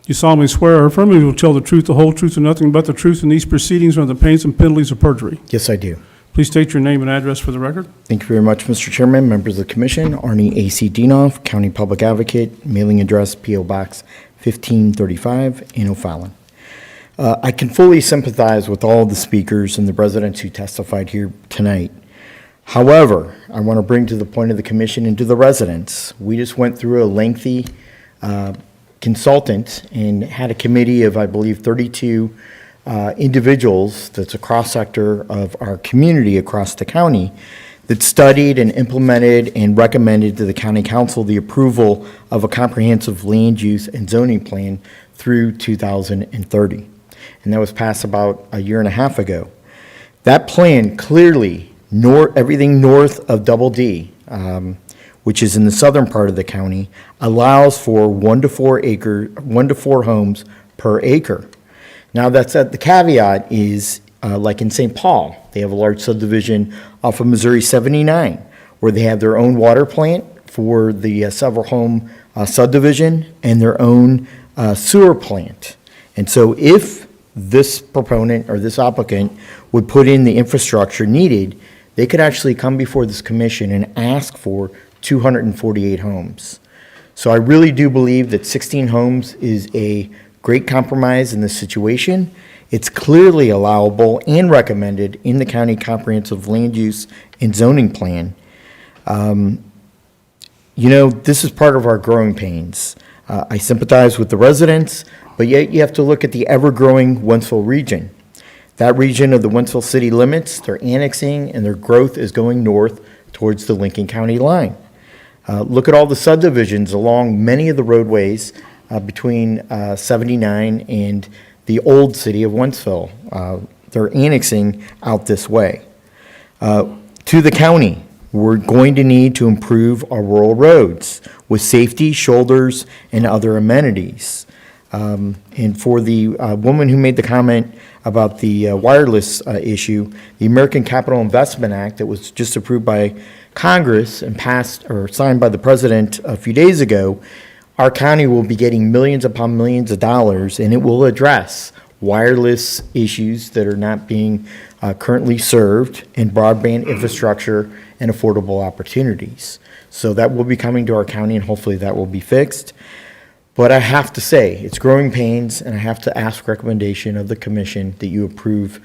You solemnly swear or affirm you will tell the truth, the whole truth, and nothing but the truth in these proceedings under the pains and penalties of perjury. Yes, I do. Please state your name and address for the record. Thank you very much, Mr. Chairman, members of the commission. Arnie A.C. Dienoff, County Public Advocate, mailing address P.O. Box 1535 in O'Fallon. I can fully sympathize with all the speakers and the residents who testified here tonight. However, I want to bring to the point of the commission and to the residents, we just went through a lengthy consultant and had a committee of, I believe, 32 individuals that's a cross-sector of our community across the county that studied and implemented and recommended to the county council the approval of a comprehensive land use and zoning plan through 2030. And that was passed about a year and a half ago. That plan clearly, everything north of Double D, which is in the southern part of the county, allows for 1 to 4 homes per acre. Now, the caveat is, like in St. Paul, they have a large subdivision off of Missouri 79, where they have their own water plant for the several home subdivision and their own sewer plant. And so if this proponent or this applicant would put in the infrastructure needed, they could actually come before this commission and ask for 248 homes. So I really do believe that 16 homes is a great compromise in this situation. It's clearly allowable and recommended in the county comprehensive land use and zoning plan. You know, this is part of our growing pains. I sympathize with the residents, but yet you have to look at the ever-growing Wentzville region. That region of the Wentzville city limits, they're annexing and their growth is going north towards the Lincoln County line. Look at all the subdivisions along many of the roadways between 79 and the old city of Wentzville. They're annexing out this way. To the county, we're going to need to improve our rural roads with safety, shoulders, and other amenities. And for the woman who made the comment about the wireless issue, the American Capital Investment Act that was just approved by Congress and passed or signed by the president a few days ago, our county will be getting millions upon millions of dollars, and it will address wireless issues that are not being currently served, and broadband infrastructure and affordable opportunities. So that will be coming to our county, and hopefully that will be fixed. But I have to say, it's growing pains, and I have to ask recommendation of the commission that you approve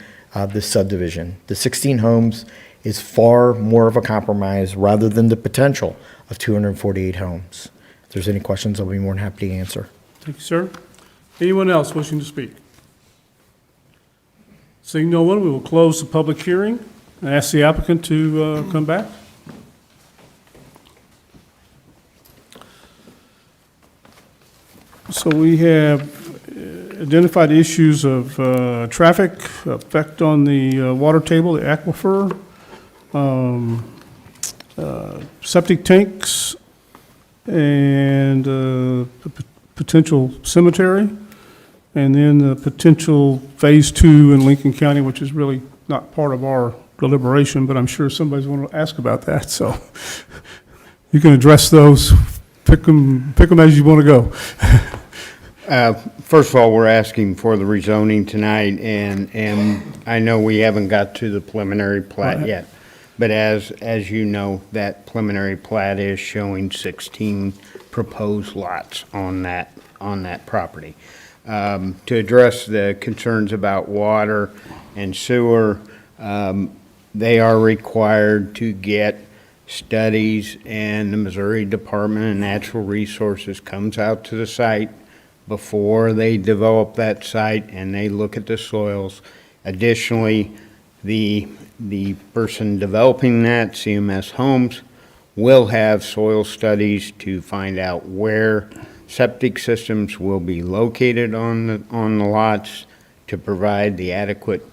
this subdivision. The 16 homes is far more of a compromise rather than the potential of 248 homes. If there's any questions, I'll be more than happy to answer. Thank you, sir. Anyone else wishing to speak? Seeing no one, we will close the public hearing and ask the applicant to come back. So we have identified issues of traffic, effect on the water table, the aquifer, septic tanks, and potential cemetery, and then the potential Phase 2 in Lincoln County, which is really not part of our deliberation, but I'm sure somebody's going to ask about that, so you can address those, pick them as you want to go. First of all, we're asking for the rezoning tonight, and I know we haven't got to the preliminary plat yet, but as you know, that preliminary plat is showing 16 proposed lots on that property. To address the concerns about water and sewer, they are required to get studies, and the Missouri Department of Natural Resources comes out to the site before they develop that site, and they look at the soils. Additionally, the person developing that, CMS Homes, will have soil studies to find out where septic systems will be located on the lots to provide the adequate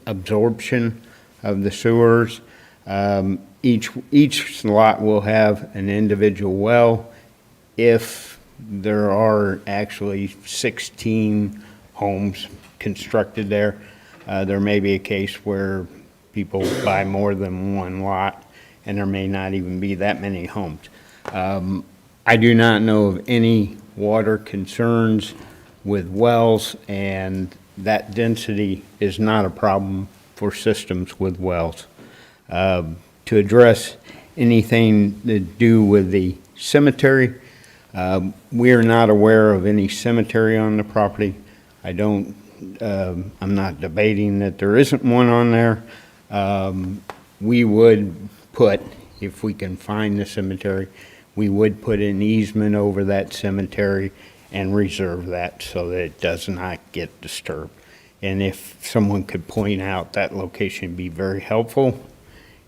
absorption of the sewers. Each lot will have an individual well. If there are actually 16 homes constructed there, there may be a case where people buy more than one lot, and there may not even be that many homes. I do not know of any water concerns with wells, and that density is not a problem for systems with wells. To address anything to do with the cemetery, we are not aware of any cemetery on the property. I'm not debating that there isn't one on there. We would put, if we can find the cemetery, we would put an easement over that cemetery and reserve that so that it does not get disturbed. And if someone could point out that location, would be very helpful.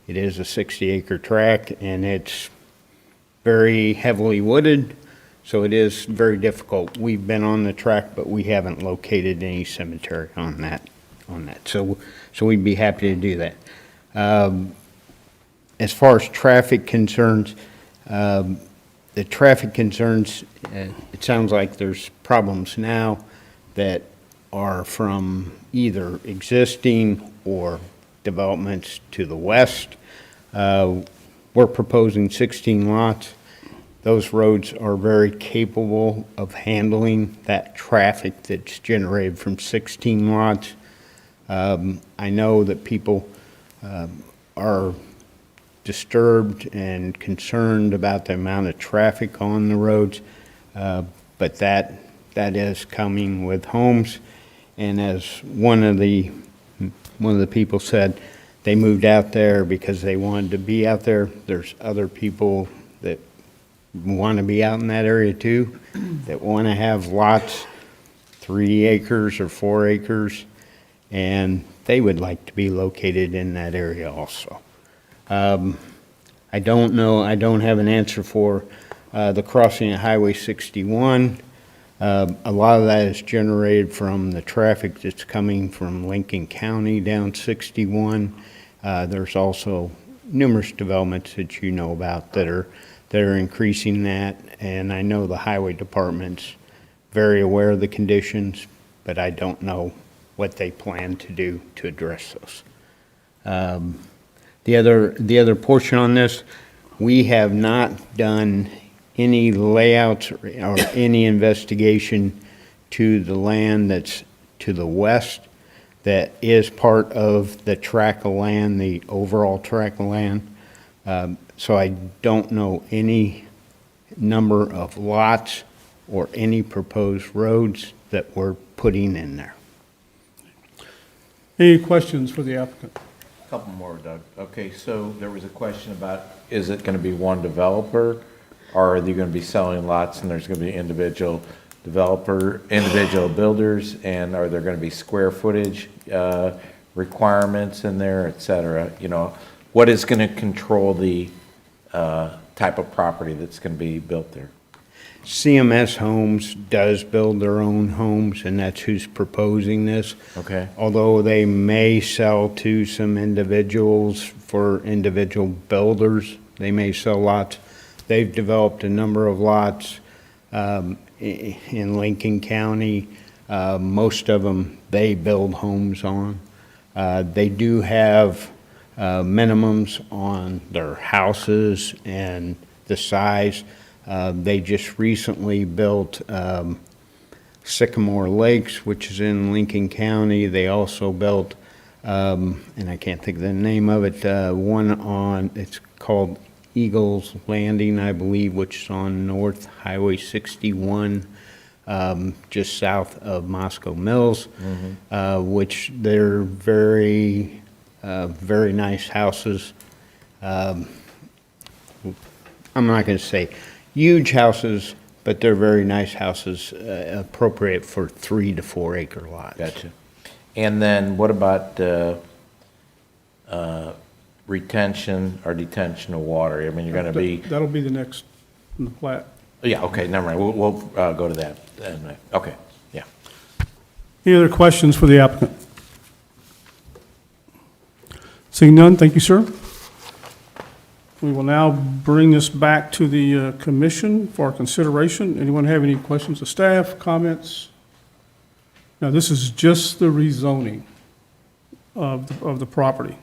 It is a 60-acre tract, and it's very heavily wooded, so it is very difficult. We've been on the tract, but we haven't located any cemetery on that. So we'd be happy to do that. As far as traffic concerns, the traffic concerns, it sounds like there's problems now that are from either existing or developments to the west. We're proposing 16 lots. Those roads are very capable of handling that traffic that's generated from 16 lots. I know that people are disturbed and concerned about the amount of traffic on the roads, but that is coming with homes. And as one of the people said, they moved out there because they wanted to be out there. There's other people that want to be out in that area too, that want to have lots 3 acres or 4 acres, and they would like to be located in that area also. I don't know, I don't have an answer for the crossing of Highway 61. A lot of that is generated from the traffic that's coming from Lincoln County down 61. There's also numerous developments that you know about that are increasing that, and I know the highway department's very aware of the conditions, but I don't know what they plan to do to address those. The other portion on this, we have not done any layouts or any investigation to the land that's to the west that is part of the tract of land, the overall tract of land. So I don't know any number of lots or any proposed roads that we're putting in there. Any questions for the applicant? Couple more, Doug. Okay, so there was a question about, is it going to be one developer, or are they going to be selling lots and there's going to be individual builders, and are there going to be square footage requirements in there, et cetera? You know, what is going to control the type of property that's going to be built there? CMS Homes does build their own homes, and that's who's proposing this. Okay. Although they may sell to some individuals for individual builders, they may sell lots. They've developed a number of lots in Lincoln County. Most of them, they build homes on. They do have minimums on their houses and the size. They just recently built Sycamore Lakes, which is in Lincoln County. They also built, and I can't think of the name of it, one on, it's called Eagles Landing, I believe, which is on North Highway 61, just south of Moscow Mills, which they're very, very nice houses. I'm not going to say huge houses, but they're very nice houses, appropriate for 3 to 4 acre lots. Gotcha. And then what about retention or detention of water? I mean, you're going to be... That'll be the next in the plat. Yeah, okay, never mind. We'll go to that. Okay, yeah. Any other questions for the applicant? Seeing none, thank you, sir. We will now bring this back to the commission for consideration. Anyone have any questions of staff, comments? Now, this is just the rezoning of the property.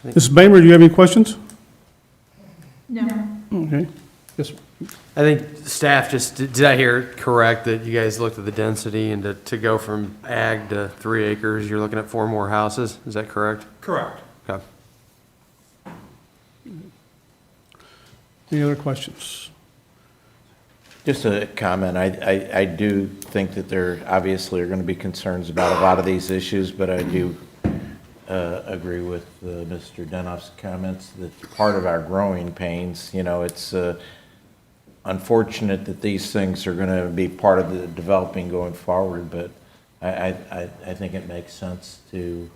Mrs. Bamer, do you have any questions? No. Okay. Yes, sir. I think staff just, did I hear it correct that you guys looked at the density and to go from ag to 3 acres, you're looking at 4 more houses? Is that correct? Correct. Okay. Any other questions? Just a comment. I do think that there obviously are going to be concerns about a lot of these issues, but I do agree with Mr. Denoff's comments that part of our growing pains, you know, it's unfortunate that these things are going to be part of the developing going forward, but I think it makes sense to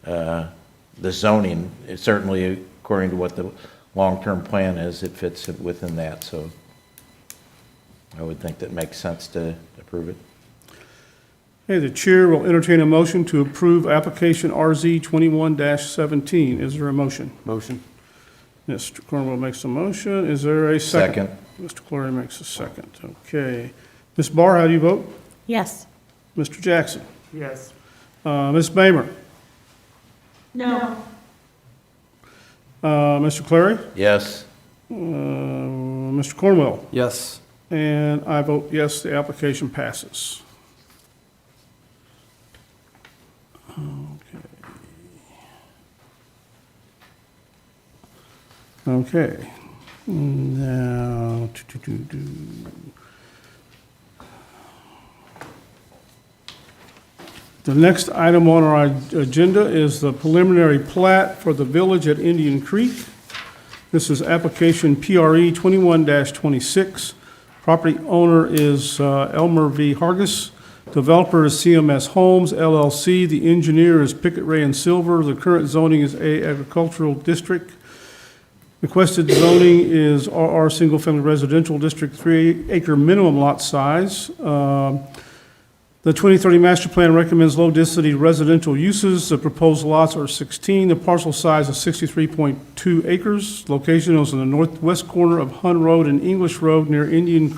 the zoning. Certainly, according to what the long-term plan is, it fits within that. So I would think that makes sense to approve it. Okay, the chair will entertain a motion to approve application RZ 21-17. Is there a motion? Motion. Mr. Cornwell makes a motion. Is there a second? Second. Mr. Clary makes a second. Okay. Ms. Barr, how do you vote? Yes. Mr. Jackson? Yes. Ms. Bamer? No. Mr. Clary? Yes. Mr. Cornwell? Yes. And I vote yes, the application passes. Okay. Now, the next item on our agenda is the preliminary plat for the village at Indian Creek. This is application PRE 21-26. Property owner is Elmer V. Hargis. Developer is CMS Homes LLC. The engineer is Pickett, Ray and Silver. The current zoning is A Agricultural District. Requested zoning is RR Single Family Residential District, 3 acre minimum lot size. The 2030 master plan recommends low density residential uses. The proposed lots are 16. The parcel size is 63.2 acres. Location is in the northwest corner of Hun Road and English Road near Indian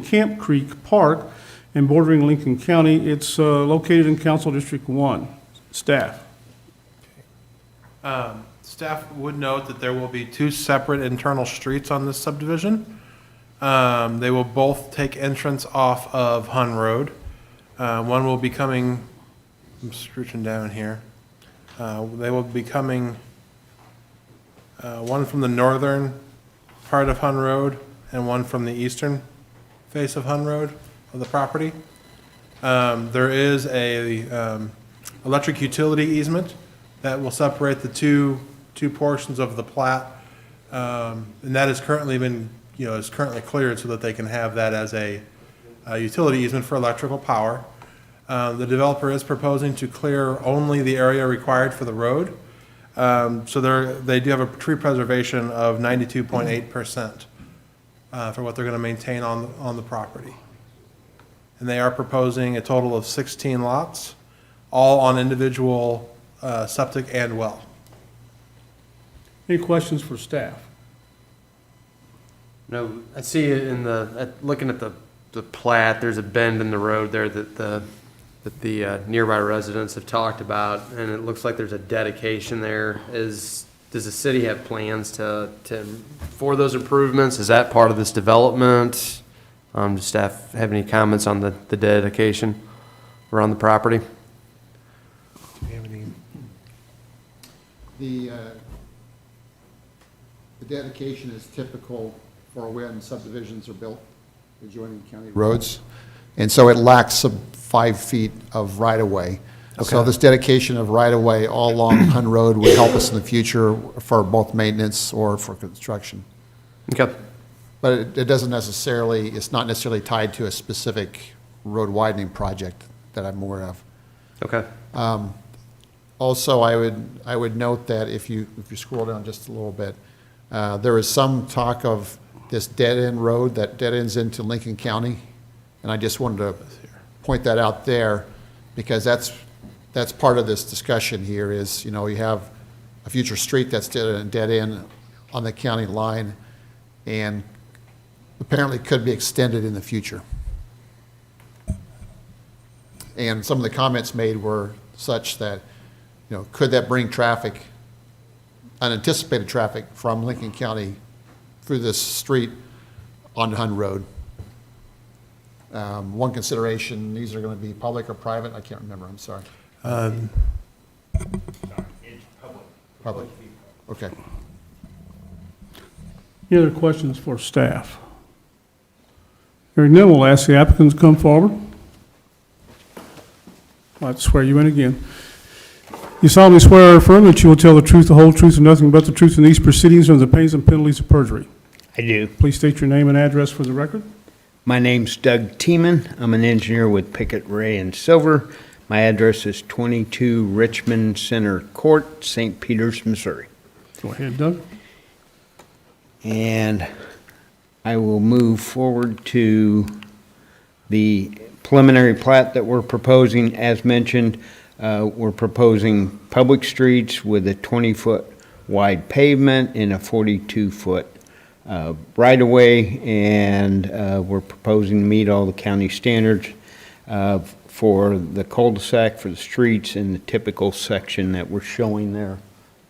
Camp Creek Park and bordering Lincoln County. It's located in Council District 1. Staff. Staff would note that there will be 2 separate internal streets on this subdivision. They will both take entrance off of Hun Road. One will be coming, I'm scooching down here. They will be coming, one from the northern part of Hun Road and one from the eastern face of Hun Road of the property. There is a electric utility easement that will separate the two portions of the plat. And that has currently been, is currently cleared so that they can have that as a utility easement for electrical power. The developer is proposing to clear only the area required for the road. So they do have a tree preservation of 92.8% for what they're going to maintain on the property. And they are proposing a total of 16 lots, all on individual septic and well. Any questions for staff? No, I see it in looking at the plat, there's a bend in the road there that the nearby residents have talked about, and it looks like there's a dedication there. Does the city have plans for those improvements? Is that part of this development? Does staff have any comments on the dedication around the property? The dedication is typical for when subdivisions are built adjoining county roads. And so it lacks some 5 feet of right-of-way. So this dedication of right-of-way all along Hun Road would help us in the future for both maintenance or for construction. Okay. But it doesn't necessarily, it's not necessarily tied to a specific road widening project that I'm aware of. Okay. Also, I would note that if you scroll down just a little bit, there is some talk of this dead-end road that dead ends into Lincoln County, and I just wanted to point that out there because that's part of this discussion here is, you have a future street that's dead end on the county line and apparently could be extended in the future. And some of the comments made were such that, could that bring traffic, unanticipated traffic from Lincoln County through this street onto Hun Road? One consideration, these are going to be public or private? I can't remember, I'm sorry. Public. Okay. Any other questions for staff? Hearing none, we'll ask the applicants to come forward. I'd like to swear you in again. You solemnly swear or affirm that you will tell the truth, the whole truth, and nothing but the truth in these proceedings under the pains and penalties of perjury. I do. Please state your name and address for the record. My name's Doug Tiemann. I'm an engineer with Pickett, Ray & Silver. My address is 22 Richmond Center Court, St. Peters, Missouri. Go ahead, Doug. And I will move forward to the preliminary plat that we're proposing. As mentioned, we're proposing public streets with a 20-foot wide pavement and a 42-foot right-of-way, and we're proposing to meet all the county standards for the cul-de-sac, for the streets, and the typical section that we're showing there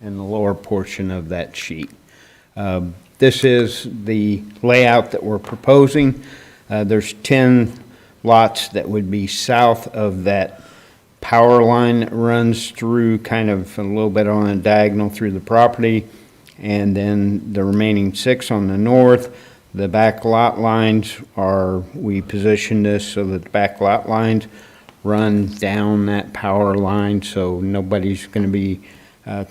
in the lower portion of that sheet. This is the layout that we're proposing. There's 10 lots that would be south of that power line that runs through kind of a little bit on a diagonal through the property, and then the remaining 6 on the north. The back lot lines we position this so that the back lot lines run down that power line, so nobody's going to be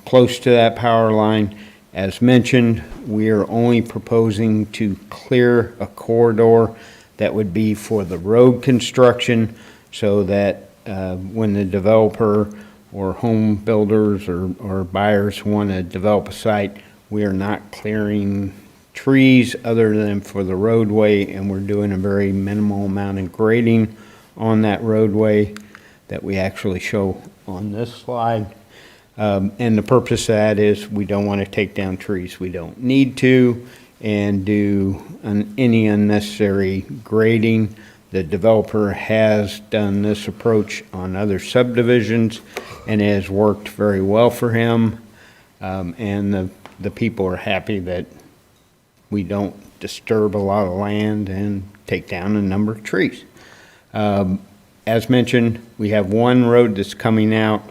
close to that power line. As mentioned, we are only proposing to clear a corridor that would be for the road construction, so that when the developer or home builders or buyers want to develop a site, we are not clearing trees other than for the roadway, and we're doing a very minimal amount of grading on that roadway that we actually show on this slide. And the purpose of that is we don't want to take down trees we don't need to and do any unnecessary grading. The developer has done this approach on other subdivisions and it has worked very well for him. And the people are happy that we don't disturb a lot of land and take down a number of trees. As mentioned, we have one road that's coming out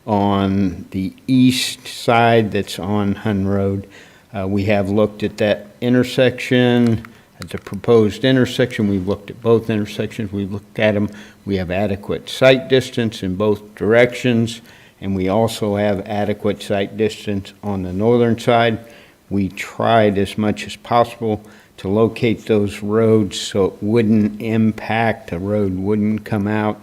on the east side that's on Hun Road. We have looked at that intersection, at the proposed intersection. We've looked at both intersections. We've looked at them. We have adequate sight distance in both directions, and we also have adequate sight distance on the northern side. We tried as much as possible to locate those roads so it wouldn't impact, the road wouldn't come out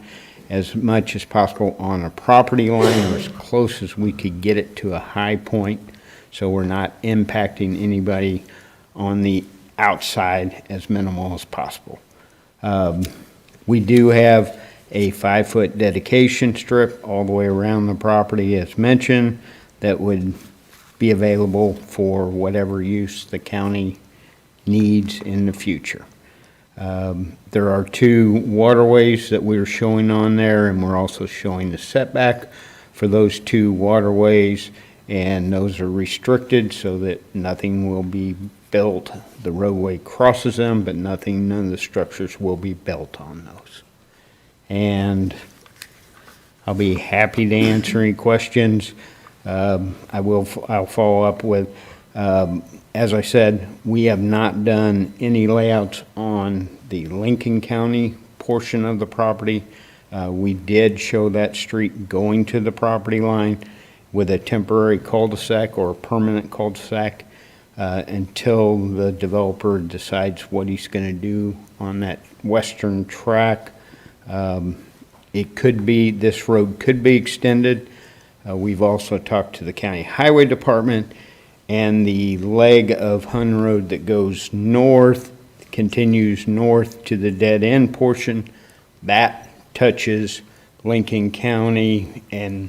as much as possible on a property line or as close as we could get it to a high point, so we're not impacting anybody on the outside as minimal as possible. We do have a 5-foot dedication strip all the way around the property, as mentioned, that would be available for whatever use the county needs in the future. There are 2 waterways that we're showing on there, and we're also showing the setback for those 2 waterways, and those are restricted so that nothing will be built. The roadway crosses them, but none of the structures will be built on those. And I'll be happy to answer any questions. I'll follow up with, as I said, we have not done any layouts on the Lincoln County portion of the property. We did show that street going to the property line with a temporary cul-de-sac or a permanent cul-de-sac until the developer decides what he's going to do on that western track. It could be, this road could be extended. We've also talked to the county highway department, and the leg of Hun Road that goes north, continues north to the dead end portion, that touches Lincoln County, and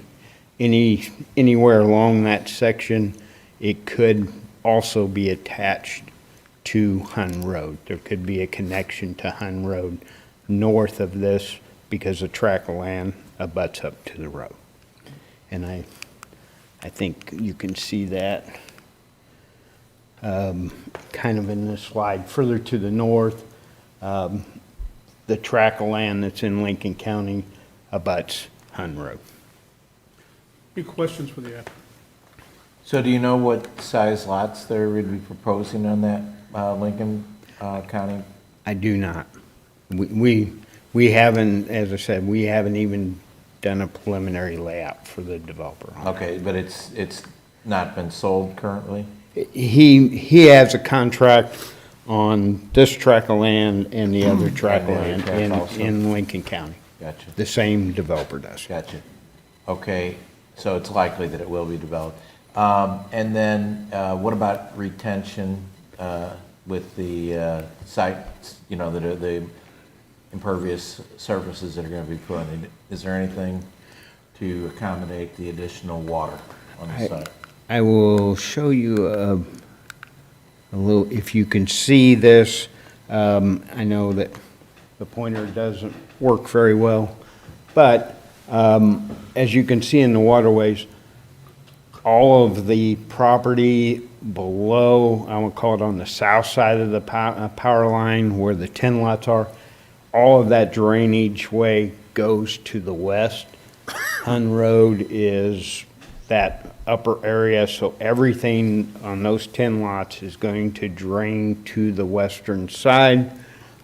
anywhere along that section, it could also be attached to Hun Road. There could be a connection to Hun Road north of this because the tract of land abuts up to the road. And I think you can see that kind of in this slide. Further to the north, the tract of land that's in Lincoln County abuts Hun Road. Any questions for the applicant? So do you know what size lots they would be proposing on that Lincoln County? I do not. We haven't, as I said, we haven't even done a preliminary layout for the developer. Okay, but it's not been sold currently? He has a contract on this tract of land and the other tract of land in Lincoln County. Gotcha. The same developer does. Gotcha. Okay, so it's likely that it will be developed. And then what about retention with the sites, you know, the impervious surfaces that are going to be put in? Is there anything to accommodate the additional water on the site? I will show you a little, if you can see this. I know that the pointer doesn't work very well, but as you can see in the waterways, all of the property below, I would call it on the south side of the power line where the 10 lots are, all of that drainage way goes to the west. Hun Road is that upper area, so everything on those 10 lots is going to drain to the western side.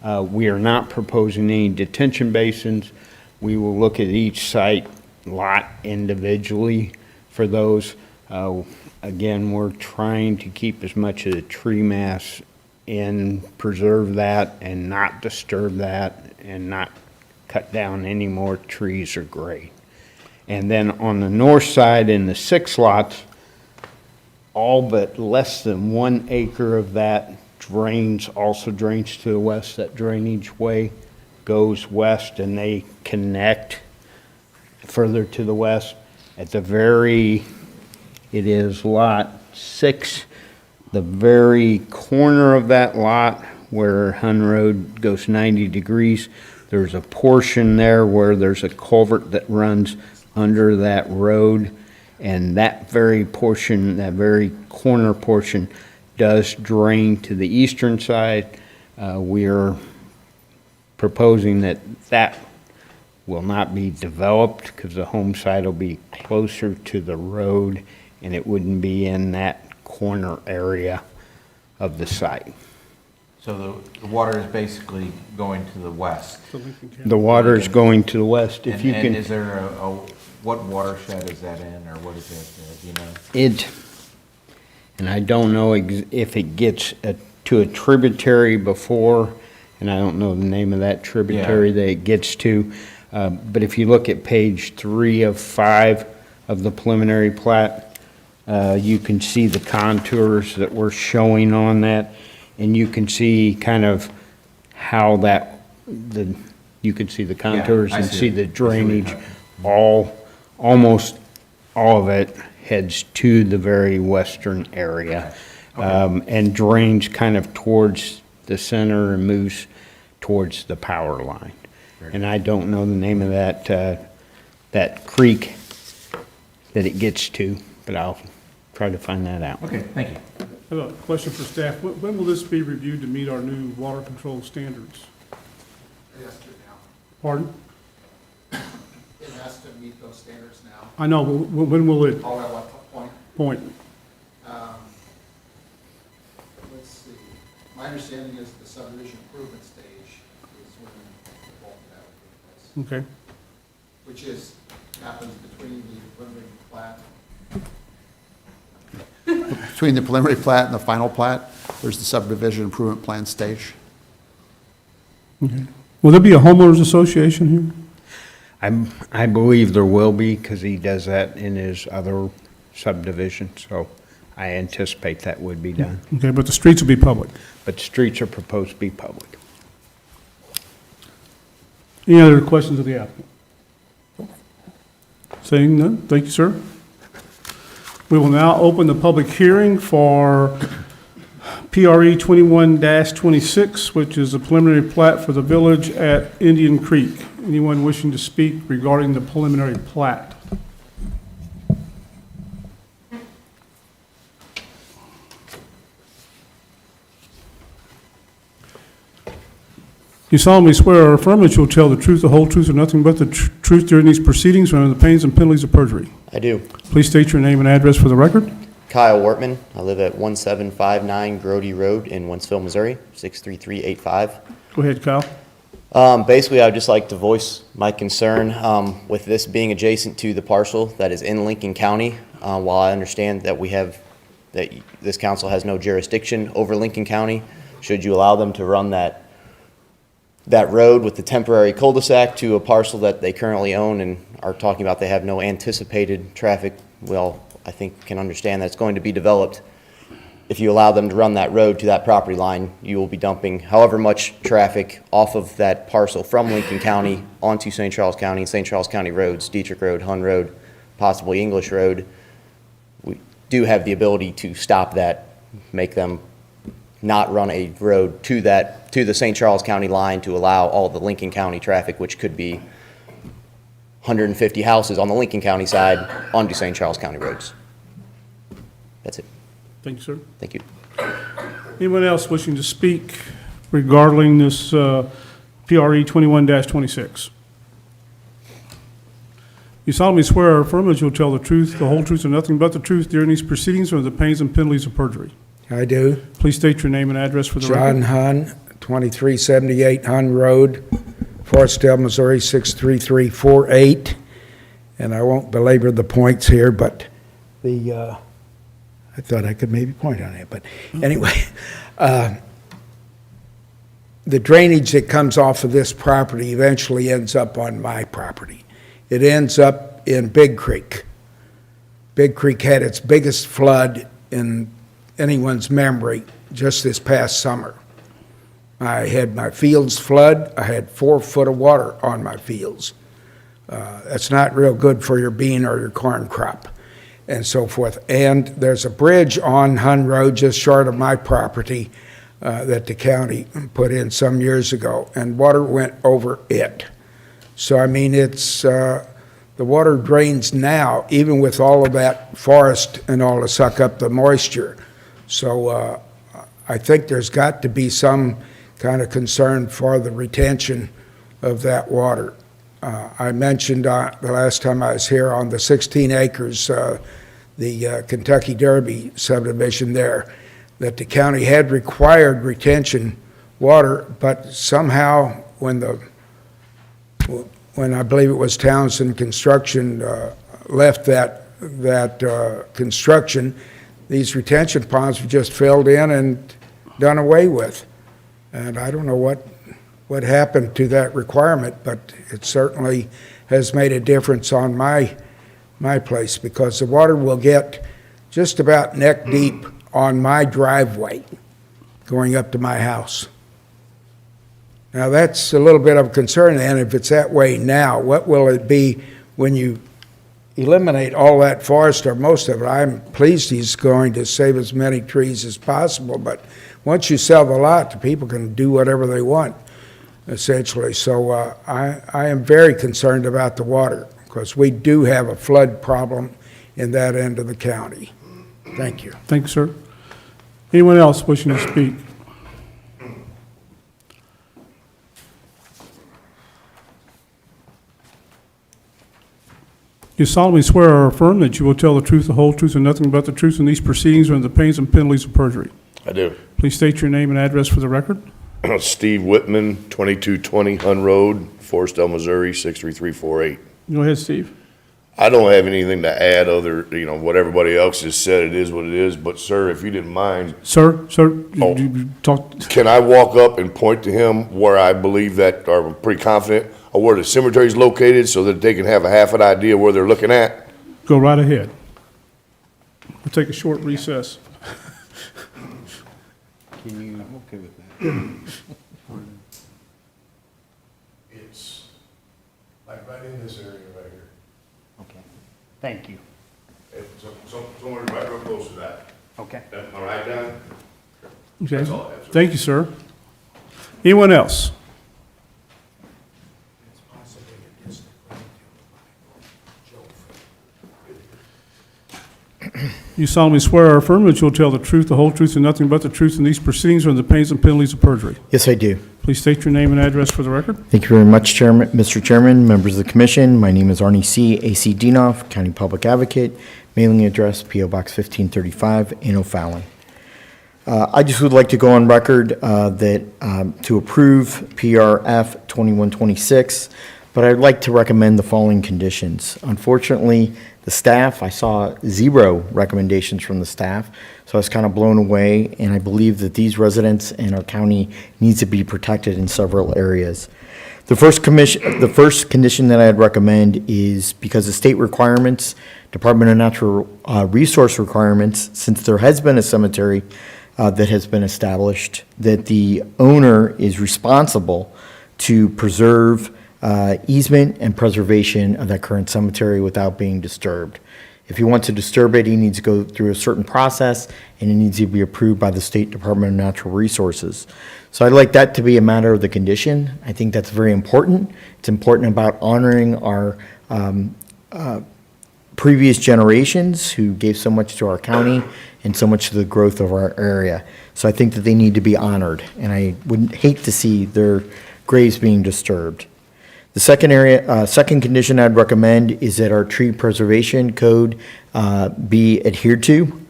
We are not proposing any detention basins. We will look at each site lot individually for those. Again, we're trying to keep as much of the tree mass in, preserve that and not disturb that and not cut down any more trees or grade. And then on the north side in the 6 lots, all but less than 1 acre of that also drains to the west. That drainage way goes west and they connect further to the west. At the very, it is lot 6, the very corner of that lot where Hun Road goes 90 degrees, there's a portion there where there's a culvert that runs under that road, and that very portion, that very corner portion, does drain to the eastern side. We're proposing that that will not be developed because the home site will be closer to the road and it wouldn't be in that corner area of the site. So the water is basically going to the west. The water is going to the west. If you And can, is there what watershed is that in, or what is it, do you know? it, and I don't know if it gets to a tributary before, and I don't know the name of that tributary that it gets to. But if you look at page 3 of 5 of the preliminary plat, you can see the contours that we're showing on that, and you can see kind of how you can see the contours and see the drainage. Almost all of it heads to the very western area, and drains kind of towards the center and moves towards the power line. And I don't know the name of that creek that it gets to, but I'll try to find that out. Okay, thank you. I have a question for staff. When will this be reviewed to meet our new water control standards? Pardon? It has to meet those standards now. I know, but when will it? All at what point? Point. Let's see. My understanding is the subdivision improvement stage is when the bulk of that will take place. Okay. Which happens between the preliminary plat. Between the preliminary plat and the final plat, there's the subdivision improvement plan stage. Okay. Will there be a homeowners association here? I believe there will be, because he does that in his other subdivision, so I anticipate that would be done. Okay, but the streets will be public. But streets are proposed to be public. Any other questions of the applicant? Saying none, thank you, sir. We will now open the public hearing for PRE 21-26, which is a preliminary plat for the village at Indian Creek. Anyone wishing to speak regarding the preliminary plat? You solemnly swear or affirm that you will tell the truth, the whole truth, and nothing but the truth during these proceedings under the pains and penalties of perjury. I do. Please state your name and address for the record. Kyle Wortman. I live at 1759 Grody Road in Wentzville, Missouri, 63385. Go ahead, Kyle. Basically, I would just like to voice my concern with this being adjacent to the parcel that is in Lincoln County. While I understand that that this council has no jurisdiction over Lincoln County, should you allow them to run that road with the temporary cul-de-sac to a parcel that they currently own and are talking about they have no anticipated traffic, well, I think can understand that it's going to be developed. If you allow them to run that road to that property line, you will be dumping however much traffic off of that parcel from Lincoln County onto St. Charles County and St. Charles County roads, Dietrich Road, Hun Road, possibly English Road. We do have the ability to stop that, make them not run a road to the St. Charles County line to allow all the Lincoln County traffic, which could be 150 houses on the Lincoln County side onto St. Charles County roads. That's it. Thank you, sir. Thank you. Anyone else wishing to speak regarding this PRE 21-26? You solemnly swear or affirm that you'll tell the truth, the whole truth, and nothing but the truth during these proceedings under the pains and penalties of perjury. I do. Please state your name and address for the record. John Hun, 2378 Hun Road, Forestdale, Missouri, 63348. And I won't belabor the points here, but I thought I could maybe point on it. But anyway, the drainage that comes off of this property eventually ends up on my property. It ends up in Big Creek. Big Creek had its biggest flood in anyone's memory just this past summer. I had my fields flood. I had 4 foot of water on my fields. That's not real good for your bean or your corn crop and so forth. And there's a bridge on Hun Road just short of my property that the county put in some years ago, and water went over it. So, I mean, it's the water drains now, even with all of that forest and all to suck up the moisture. So I think there's got to be some kind of concern for the retention of that water. I mentioned the last time I was here on the 16 acres, the Kentucky Derby subdivision there, that the county had required retention water, but somehow when I believe it was Townsend Construction left that construction, these retention ponds were just filled in and done away with. And I don't know what happened to that requirement, but it certainly has made a difference on my place, because the water will get just about neck deep on my driveway going up to my house. Now, that's a little bit of a concern, and if it's that way now, what will it be when you eliminate all that forest or most of it? I'm pleased he's going to save as many trees as possible, but once you sell the lot, the people can do whatever they want, essentially. So I am very concerned about the water, because we do have a flood problem in that end of the county. Thank you. Thank you, sir. Anyone else wishing to speak? You solemnly swear or affirm that you will tell the truth, the whole truth, and nothing but the truth in these proceedings or under the pains and penalties of perjury? I do. Please state your name and address for the record. Steve Whitman, 2220 Hun Road, Forestdale, Missouri, 63348. Go ahead, Steve. I don't have anything to add other, what everybody else has said. It is what it is. But, sir, if you didn't mind. Sir, you talk. Can I walk up and point to him where I believe that, or I'm pretty confident, or where the cemetery is located, so that they can have a half an idea where they're looking at? Go right ahead. We'll take a short recess. I'm okay with that. It's like right in this area right here. Okay, thank you. Somewhere right real close to that. Okay. Am I right, Don? Okay. That's all I have, sir. Thank you, sir. Anyone else? You solemnly swear or affirm that you'll tell the truth, the whole truth, and nothing but the truth in these proceedings or under the pains and penalties of perjury? Yes, I do. Please state your name and address for the record. Thank you very much, Chairman, Mr. Chairman, members of the commission. My name is Arnie C. A.C. Dinoff, County Public Advocate, mailing address P.O. Box 1535 in O'Fallon. I just would like to go on record that to approve PRF 2126, but I'd like to recommend the following conditions. Unfortunately, the staff, I saw 0 recommendations from the staff, so I was kind of blown away, and I believe that these residents in our county needs to be protected in several areas. The first condition that I'd recommend is because of state requirements, Department of Natural Resource requirements, since there has been a cemetery that has been established, that the owner is responsible to preserve easement and preservation of that current cemetery without being disturbed. If he wants to disturb it, he needs to go through a certain process, and it needs to be approved by the State Department of Natural Resources. So I'd like that to be a matter of the condition. I think that's very important. It's important about honoring our previous generations who gave so much to our county and so much to the growth of our area. So I think that they need to be honored, and I would hate to see their graves being disturbed. The second condition I'd recommend is that our tree preservation code be adhered to.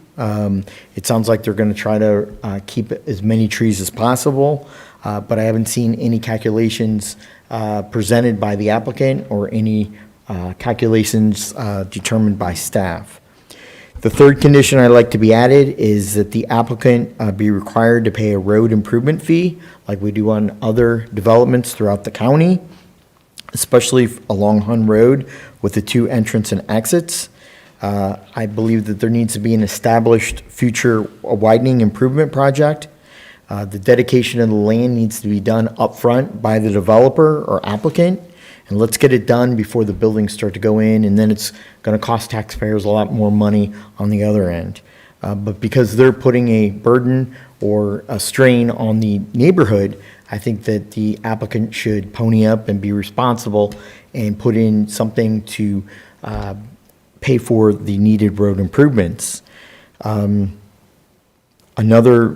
It sounds like they're going to try to keep as many trees as possible, but I haven't seen any calculations presented by the applicant or any calculations determined by staff. The third condition I'd like to be added is that the applicant be required to pay a road improvement fee like we do on other developments throughout the county, especially along Hun Road with the 2 entrance and exits. I believe that there needs to be an established future widening improvement project. The dedication of the land needs to be done upfront by the developer or applicant, and let's get it done before the buildings start to go in, and then it's going to cost taxpayers a lot more money on the other end. But because they're putting a burden or a strain on the neighborhood, I think that the applicant should pony up and be responsible and put in something to pay for the needed road improvements. Another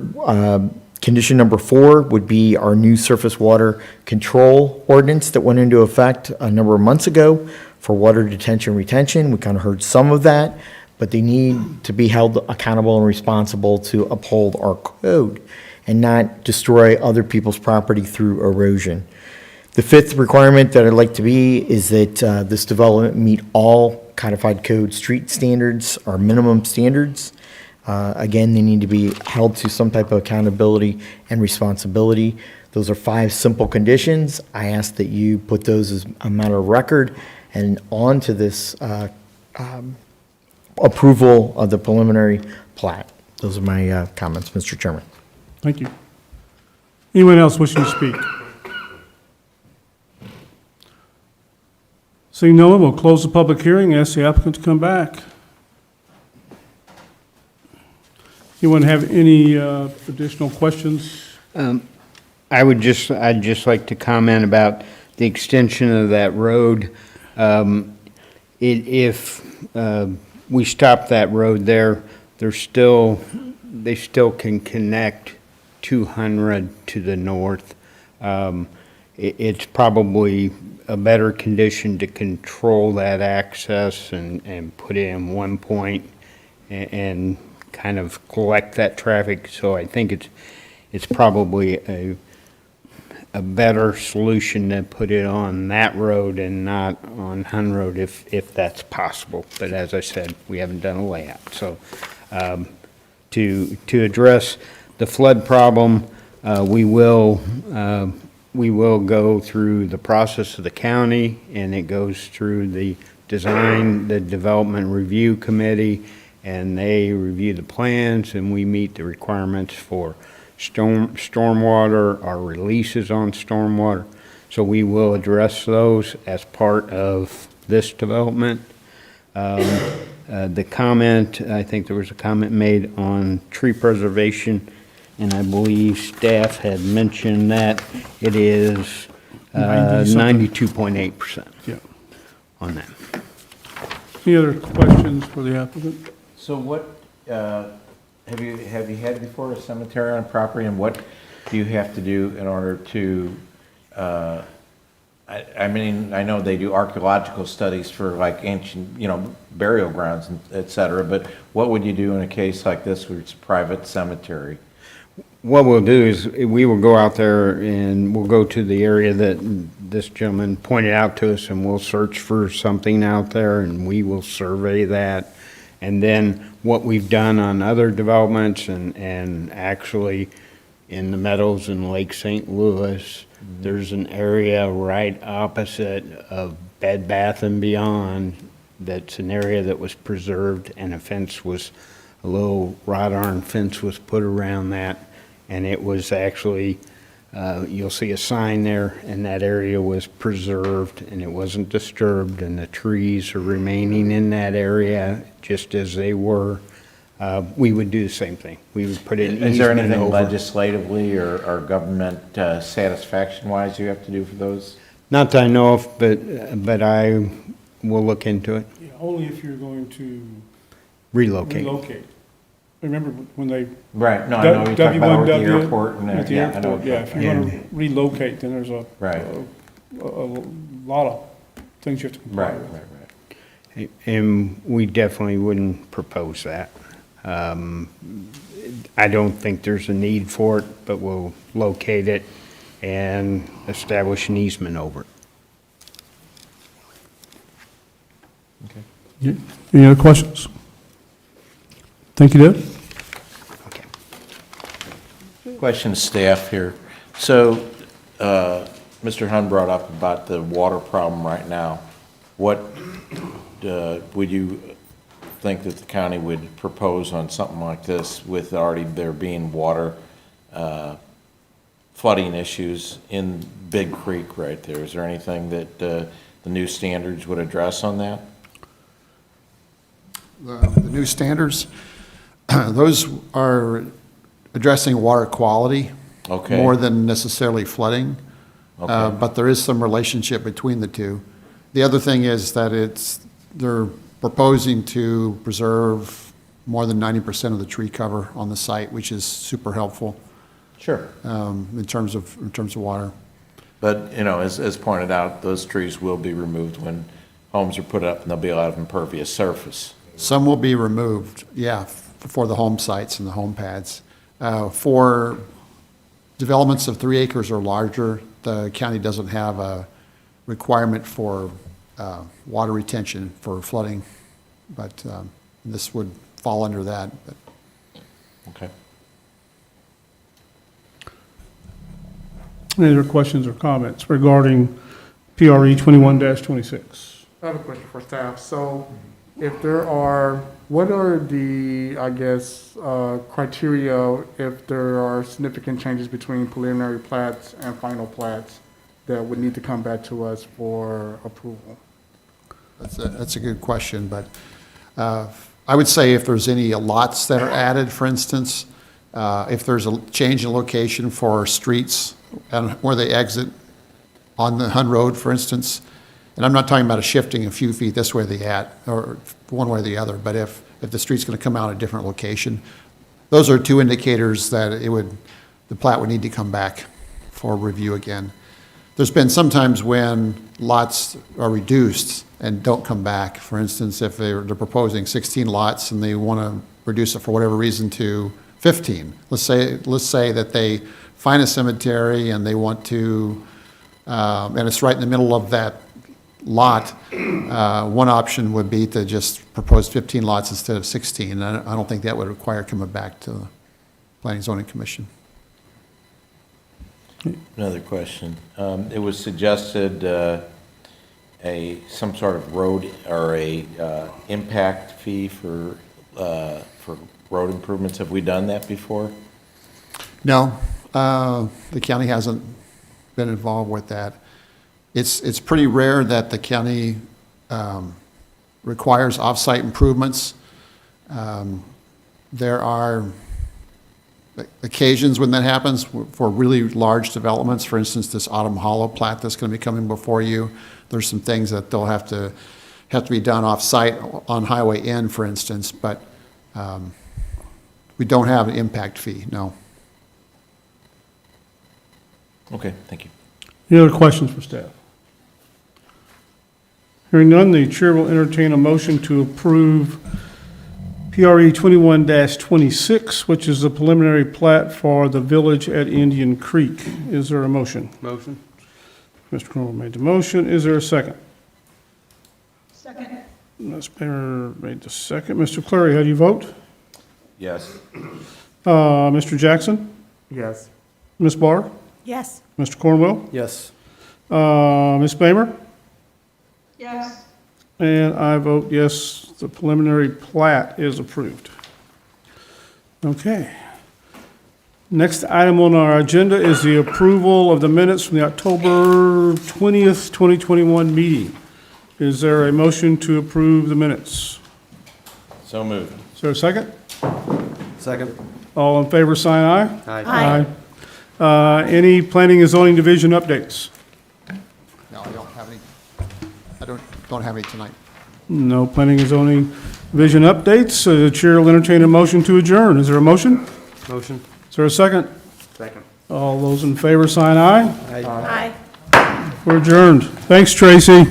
condition number 4 would be our new surface water control ordinance that went into effect a number of months ago for water detention retention. We kind of heard some of that, but they need to be held accountable and responsible to uphold our code and not destroy other people's property through erosion. The 5th requirement that I'd like to be is that this development meet all codified code street standards or minimum standards. Again, they need to be held to some type of accountability and responsibility. Those are 5 simple conditions. I ask that you put those as a matter of record and on to this approval of the preliminary plat. Those are my comments, Mr. Chairman. Thank you. Anyone else wishing to speak? Seeing no one, we'll close the public hearing and ask the applicant to come back. Anyone have any additional questions? I'd just like to comment about the extension of that road. If we stop that road there, they still can connect 200 to the north. It's probably a better condition to control that access and put it in one point and kind of collect that traffic. So I think it's probably a better solution to put it on that road and not on Hun Road if that's possible. But as I said, we haven't done a layout. So to address the flood problem, we will go through the process of the county, and it goes through the development review committee, and they review the plans, and we meet the requirements for stormwater, our releases on stormwater. So we will address those as part of this development. The comment, I think there was a comment made on tree preservation, and I believe staff had mentioned that it is 92.8% Yeah. on that. Any other questions for the applicant? So what, have you had before a cemetery on property, and what do you have to do in order to, I mean, I know they do archaeological studies for like ancient, burial grounds, and et cetera, but what would you do in a case like this where it's a private cemetery? What we'll do is we will go out there and we'll go to the area that this gentleman pointed out to us, and we'll search for something out there, and we will survey that. And then what we've done on other developments and actually in the Meadows in Lake St. Louis, there's an area right opposite of Bed Bath & Beyond that's an area that was preserved, and a little wrought iron fence was put around that, and it was actually, you'll see a sign there, and that area was preserved, and it wasn't disturbed, and the trees are remaining in that area just as they were. We would do the same thing. We would put an easement over. Is there anything legislatively or government satisfaction-wise you have to do for those? Not that I know of, but I will look into it. Yeah, only if you're going to Relocate. Remember when they. Right, no, I know you talk about the airport and At the yeah, I know. airport, yeah, if you're going to relocate, then there's a lot of things you have to comply with. Right. And we definitely wouldn't propose that. I don't think there's a need for it, but we'll locate it and establish an easement over it. Yeah. Any other questions? Thank you, Deb. Question to staff here. So, Mr. Hun brought up about the water problem right now. What would you think that the county would propose on something like this with already there being water flooding issues in Big Creek right there? Is there anything that the new standards would address on that? The new standards, those are addressing water quality more than necessarily flooding. But there is some relationship between the two. The other thing is that they're proposing to preserve more than 90% of the tree cover on the site, which is super helpful. Sure. In terms of water. But, you know, as pointed out, those trees will be removed when homes are put up, and there'll be a lot of impervious surface. Some will be removed, yeah, for the home sites and the home pads. For developments of 3 acres or larger, the county doesn't have a requirement for water retention for flooding, but this would fall under that. But. Okay. Any other questions or comments regarding PRE 21-26? I have a question for staff. So if there are, what are the, I guess, criteria if there are significant changes between preliminary plats and final plats that would need to come back to us for approval? That's a good question, but I would say if there's any lots that are added, for instance, if there's a change in location for streets and where they exit on the Hun Road, for instance, and I'm not talking about a shifting a few feet this way or that, or one way or the other, but if the street's going to come out a different location, those are 2 indicators that the plat would need to come back for review again. There's been sometimes when lots are reduced and don't come back. For instance, if they're proposing 16 lots and they want to reduce it for whatever reason to 15. Let's say that they find a cemetery and they want to, and it's right in the middle of that lot. One option would be to just propose 15 lots instead of 16. I don't think that would require coming back to the Planning and Zoning Commission. Another question. It was suggested some sort of road or a impact fee for road improvements. Have we done that before? No, the county hasn't been involved with that. It's pretty rare that the county requires off-site improvements. There are occasions when that happens for really large developments. For instance, this Autumn Hollow plat that's going to be coming before you. There's some things that they'll have to be done off-site on Highway N, for instance, but we don't have an impact fee, no. Okay, thank you. Any other questions for staff? Hearing none, the chair will entertain a motion to approve PRE 21-26, which is the preliminary plat for the village at Indian Creek. Is there a motion? Motion. Mr. Crowe made the motion. Is there a second? Second. Ms. Bayer made the second. Mr. Clary, how do you vote? Yes. Mr. Jackson? Yes. Ms. Barr? Yes. Mr. Cornwell? Yes. Ms. Bamer? Yes. And I vote yes, the preliminary plat is approved. Okay. Next item on our agenda is the approval of the minutes from the October 20th, 2021 meeting. Is there a motion to approve the minutes? So moved. Is there a second? Second. All in favor, sign aye. Aye. Aye. Any planning and zoning division updates? No, I don't have any. I don't have any tonight. No planning and zoning division updates. The chair will entertain a motion to adjourn. Is there a motion? Motion. Is there a second? Second. All those in favor, sign aye. Aye. Aye. We're adjourned. Thanks, Tracy.